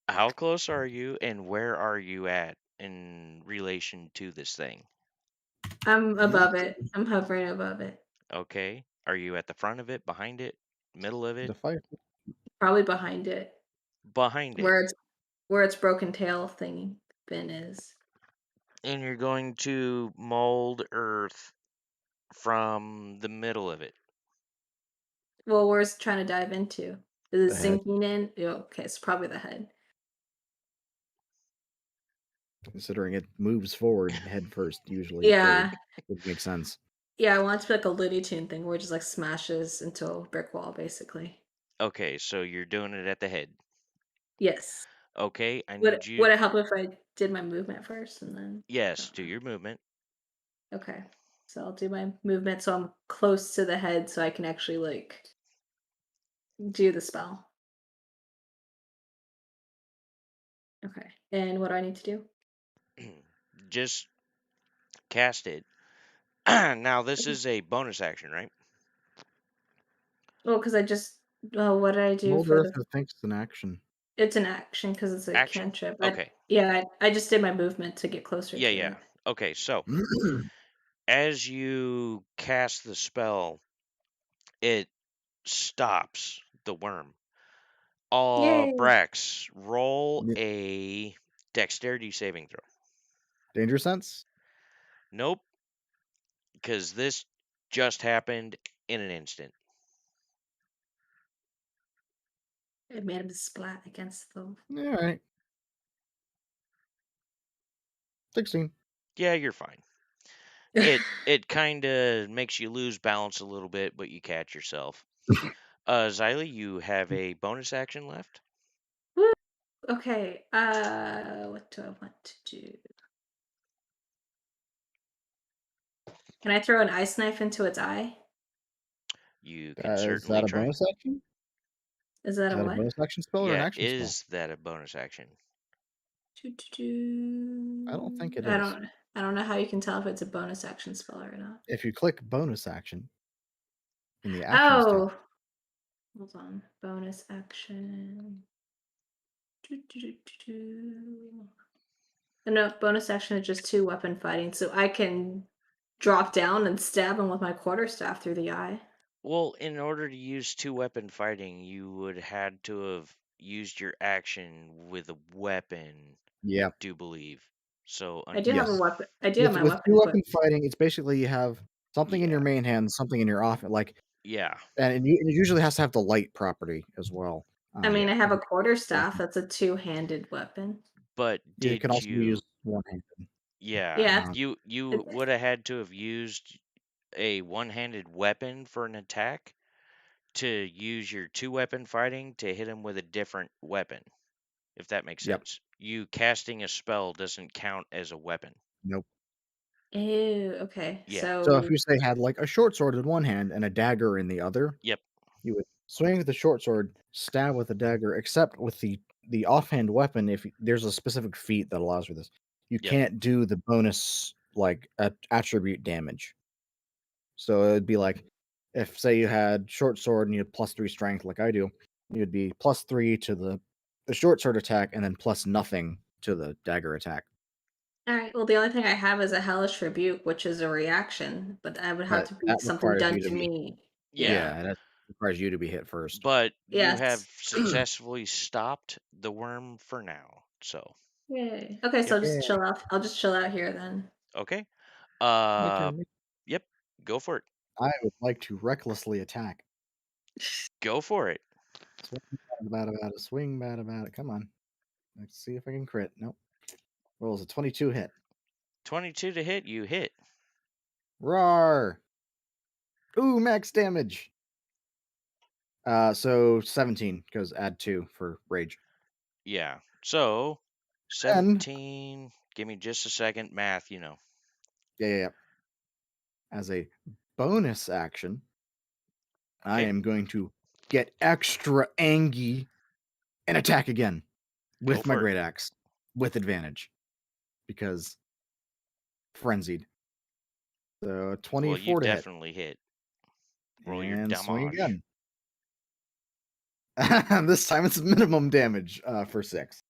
How close are you, and where are you at in relation to this thing? I'm above it. I'm hovering above it. Okay. Are you at the front of it, behind it, middle of it, The fire. Probably behind it. behind it? Where its broken tail thing fin is. And you're going to mold earth from the middle of it. Well, where's it trying to dive into? Is it The head. sinking in? Yeah, okay, it's probably the head. Considering it moves forward head first usually, so Yeah. it would make sense. Yeah, I want it to be like a Looney Tune thing where it just like smashes into a brick wall, basically. Okay, so you're doing it at the head. Yes. Okay, I Would need would you. it help if I did my movement first and then? Yes, do your movement. Okay. So I'll do my movement so I'm close to the head so I can actually like do the spell. Okay. And what do I need to do? Just cast it. Now, this is a bonus action, right? Well, because I just what did I do Mold for Earth, the I think, is an action. it's an action because it's a Action? cantrip. Okay. I just did my movement to get closer Yeah, to yeah. it. Okay, so as you cast the spell, it stops the worm. Yay! Brax, roll Yeah. a dexterity saving throw. Danger sense? Nope, because this just happened in an instant. It made him splat against the. Alright. 16. Yeah, you're fine. It kind of makes you lose balance a little bit, but you catch yourself. Xylee, you have a bonus action left. Woo! Okay. What do I want to do? Can I throw an ice knife into its eye? You can Is certainly that a try. bonus action? Is that Is a that a what? bonus action spell or an Yeah, action spell? is that a bonus action? I don't think it I is. don't know how you can tell if it's a bonus action spell or not. If you click bonus action in the actions tab, Oh, hold on. Bonus action. No, bonus action is just 2 weapon fighting, so I can drop down and stab him with my quarterstaff through the eye. Well, in order to use two weapon fighting, you would had to have used your action with a weapon, yeah, I do believe. So I do have a yes. weapon. I do have my With two weapon weapon equipped. fighting, it's basically you have something in yeah, your main hand, something in your off, like, yeah, and it usually has to have the light property as well. I mean, yeah. I have a Yeah, quarterstaff. That's a two-handed weapon. But it can did also be you? used one handed. Yeah, Yeah, Um, you it's, would have had to have used a one-handed weapon for an attack to use your two weapon fighting to hit him with a different weapon, if that makes yep. sense. You casting a spell doesn't count as a weapon. Nope. ew, okay. Yeah. So if So you say had like a short sword in one hand and a dagger in the other, Yep. you would swing with the short sword, stab with the dagger, except with the offhand weapon. If there's a specific feat that allows for this, you Yep. can't do the bonus like attribute damage. So it'd be like if say you had short sword and you had +3 strength, like I do, you'd be +3 to the short sword attack and then plus nothing to the dagger attack. all right. Well, the only thing I have is a hellish rebuke, which is a reaction, but that would have But to be that something requires done you to to be me. Yeah. Yeah. yeah, that requires you to be hit first. But you have Yes. successfully stopped the worm for now. So, Yay. Okay, so yep. I'll just Yeah, chill out. I'll just chill out here then. Okay. my Uh, turn. yep. Go for it. I would like to recklessly attack. Go for it. Swing bad about it. Swing bad about it. Come on. Let's see if I can crit. Nope. Rolls a 22 hit. 22 to hit. You hit. Roar! Ooh, max damage. So 17 because add 2 for rage. Yeah. So, Then 17. Give me just a second. Math, yeah. as a bonus action, I Okay. am going to get extra angry and attack again Go with my for it. great axe with advantage because frenzied. So Well, you 24 to hit definitely hit. Roll your and swing damage. again. This time it's minimum damage for 6.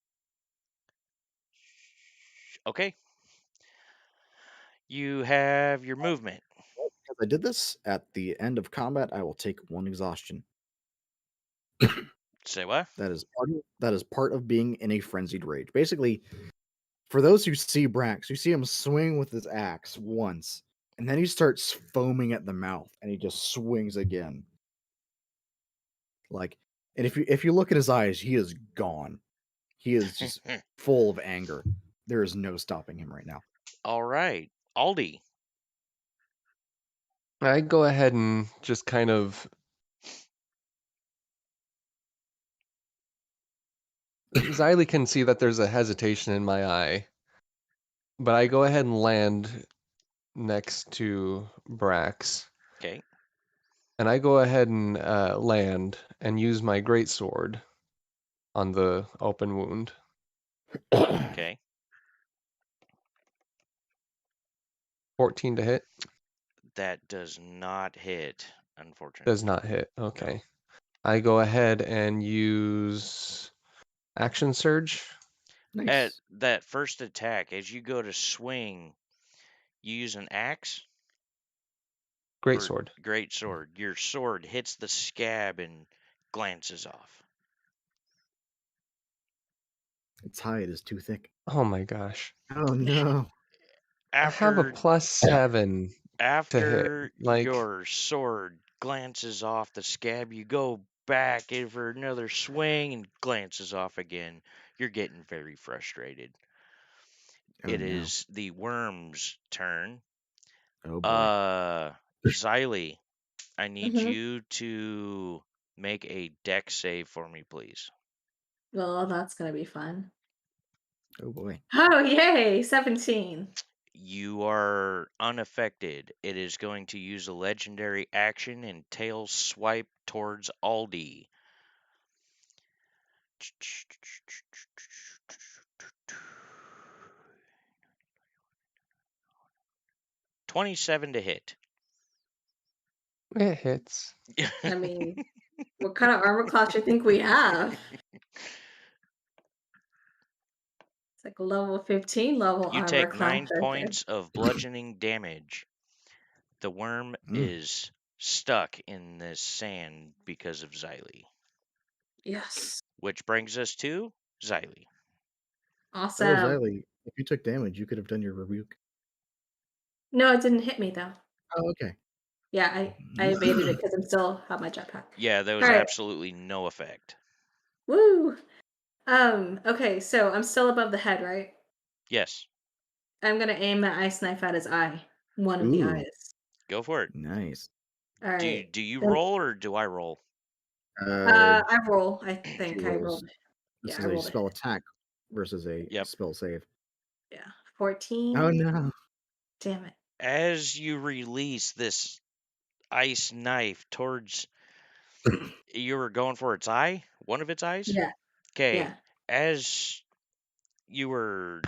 Okay. You have your movement. Because I did this at the end of combat, I will take 1 exhaustion. Say what? That is part of being in a frenzied rage. Basically, for those who see Brax, you see him swing with his axe once, and then he starts foaming at the mouth, and he just swings again. Like, and if you look at his eyes, he is gone. He is just full of anger. There is no stopping him right now. All right. Aldi. I go ahead and just kind of. Xylee can see that there's a hesitation in my eye, but I go ahead and land next to Brax, Okay. and I go ahead and land and use my greatsword on the open wound. Okay. 14 to hit. That does not hit, unfortunately. Does not hit. Okay. I go ahead and use action surge. At Nice. that first attack, as you go to swing, you use an axe or Greatsword. great sword. Your sword hits the scab and glances off. Its hide is too thick. Oh my gosh. Oh no. I have a After +7 to hit. after Like, your sword glances off the scab, you go back in for another swing and glances off again. You're getting very frustrated. Oh It no. is the worm's turn. Oh boy. Xylee, I need Mhm. you to make a deck save for me, please. Well, that's gonna be fun. Oh boy. Oh, yay! 17. You are unaffected. It is going to use a legendary action and tail swipe towards Aldi. 27 to hit. it hits. I mean, what kind of armor class you think we have? It's like level 15 level You armor take class 9 right there. points of bludgeoning damage. The worm Mm. is stuck in this sand because of Xylee. Yes. Which brings us to Xylee. So Awesome. Xylee, if you took damage, you could have done your rebuke. No, it didn't hit me though. Oh, okay. Yeah, I evaded it because I'm still have my jetpack. Yeah, there was All right. absolutely no effect. Woo. Okay, so I'm still above the head, right? Yes, I'm gonna aim that ice knife at his eye. One of the Ooh, eyes. go for it. nice. All Do right. you Then roll or do I roll? Uh, I roll. I she think I rolls. rolled it. This Yeah, is I a rolled it. spell attack versus a Yep. spell save. Yeah. Oh 14. no. Damn it. As you release this ice knife towards, you were going for its eye, one of its eyes. Yeah. Okay, Yeah. as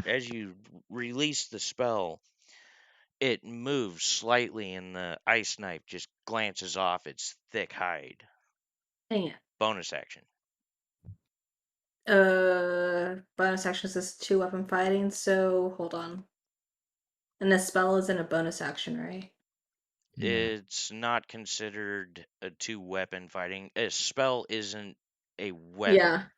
as you release the spell, it moves slightly, and the ice knife just glances off its thick hide. Dang it. Bonus action. Bonus action is 2 weapon fighting, so hold on. And the spell is in a bonus action, right? No. It's not considered a two-weapon fighting. A spell isn't a Yeah. weapon,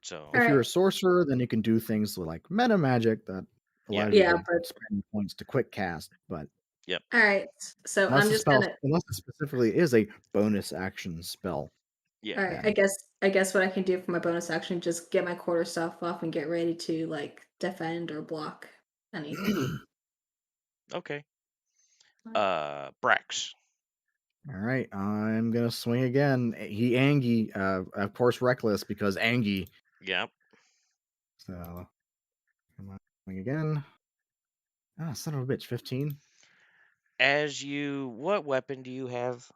so If you're a Alright. sorcerer, then you can do things like meta magic that yeah, allows you Yeah, to but spend points to quick cast, but yep, alright. So unless I'm the just spell gonna unless it specifically is a bonus action spell, yeah. alright, then I guess what I can do for my bonus action, just get my quarter staff off and get ready to like defend or block anything. Okay. Alright. Brax. all right, I'm gonna swing again. He Angie, of course, reckless because Angie. Yep. So come on, swing again. Ah, son of a bitch, 15. what weapon do you have?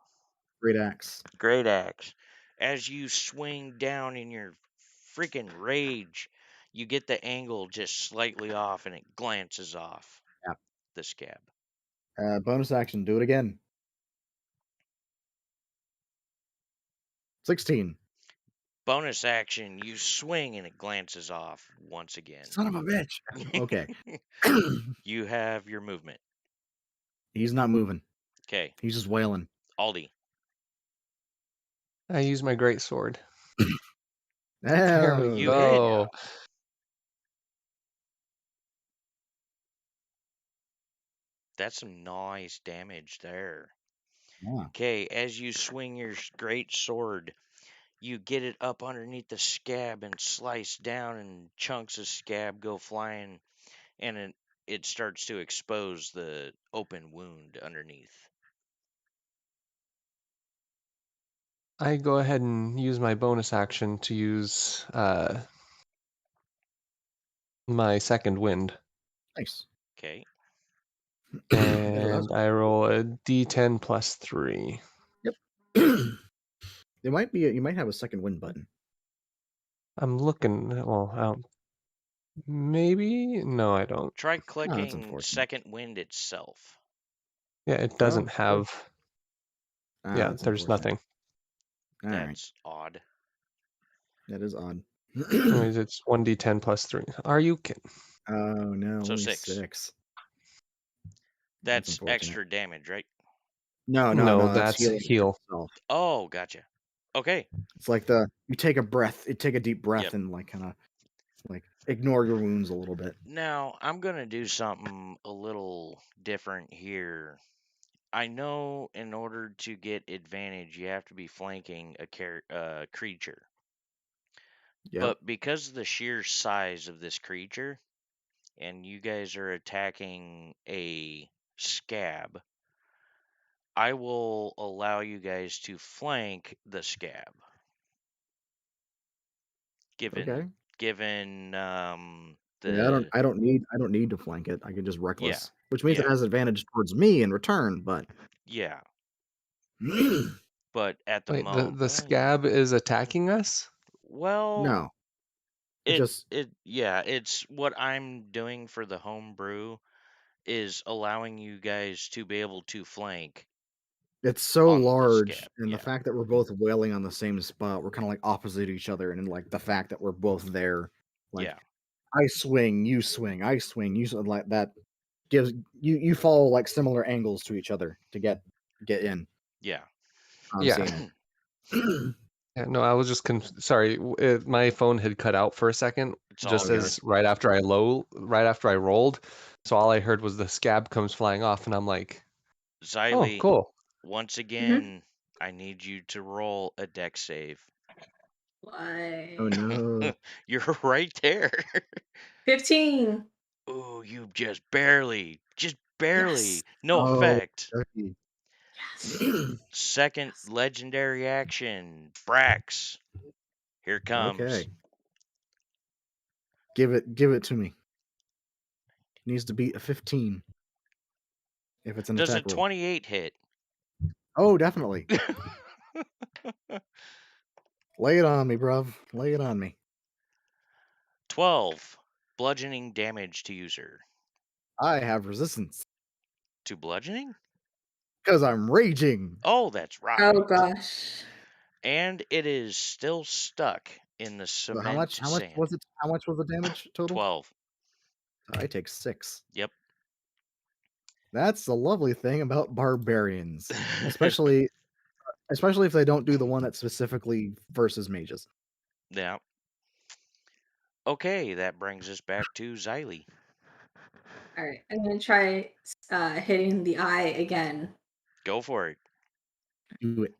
Great axe. Great axe. As you swing down in your freaking rage, you get the angle just slightly off and it glances off Yeah. the scab. Bonus action. Do it again. 16. Bonus action, you swing and it glances off once again. Son of a bitch. Okay. You have your movement. He's not moving. Okay, He's just wailing. Aldi. I use my great sword. There we Oh, You hit. go. That's some nice damage there. yeah. Okay, as you swing your great sword, you get it up underneath the scab and slice down, and chunks of scab go flying, and it starts to expose the open wound underneath. I go ahead and use my bonus action to use my second wind. Nice. Okay, And I roll a d10 plus 3. Yep. It might be. You might have a second win button. I'm looking. Well, I don't. Maybe? No, I don't. try that's clicking unfortunate. second wind itself. Yeah, it doesn't Oh, have. Yeah, that's there's unfortunate. nothing. All right. That's odd. That is odd. Anyways, it's 1d10 plus 3. Are you kidding? Oh no, So only 6. 6. That's unfortunate. extra damage, right? No, that's that's healing heal. itself. Oh, gotcha. Okay. It's like you take a breath, you take a deep breath, Yep. and like kind of like ignore your wounds a little bit. Now, I'm going to do something a little different here. I know in order to get advantage, you have to be flanking a creature. Yep. But because of the sheer size of this creature, and you guys are attacking a scab, I will allow you guys to flank the scab. Given Yeah, I don't need to flank it. I can just reckless, which means it yeah. has advantage towards me in return. But Yeah. But at the Wait, moment, the scab is attacking us? well, no, it's what I'm doing for the home brew is allowing you guys to be able to flank. it's so on the large, scab, and yeah. the fact that we're both wailing on the same spot, we're kind of like opposite each other, and like the fact that we're both there, like Yeah. I swing, you swing, I swing, you swing, like that gives you follow like similar angles to each other to get in. Yeah. I'm Yeah. seeing it. Yeah, no, I was just sorry. My phone had cut out for a second, It's all just good. as right after I rolled. So all I heard was the scab comes flying off, and I'm like, "Oh, Xylee, cool." once again, I need you to roll a dex save. Why? Oh no. You're right there. 15. Ooh, you just barely. Yes. No Oh, effect. turkey. Yes. Second Yes. legendary action, Brax. Here comes. Okay. Give it to me. Needs to beat a 15 if it's an Does a attack roll. 28 hit? Oh, definitely. Lay it on me, bruv. Lay it on me. 12 bludgeoning damage to user. I have resistance To bludgeoning? because I'm raging. Oh, that's right. Oh gosh. And it is still stuck in the So cement how much sand. was it? How much was the damage total? 12. I take 6. Yep. That's the lovely thing about barbarians, especially if they don't do the one that's specifically versus mages. Yeah. Okay, that brings us back to Xylee. All right, I'm gonna try hitting the eye again. Go for it. Do it.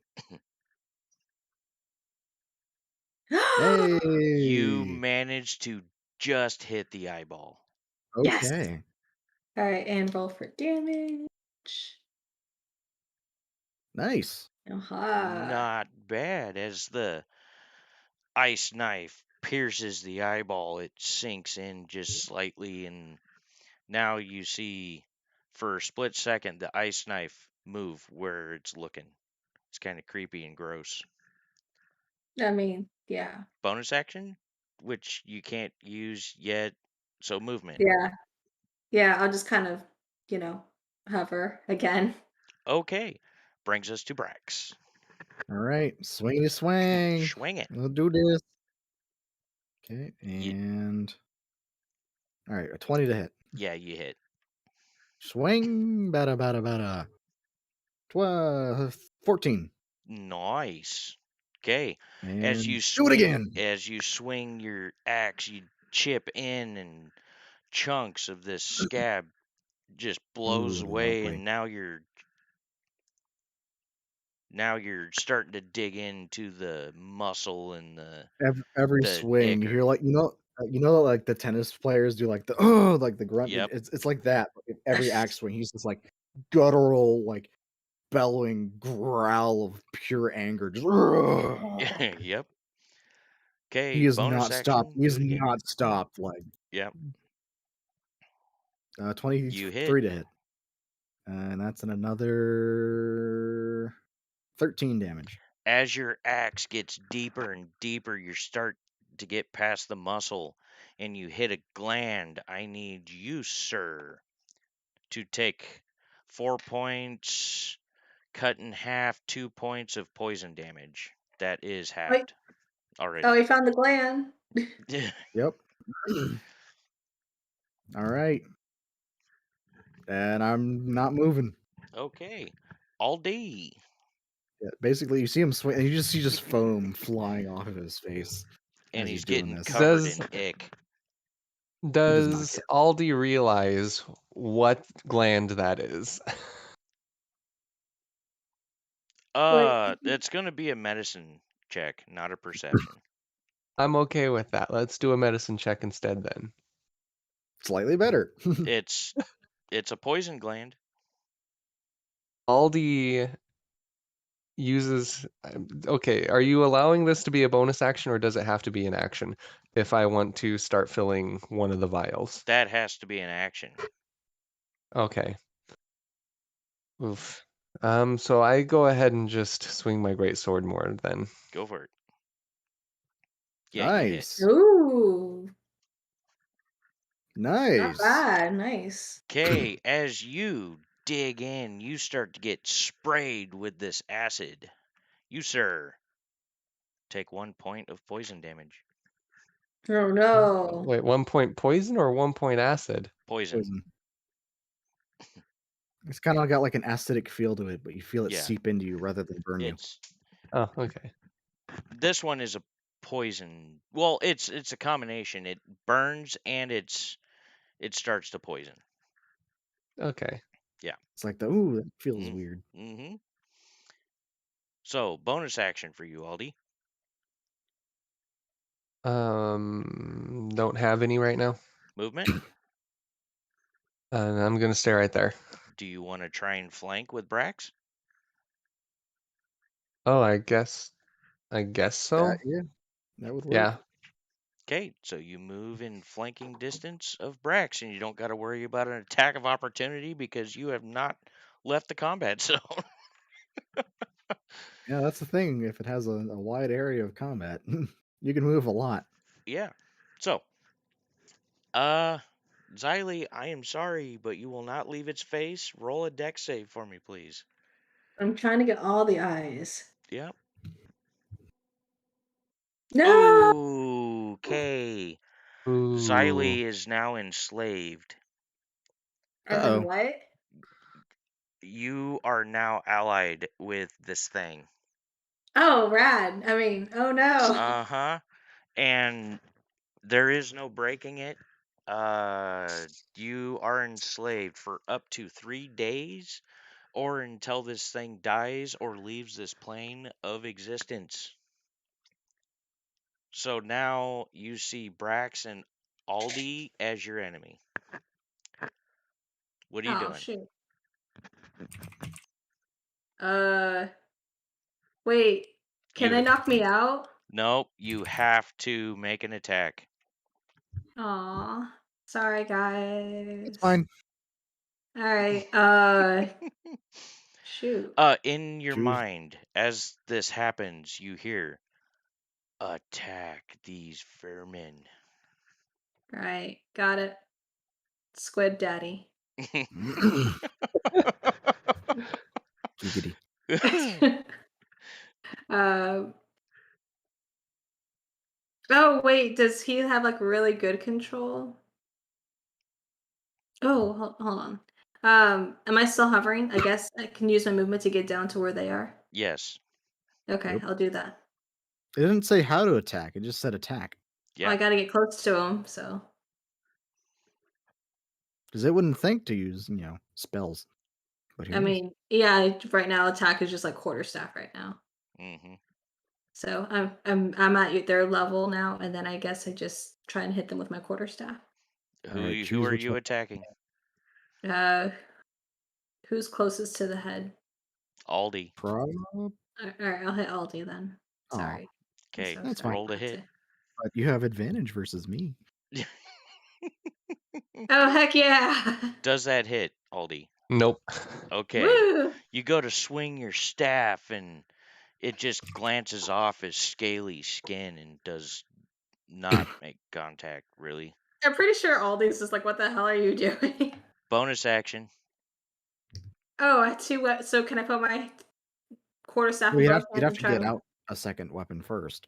Hey. You managed to just hit the eyeball. Yes. Okay. All right, and roll for damage. Nice. Aha. Not bad. As the ice knife pierces the eyeball, it sinks in just slightly, and now you see For a split second, the ice knife move where it's looking. It's kind of creepy and gross. I mean, yeah. Bonus action, which you can't use yet. So movement. Yeah. Yeah, I'll just kind of, hover again. Okay. Brings us to Brax. All right, swingy swing. Swing it. We'll do this. Okay, You, and all right, a 20 to hit. yeah, you hit. Swing, bada bada bada. 14. Nice. Okay. As And you do it swing, again. as you swing your axe, you chip in, and chunks of this scab just blows Ooh, away, lovely. and now you're starting to dig into the muscle and Every the swing, you hear ichor. like like the tennis players do like the like the grunt. Yep. It's like that. But in every axe swing, he's just like guttural, like bellowing growl of pure anger. Just, Yep. he Okay, is bonus not stopped. action, He do is it again. not stopped. Like Yep. 23 You hit. to hit, and that's another 13 damage. As your axe gets deeper and deeper, you start to get past the muscle and you hit a gland. I need you, sir, to take 4 points, cut in half, 2 points of poison damage. That is Wait. halved Oh, already. we found the gland. Yep. All right, and I'm not moving. Okay. All D. Yeah, basically, you see him swing, and you just see just foam flying off of his face And as he's he's doing getting this. covered Does in ick. He does not does care. Aldi realize what gland that is? Wait. It's gonna be a medicine check, not a perception. I'm okay with that. Let's do a medicine check instead then. Slightly better. It's a poison gland. Aldi uses. Okay, are you allowing this to be a bonus action or does it have to be an action if I want to start filling one of the vials? That has to be an action. Okay. Oof. So I go ahead and just swing my great sword more then. Go for it. Yeah, you hit. Nice. Ooh, not Nice. bad. Nice. Okay, as you dig in, you start to get sprayed with this acid. You, sir, take 1 point of poison damage. Oh no. Wait, 1 point poison or 1 point acid? Poison. Poison. It's kind of got like an acidic feel to it, but you feel it Yeah. seep into you rather than burn you. Oh, okay. This one is a poison. Well, it's a combination. It burns and it starts to poison. Okay. Yeah. It's like that feels Mm, weird. Mm-hmm. So, bonus action for you, Aldi. Don't have any right now. Movement. And I'm gonna stay right there. Do you want to try and flank with Brax? Oh, I guess so. Yeah, that would work. Yeah. Okay, so you move in flanking distance of Brax, and you don't got to worry about an attack of opportunity because you have not left the combat zone. Yeah, that's the thing. If it has a wide area of combat, you can move a lot. Yeah. So, Xylee, I am sorry, but you will not leave its face. Roll a dex save for me, please. I'm trying to get all the eyes. Yep. No. Okay. Ooh. Xylee is now enslaved. As in Uh-oh. what? You are now allied with this thing. Oh, rad. I mean, oh no. Uh-huh. And there is no breaking it. You are enslaved for up to 3 days or until this thing dies or leaves this plane of existence. So now you see Brax and Aldi as your enemy. What are you Oh doing? shoot. Uh, wait. Can they You knock me out? Nope, you have to make an attack. Aw. Sorry, It's guys. fine. All right. Shoot. In your Choose. mind, as this happens, you hear, "Attack these vermin." All right. Got it. Squid Daddy. Giggity. um. Oh wait, does he have like really good control? Oh, hold on. Am I still hovering? I guess I can use my movement to get down to where they are. Yes. Okay, Yep. I'll do that. It didn't say how to attack. It just said attack. Well, I Yeah. gotta get close to him, so. Because it wouldn't think to use, spells. But I here it is. mean, yeah, right now attack is just like quarterstaff right now. hmm So I'm at their level now, and then I guess I just try and hit them with my quarterstaff. All Who right, who choose are which you one. attacking? Uh, who's closest to the head? Aldi. Prob. All right, I'll hit Aldi then. Oh, Sorry, I'm Okay, so that's sorry fine. roll to about hit. it. But you have advantage versus me. Oh heck yeah! Does that hit, Aldi? Nope. Okay. Woo! You go to swing your staff and it just glances off his scaly skin and does not make contact, really. I'm pretty sure Aldi's just like, what the hell are you doing? Bonus action. Oh, I two. So can I put my quarterstaff Well, in you'd both have, you'd hands have and to try get to? out a second weapon first.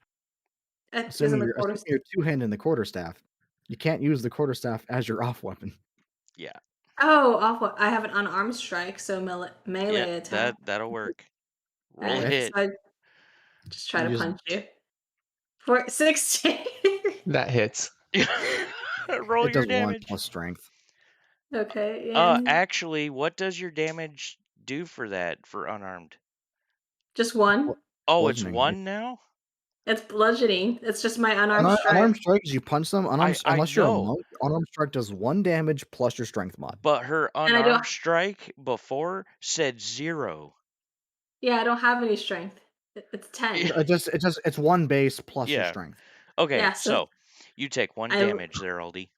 Isn't the Assuming quarterstaff? you're two-handed the quarterstaff, you can't use the quarterstaff as your off weapon. Yeah. Oh, awful! I have an unarmed strike, so melee Yeah, attack. that'll work. All Roll a right, Okay. so hit. I just try You to just punch you. For 16. That hits. Roll it your does 1 damage. plus strength. Okay, and Actually, what does your damage do for that for unarmed? just one. Oh, it's Bludgeoning, right? 1 now? It's bludgeoning. It's just my unarmed strike. Unarmed strike is you punch them. I Unless you're a know, monk, unarmed strike does 1 damage plus your strength mod. but her And I don't. unarmed strike before said 0. Yeah, I don't have any strength. It's 10. It's 1 base plus your Yeah. strength. Okay, Yeah, so so you take 1 I. damage there, Aldi.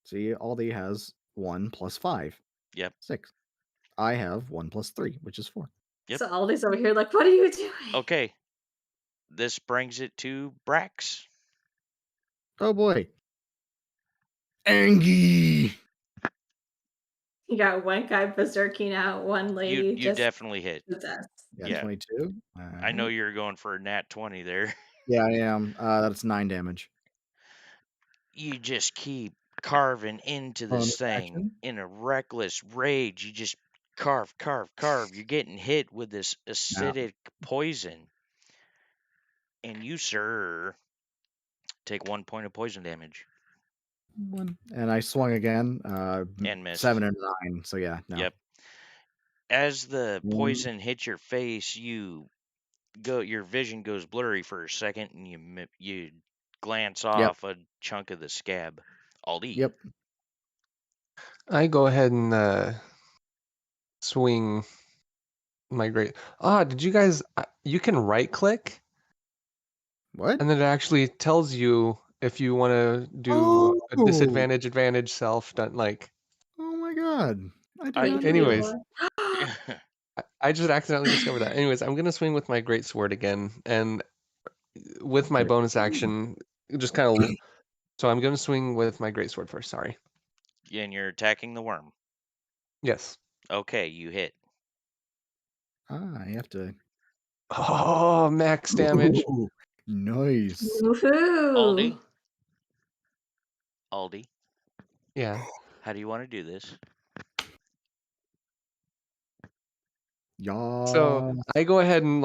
See, Aldi has 1 plus 5. Yep. 6. I have 1 plus 3, which is 4. Yep. So Aldi's over here like, what are you doing? Okay. This brings it to Brax. Oh boy. Angie. You got one guy berserking out, one lady You just definitely hit. possessed. Yeah, Yeah. 22. I know you're going for a nat 20 there. Yeah, I am. That's 9 damage. You just keep carving into this Bonus thing action. in a reckless rage. You just carve. You're getting hit with this acidic poison. And you, sir, take 1 point of poison damage. 1. And I swung again. And missed. 7 and 9. So yeah, no. Yep. As the 1. poison hits your face, your vision goes blurry for a second, and you glance off a chunk of the scab. Aldi. Yep. I go ahead and swing my great. Did you guys? You can right click, What? and then it actually tells you if you want to do a Oh! disadvantage, advantage, self. Done like. Oh my god. I did I- not know Anyways, that. I just accidentally discovered that. Anyways, I'm gonna swing with my great sword again, and with my Great. bonus action, just kind of. So I'm gonna swing with my great sword first. Sorry. and you're attacking the worm. Yes. Okay, you hit. I have to. Oh, max damage. Ooh, nice. Woohoo! Aldi, Yeah. how do you want to do this? Yeah. So I go ahead and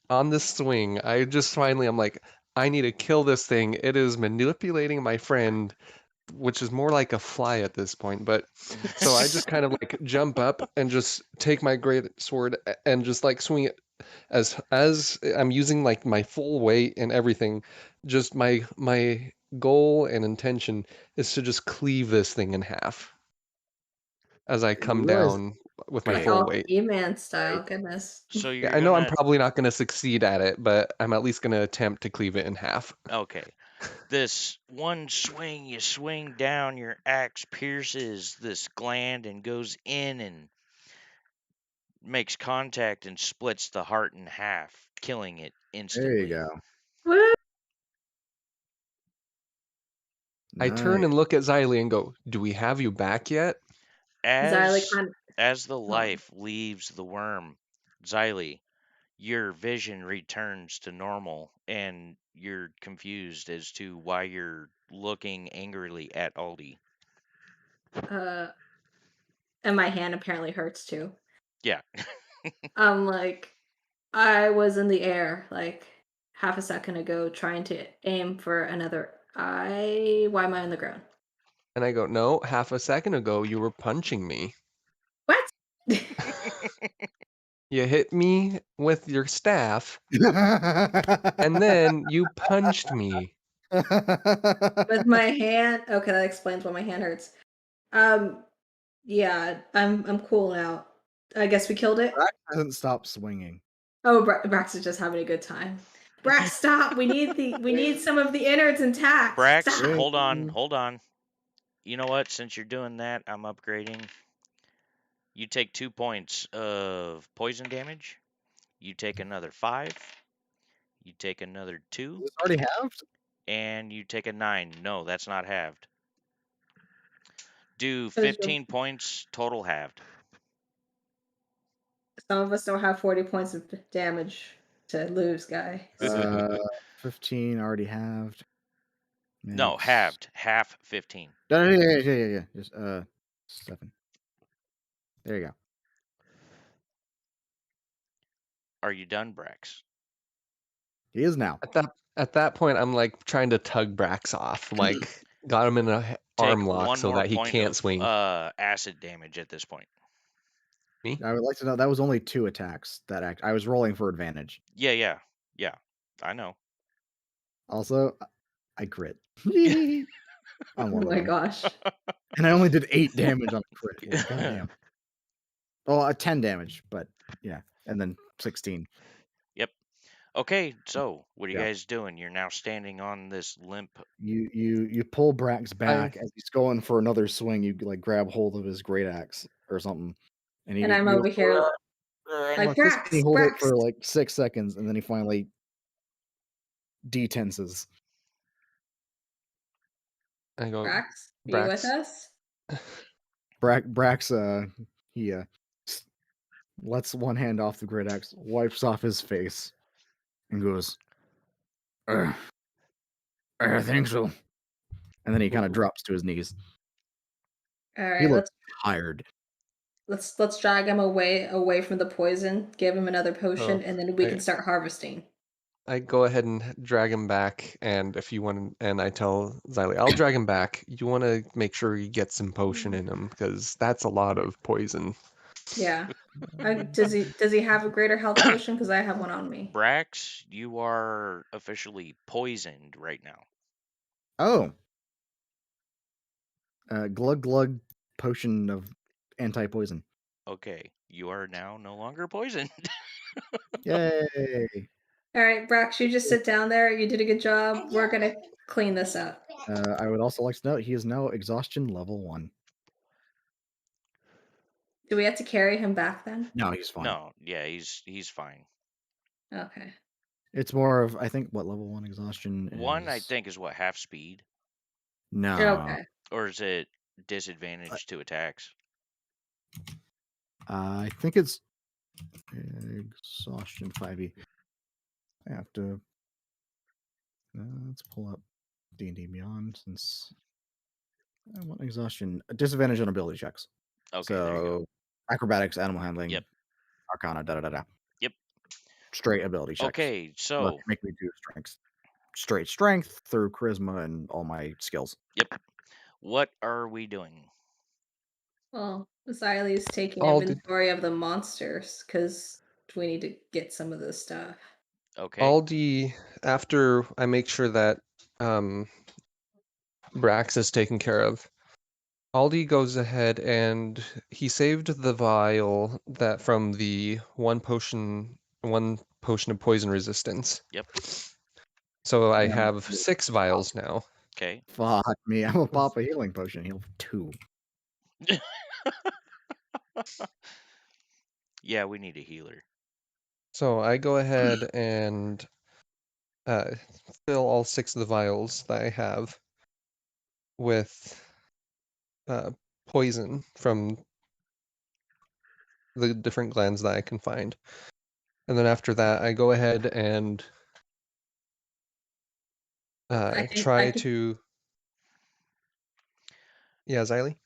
on this swing, I'm like, I need to kill this thing. It is manipulating my friend, which is more like a fly at this point. But so I just kind of jump up and just take my great sword and just swing it as I'm using my full weight and everything. Just my goal and intention is to just cleave this thing in half as I come realize- down with my Like full all weight. He-Man style, goodness. So Yeah, you're I know I'm gonna. probably not going to succeed at it, but I'm at least going to attempt to cleave it in half. Okay. This one swing, you swing down, your axe pierces this gland and goes in and makes contact and splits the heart in half, killing it There you instantly. go. Woo! I turn Nice. and look at Xylee and go, "Do we have you back yet?" Xylee As kind as the of. life leaves the worm, Xylee, your vision returns to normal and you're confused as to why you're looking angrily at Aldi. And my hand apparently hurts too. Yeah. I'm like, I was in the air like half a second ago trying to aim for another eye. Why am I on the ground? And I go, "No, half a second ago you were punching me. What? You hit me with your staff, and then you punched me." With my hand. Okay, that explains why my hand hurts. Yeah, I'm cool now. I guess we killed it. Brax hasn't stopped swinging. Oh, Brax is just having a good time. Brax, stop! We need some of the innards intact. Brax, Stop. hold on. You know what? Since you're doing that, I'm upgrading. You take 2 points of poison damage. You take another 5. You take another 2. Is this already halved? And you take a 9. No, that's not halved. Do Those are- 15 points total halved. Some of us don't have 40 points of damage to lose, guy. 15 already halved. No, Makes- halved. Half 15. Yeah. Just 7. There you go. Are you done, Brax? He is now. At that point, I'm like trying to tug Brax off, like got him in a Take arm lock one so more that he point can't of swing. acid damage at this point. Me? I would like to know that was only 2 attacks. I was rolling for advantage. Yeah. I know. Also, I crit. On Oh one my of them. gosh. And I only did 8 damage on a crit. Like, goddamn. Oh, 10 damage, but yeah, and then 16. Yep. Okay, so what are you Yeah. guys doing? You're now standing on this limp. You pull Brax back as he's going for another swing. You like grab hold of his great axe or something, and And I'm he over here like, goes, he hold it for Brax. like 6 seconds, and then he finally detenses. I go, Brax, are you with Brax. us? Brax he lets one hand off the great axe, wipes off his face, and goes, I think so. And then he kind of drops to his knees. All He right, looks tired. let's drag him away from the poison, give him another potion, Oh, and then we I- can start harvesting. I go ahead and drag him back, and if you want, and I tell Xylee, I'll drag him back. You want to make sure you get some potion in him, because that's a lot of poison. Yeah. Does he have a greater health potion? Because I have one on me. Brax, you are officially poisoned right now. Oh. Glug glug potion of anti-poison. Okay, you are now no longer poisoned. Yay! All right, Brax, you just sit down there. You did a good job. We're gonna clean this up. I would also like to note he is now exhaustion level 1. Do we have to carry him back then? No, he's fine. No, yeah, he's fine. Okay. It's more of, I think, what level 1 exhaustion is. 1, I think, is what, half speed? No. Okay. Or is it disadvantage to attacks? I think it's exhaustion 5e. I have to. Let's pull up D&D Beyond since I want exhaustion. Disadvantage on ability checks. Okay, there you go. So acrobatics, animal handling, Yep. arcana, da. Yep. Straight ability checks. Okay, Unless so you make me do strength. Straight strength through charisma and all my skills. yep. What are we doing? Well, Xylee's taking I'll do- inventory of the monsters because we need to get some of this stuff. Okay. Aldi, after I make sure that Brax is taken care of, Aldi goes ahead and he saved the vial that from the one potion of poison resistance. Yep. So I Yeah. have 6 vials now. Okay. Fuck me. I'm gonna pop a healing potion. Heal 2. Yeah, we need a healer. So I go ahead and fill all 6 of the vials that I have with poison from the different glands that I can find. And then after that, I go ahead and I try can. to. Yeah, Xylee?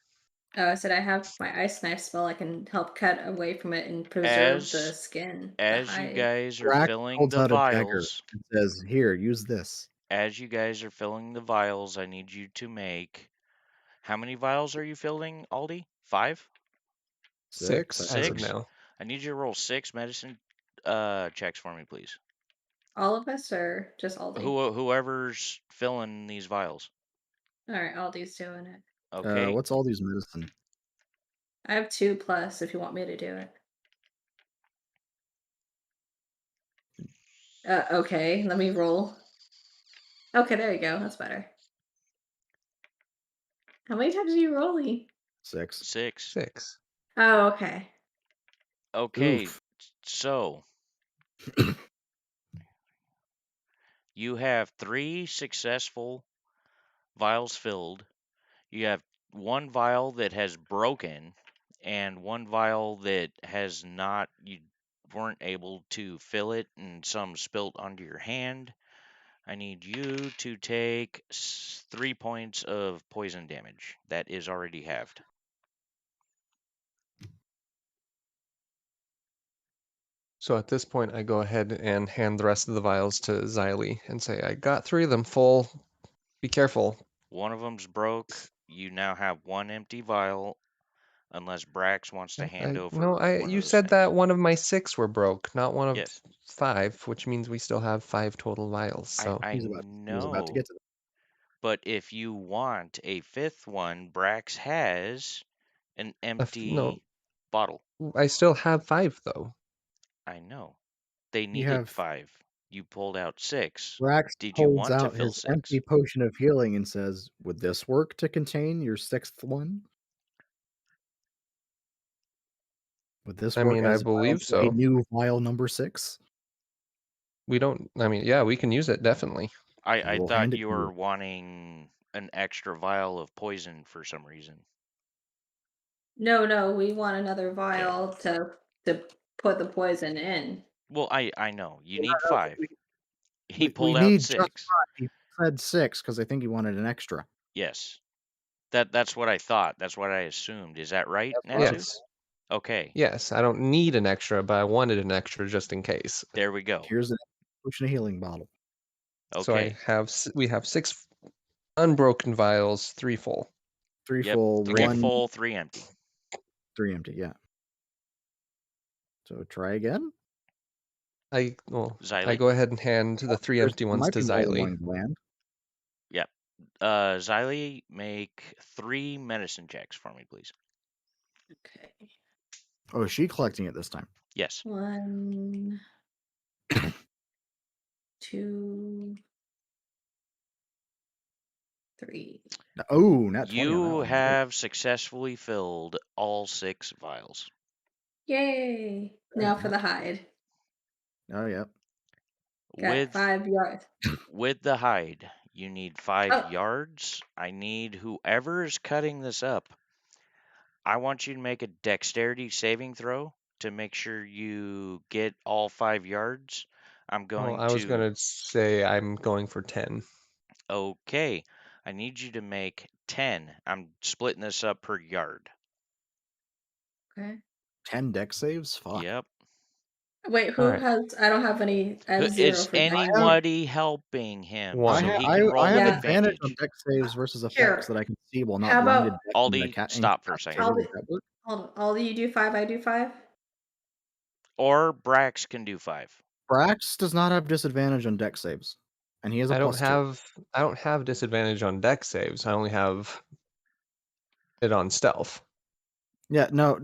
I said I have my ice knife spell. I can help cut away from it and preserve the As skin, the as you hide. guys are Brax filling holds the out a dagger vials, and says, "Here, use this." as you guys are filling the vials, I need you to make. How many vials are you filling, Aldi? 5? 6, 6 I as of think. 6? now. I need you to roll 6 medicine checks for me, please. All of us, or just Aldi? Whoever's filling these vials. All right, Aldi's doing it. Okay. What's all these medicine? I have 2+ if you want me to do it. Okay, let me roll. Okay, there you go. That's better. How many times are you rolling? 6. 6. 6. Oh, okay. Okay. Oof. So you have 3 successful vials filled. You have 1 vial that has broken and 1 vial that has not. You weren't able to fill it and some spilt onto your hand. I need you to take 3 points of poison damage. That is already halved. So at this point, I go ahead and hand the rest of the vials to Xylee and say, I got 3 of them full. Be careful. One of them's broke. You now have 1 empty vial, unless Brax wants to hand over one of You those said things. that one of my 6 were broke, not one of Yes, 5, which means we still have 5 total vials. So I He was about to know. get to that. But if you want a 5th one, Brax has an no, empty bottle. I still have 5 though. I know. They You needed have 5. You pulled out 6. Brax Did you holds want to out fill his 6? empty potion of healing and says, "Would this work to contain your 6th one? Would this I work mean, I as believe a so. new vial number 6?" We don't. I mean, yeah, we can use it definitely. I We'll thought hand it you to were you. wanting an extra vial of poison for some reason. No, we want another vial to put the poison in. Well, I know. You need No, 5. He we pulled out need just 6. 5. He said 6 because I think he wanted an extra. Yes. That's what I thought. That's what I assumed. Is that right, That's what I Natsu? Yes. Okay. Yes, I don't need an extra, but I wanted an extra just in case. There we go. Here's a potion of healing bottle. So Okay. we have 6 unbroken vials, 3 full. 3 Yep. full, 3 1 full, 3 empty. 3 empty, yeah. So try again. I Xylee? go ahead and hand the 3 There empty ones might to be more than Xylee. one gland. Yep. Xylee, make 3 medicine checks for me, please. Okay. Oh, is she collecting it this time? Yes. 1, 2, 3. Oh, not 20 on that You one. Great. have successfully filled all 6 vials. Yay! Now for the hide. Oh, yeah. Got With 5 yards. with the hide, you need 5 Oh, yards. I need whoever is cutting this up. I want you to make a dexterity saving throw to make sure you get all 5 yards. I'm Oh, going I was to. gonna say I'm going for 10. Okay. I need you to make 10. I'm splitting this up per yard. okay. 10 deck saves? Fuck. Yep. Wait, All who right, has? I don't have any. I have 0 Is for dex I have save. anybody helping him 1. so he can I roll have with Yeah. advantage on advantage? deck saves versus effects Sure. that I can see while not How blinded about deck in the Aldi, cat stop for a second. Aldi? incapacitated. Does that work? Hold on. Aldi, you do 5. I do 5. Or Brax can do 5. Brax does not have disadvantage on deck saves, and he has a I don't +2. have disadvantage on deck saves. I only have it on stealth. Yeah, no,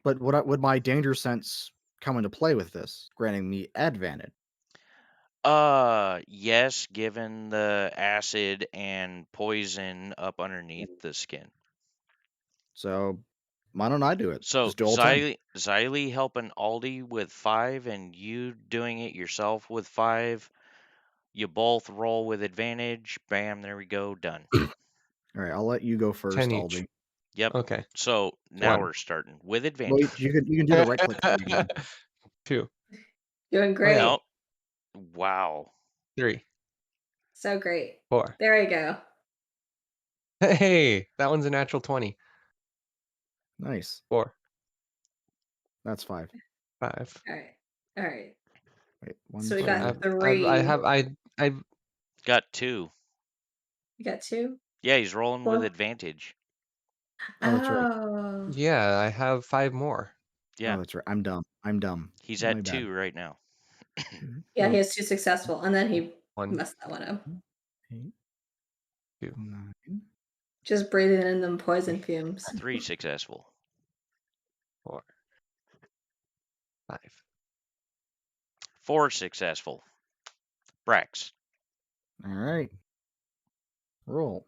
but would my danger sense come into play with this, granting me advantage? Yes, given the acid and poison up underneath the skin. So why don't I do it? So Just do all 10. Xylee helping Aldi with 5 and you doing it yourself with 5. You both roll with advantage. Bam, there we go, done. All right, I'll let you go first, 10 each. Aldi. Yep. Okay. So now 1. we're starting with Well, advantage. you can do the right click thing again. 2. Doing great. No. Wow. 3. So great. 4. There you go. Hey, that one's a natural 20. Nice. 4. That's 5. 5. All right. All right. Wait, 1, So we 2. got I've Got 2. You got 2? Yeah, he's rolling with Well, advantage. Oh, that's right. oh. yeah, I have 5 more. Yeah. Oh, that's right. I'm dumb. He's My at bad. 2 right now. Yeah, he has 2 successful, and then he 1, messed that one up. 8, 2. 9. Just breathing in them poison fumes. 3 successful. 4. 5. 4 successful. Brax. All right. Roll.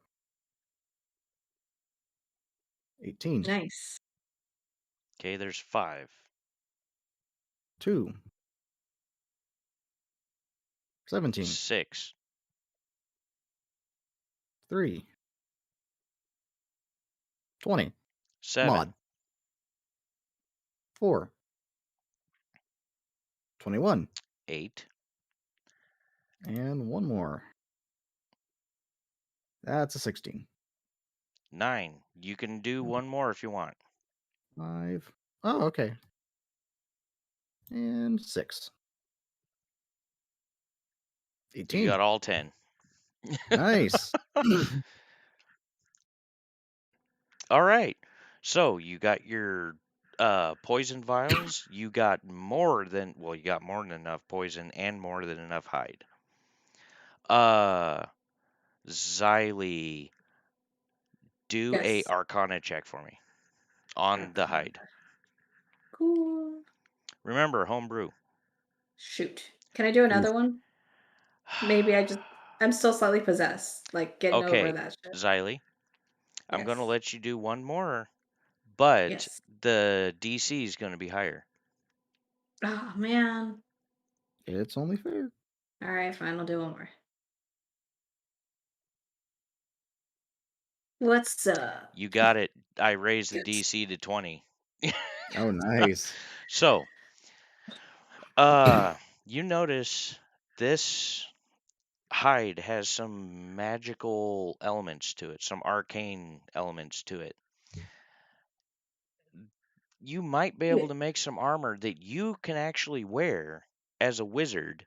18. Nice. Okay, there's 5. 2. 17. 6. 3. 20. 7. Mod. 4. 21. 8. And one more. That's a 16. 9. You can do one more if you want. 5. Oh, okay. And 6. You 18. got all 10. Nice. All right. So you got your poison vials. You got more than enough poison and more than enough hide. Xylee, do a Yes. Arcana check for me on the hide. Cool. Remember, homebrew. Shoot. Can I do another one? Maybe I'm still slightly possessed. Like, getting over Okay, that shit. Xylee, I'm going to Yes. let you do one more, but Yes. the DC is going to be higher. Oh, man. It's only fair. All right, fine. I'll do one more. What's up? You got it. I raised the Good. DC to 20. Oh, nice. So, you notice this hide has some magical elements to it, some arcane elements to it. You might be able to make some armor that you can actually wear as a wizard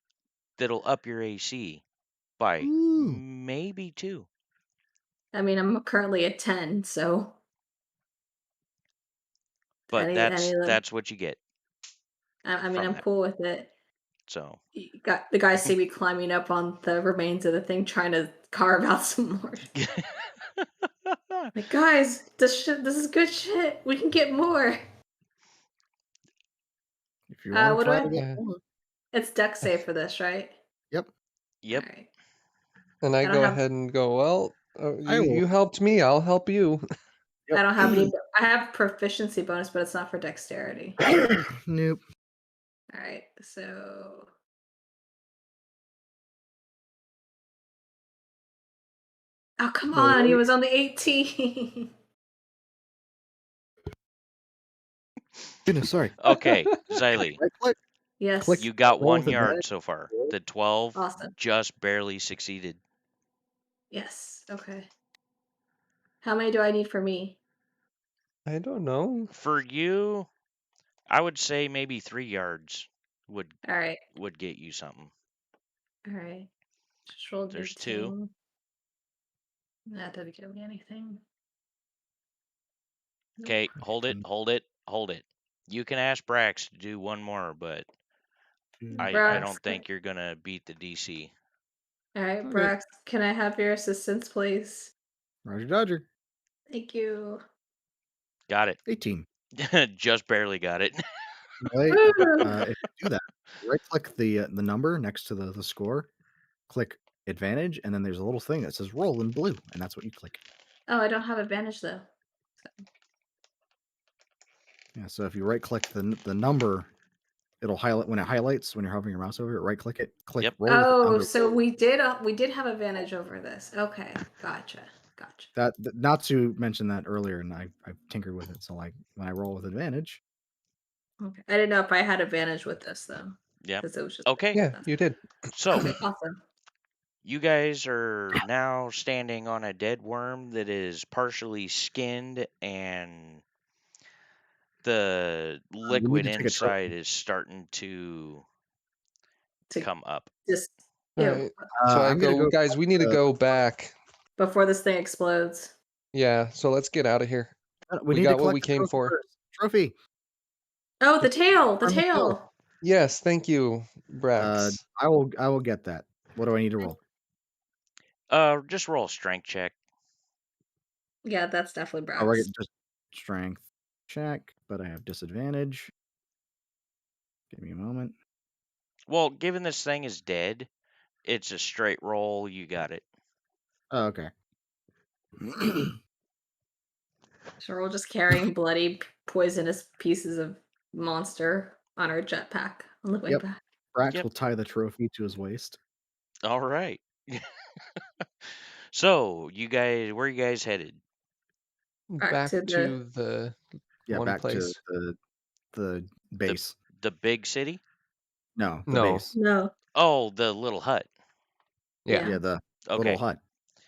that'll up your AC by Ooh. maybe 2. I mean, I'm currently at 10, so But any of them. that's what you get I mean, from I'm that. cool with it. So, The guys see me climbing up on the remains of the thing, trying to carve out some more. Like, guys, this is good shit. We can get more. If you want What to do try I? to get more. It's deck save for this, right? Yep. Yep. All right. And I I don't go have. ahead and go, well, I will. you helped me, I'll help you. Yep. I don't have any. I have proficiency bonus, but it's not for dexterity. Nope. All right, so. Oh, come on. He was on the 18. Goodness, sorry. Okay, Xylee, Right click. Yes. Click. you got Roll 1 with yard advantage. so far. The 12 Awesome. just barely succeeded. Yes. Okay. How many do I need for me? I don't know. For you, I would say maybe 3 yards All right. would get you something. All right. Just rolled an There's 2. 18. That didn't give me anything. Nope. Okay, hold it. You can ask Brax to do one more, but I Brax, don't think you're gonna beat the DC. All right, Okay. Brax, can I have your assistance, please? Roger Dodger. Thank you. Got it. 18. Just barely got it. Right? Woo! If you do that, right-click the number next to the score, click advantage, and then there's a little thing that says roll in blue, and that's what you click. Oh, I don't have advantage though. Yeah, so if you right-click the number, it'll highlight when it highlights when you're hovering your mouse over it. Right-click it, click Yep. roll with Oh, under so roll. we did have advantage over this. Okay, gotcha. Not to mention that earlier, and I tinkered with it. So like when I roll with advantage, Okay, I didn't know if I had advantage with this though, Yep. because it was just Okay. Yeah, you did. So okay. Awesome. you guys are now standing on a dead worm that is partially skinned, and the we need liquid to take a inside trophy. is starting to To come up. just All ew, right. So I I'm gonna go, go guys, we need to go back. before this thing explodes. Yeah, so let's get out of here. we We need to got what we collect the came trophy for. first. Trophy. Oh, the The tail, the from the tail. tail. Yes, thank you, Brax. I will get that. What do I need to roll? Just roll a strength check. Yeah, that's definitely Oh, we're brass. getting just strength check, but I have disadvantage. Give me a moment. Well, given this thing is dead, it's a straight roll. You got it. Oh, okay. So we're all just carrying bloody, poisonous pieces of monster on our jetpack on the way Yep. back. Brax Yep. will tie the trophy to his waist. All right. So, you guys, where you guys headed? Back Back to the to the Yeah, one back to place. the The base. the big city? No, the No. base. no, Oh, the little hut. Yeah. yeah, Yeah, the little Okay. hut.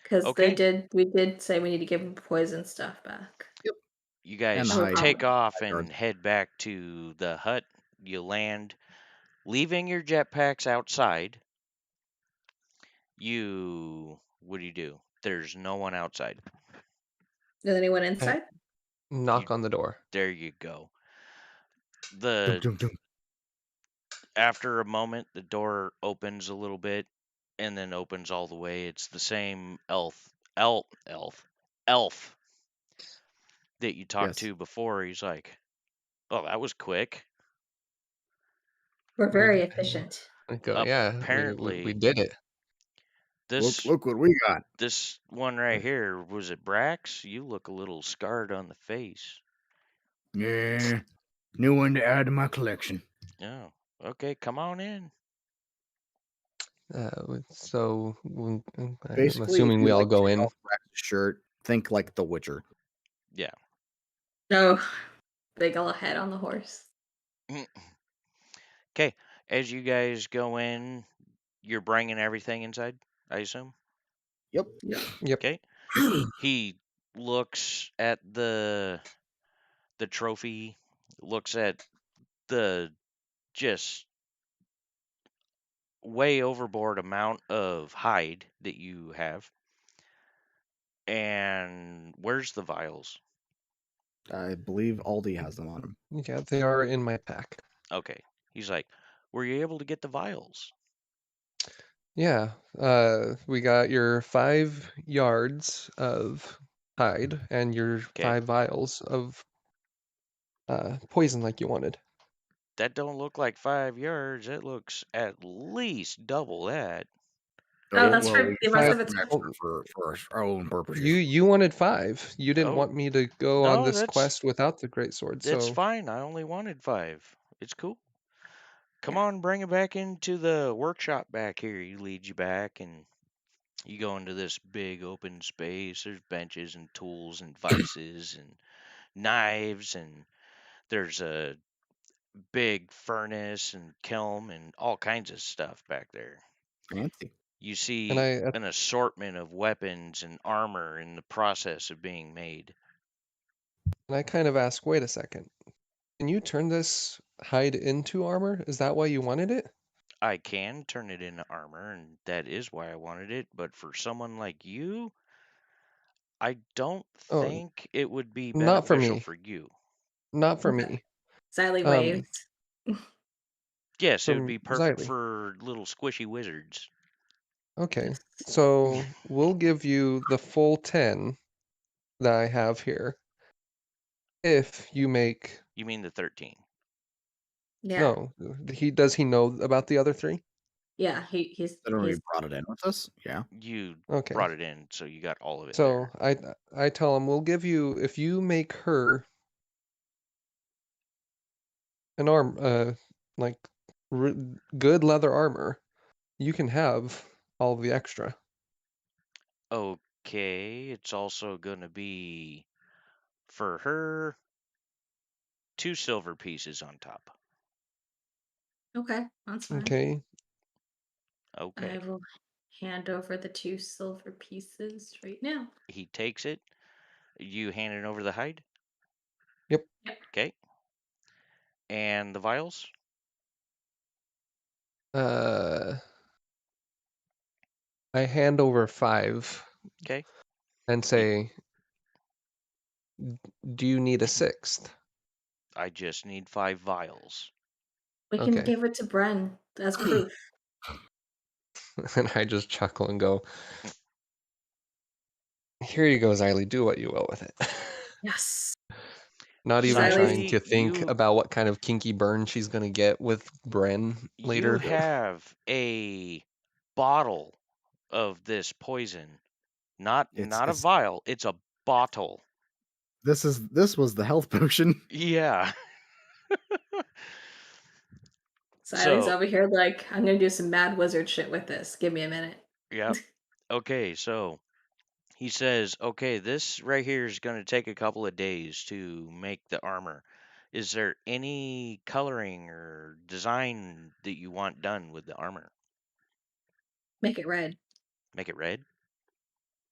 because Okay. we did say we need to give them poison stuff back. Yep. You And the guys Oh, hide take off guard. and head back to the hut. You land, leaving your jetpacks outside. What do? There's no one outside. Is anyone I inside? knock on the door. There you go. Dum, The dum, dum. After a moment, the door opens a little bit and then opens all the way. It's the same elf that you talked Yes. to before. He's like, "Oh, that was quick." We're We very efficient. I go, yeah, we Apparently, did it. Look this look what we got. this one right here, was it Brax? You look a little scarred on the face. Yeah. New one to add to my collection. Oh, okay, come on in. So I'm Basically, if assuming we you all like go take in. off Brax's shirt, think like The Witcher. Yeah. No, big ol' head on the horse. Okay, as you guys go in, you're bringing everything inside, I assume. Yep. Yeah. Yep. Okay. He looks at the trophy, looks at the just way overboard amount of hide that you have. And where's the vials? I believe Aldi has them on him. Yeah, they are in my pack. Okay. He's like, "Were you able to get the vials?" Yeah. We got your 5 yards of hide and your Okay. 5 vials of poison like you wanted. That don't look like 5 yards. That looks at least double that. Oh, Oh that's well, for we the can rest add of it's some for extra Oh, for our own purposes. you wanted 5. You didn't Oh, want me to go on no, this quest without the great sword, that's so fine. I only wanted 5. It's cool. Come yeah. on, bring it back into the workshop back here. He leads you back, and you go into this big open space. There's benches and tools and vices and knives, and there's a big furnace and kiln and all kinds of stuff back there. Fancy. You and see I an assortment of weapons and armor in the process of being made. and I kind of ask, wait a second. Can you turn this hide into armor? Is that why you wanted it? I can turn it into armor, and that is why I wanted it, but for someone like you, I don't Oh, think it would be not for beneficial me. for you. Not for me. Sally Um, waves. Yes, it would from be perfect Xylee. for little squishy wizards. Okay. Yes. So we'll give you the full 10 that I have here if you make You mean the 13? Yeah. No, does he know about the other 3? Yeah, he's Then we he's brought it in with us. Yeah. You Okay. brought it in, so you got all of it So there. I tell him we'll give you if you make her an like r good leather armor, you can have all of the extra. Okay, it's also gonna be for her 2 silver pieces on top. okay. That's fine. Okay. Okay. I will hand over the 2 silver pieces right now. He takes it. You hand it over the hide. Yep. Yep. Okay. And the vials. Uh, I hand over 5 Okay. and say, "Do you need a 6th?" I just need 5 vials. We can Okay. give it to Bren as proof. And I just chuckle and go, "Here you go, Xylee. Do what you will with it." Yes. Not even Xylie's trying to Xylee, think about what kind of kinky burn she's gonna get with Bren you later. have a bottle of this poison. Not a It's vial, it's a bottle. this was the health potion. Yeah. Xylie's So, over here like, I'm gonna do some mad wizard shit with this. Give me a minute. yep. Okay, so he says, okay, this right here is going to take a couple of days to make the armor. Is there any coloring or design that you want done with the armor? Make it red. Make it red?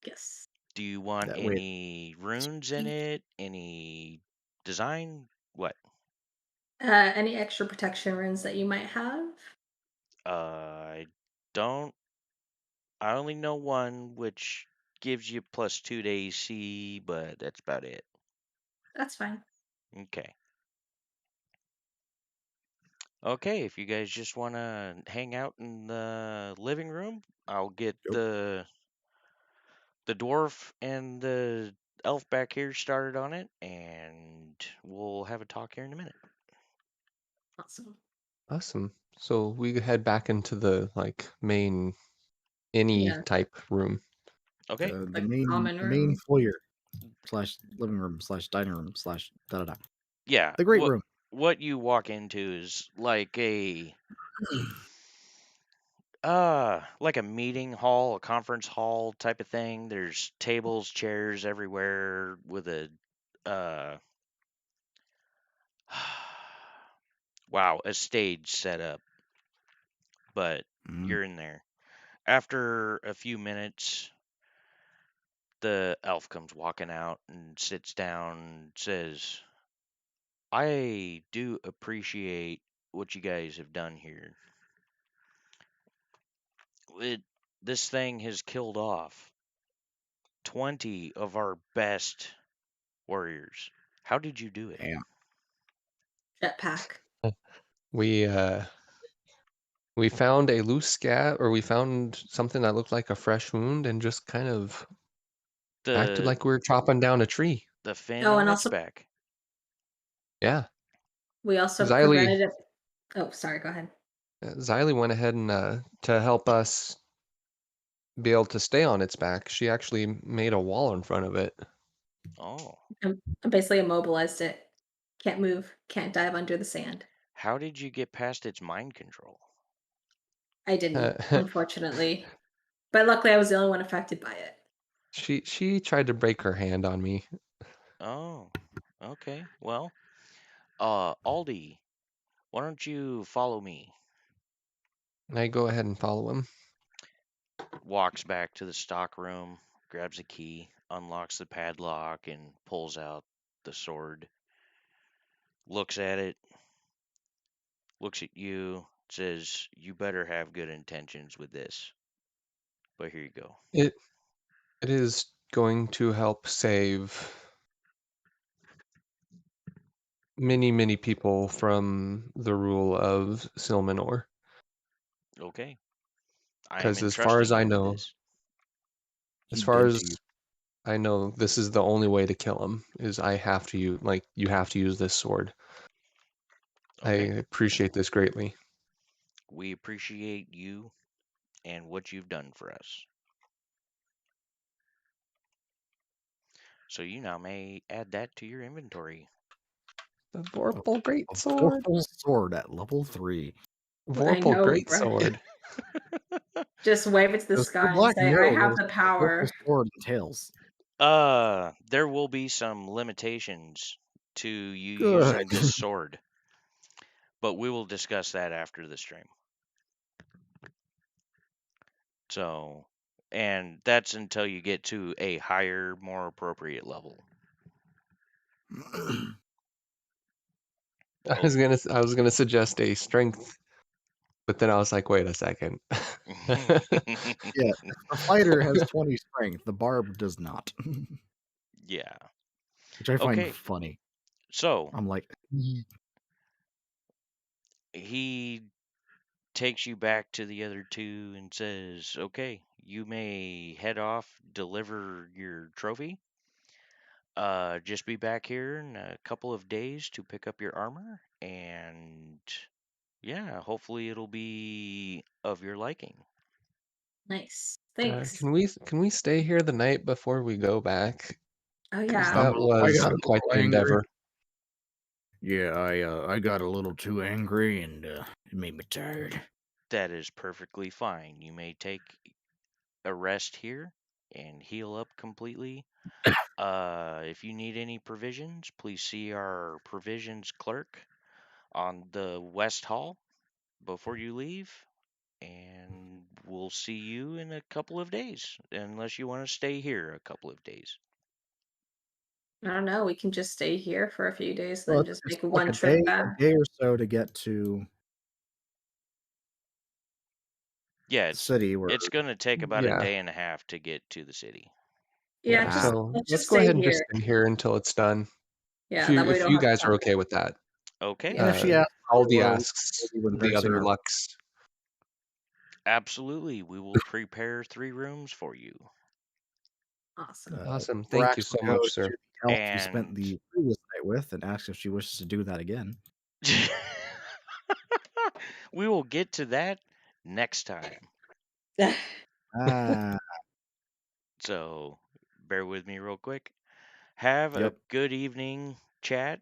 Yes. Do you want That way, any runes in it? Any design? What? Any extra protection runes that you might have? I don't. I only know one, which gives you +2 to AC, but that's about it. That's fine. Okay. Okay, if you guys just want to hang out in the living room, I'll get Yep. the dwarf and the elf back here started on it, and we'll have a talk here in a minute. Awesome. Awesome. So we head back into the main any Yeah. type room. Okay. the Like main common the main room. foyer / living room / dining room / da da da. Yeah. The great room. What you walk into is like a meeting hall, a conference hall type of thing. There's tables, chairs everywhere with a uh wow, a stage set up, but Mm. you're in there. After a few minutes, the elf comes walking out and sits down and says, I do appreciate what you guys have done here. This thing has killed off 20 of our best warriors. How did you do it? Damn. Jetpack. We we found a loose scab, or we found something that looked like a fresh wound, and just kind of acted The like we were chopping down a tree. fin Oh, on and its also back. Yeah, we also Xylee prevented it. Oh, sorry, go ahead. Xylee went ahead and to help us be able to stay on its back. She actually made a wall in front of it. Oh. I basically immobilized it. Can't move, can't dive under the sand. How did you get past its mind control? I didn't, unfortunately. But luckily I was the only one affected by it. She tried to break her hand on me. Oh. Okay. Well, Aldi, why don't you follow me? And I go ahead and follow him. Walks back to the stock room, grabs a key, unlocks the padlock, and pulls out the sword. Looks at it, looks at you, says, you better have good intentions with this. But here you go. It it is going to help save many people from the rule of Silmanor. Okay. I am Because as far as entrusting I you with know, this. as He's far good as to you. I know, this is the only way to kill him. Is I have to use you have to use this sword. I Okay. appreciate this greatly. We appreciate you and what you've done for us. So you now may add that to your inventory. The Vorpal A Greatsword. Vorpal Sword at level 3. I Vorpal know, right? Greatsword. Just wave it to the Does sky the and black say, know I have what the a Vorpal power. Sword entails? There will be some limitations to you Good. using this sword, but we will discuss that after the stream. So, and that's until you get to a higher, more appropriate level. I was gonna suggest a strength, but then I was like, wait a second. Yeah, the fighter has 20 strength. The barb does not. Yeah. Which I find Okay. funny. So I'm like, he takes you back to the other two and says, "Okay, you may head off, deliver your trophy. Just be back here in a couple of days to pick up your armor, and yeah, hopefully it'll be of your liking." Nice. Thanks. Can we stay here the night before we go back? Oh, 'Cause yeah. that I was got a quite little the angry. endeavor. Yeah, I got a little too angry and it made me tired. That is perfectly fine. You may take a rest here and heal up completely. If you need any provisions, please see our provisions clerk on the West Hall before you leave, and we'll see you in a couple of days, unless you want to stay here a couple of days. I don't know. We can just stay here for a few days, Well, then just it's make like one a trip back. day or so to get to Yeah, the city where it's going to take about a Yeah. day and a half to get to the city. Yeah, Yeah. just So let's let's just go stay ahead and just here. stay here until it's done. Yeah, that way we If don't you have to guys are come okay with that. Okay. and if she asks All for the well, asks, maybe when the drinks other are lucks. Absolutely. We will prepare 3 rooms for you. Awesome. Awesome. Thank you Brax so will go much, to sir. the elf he spent And the previous night with and ask if she wishes to do that again. we will get to that next time. Ah, So bear with me real quick. Have a yep. good evening, chat.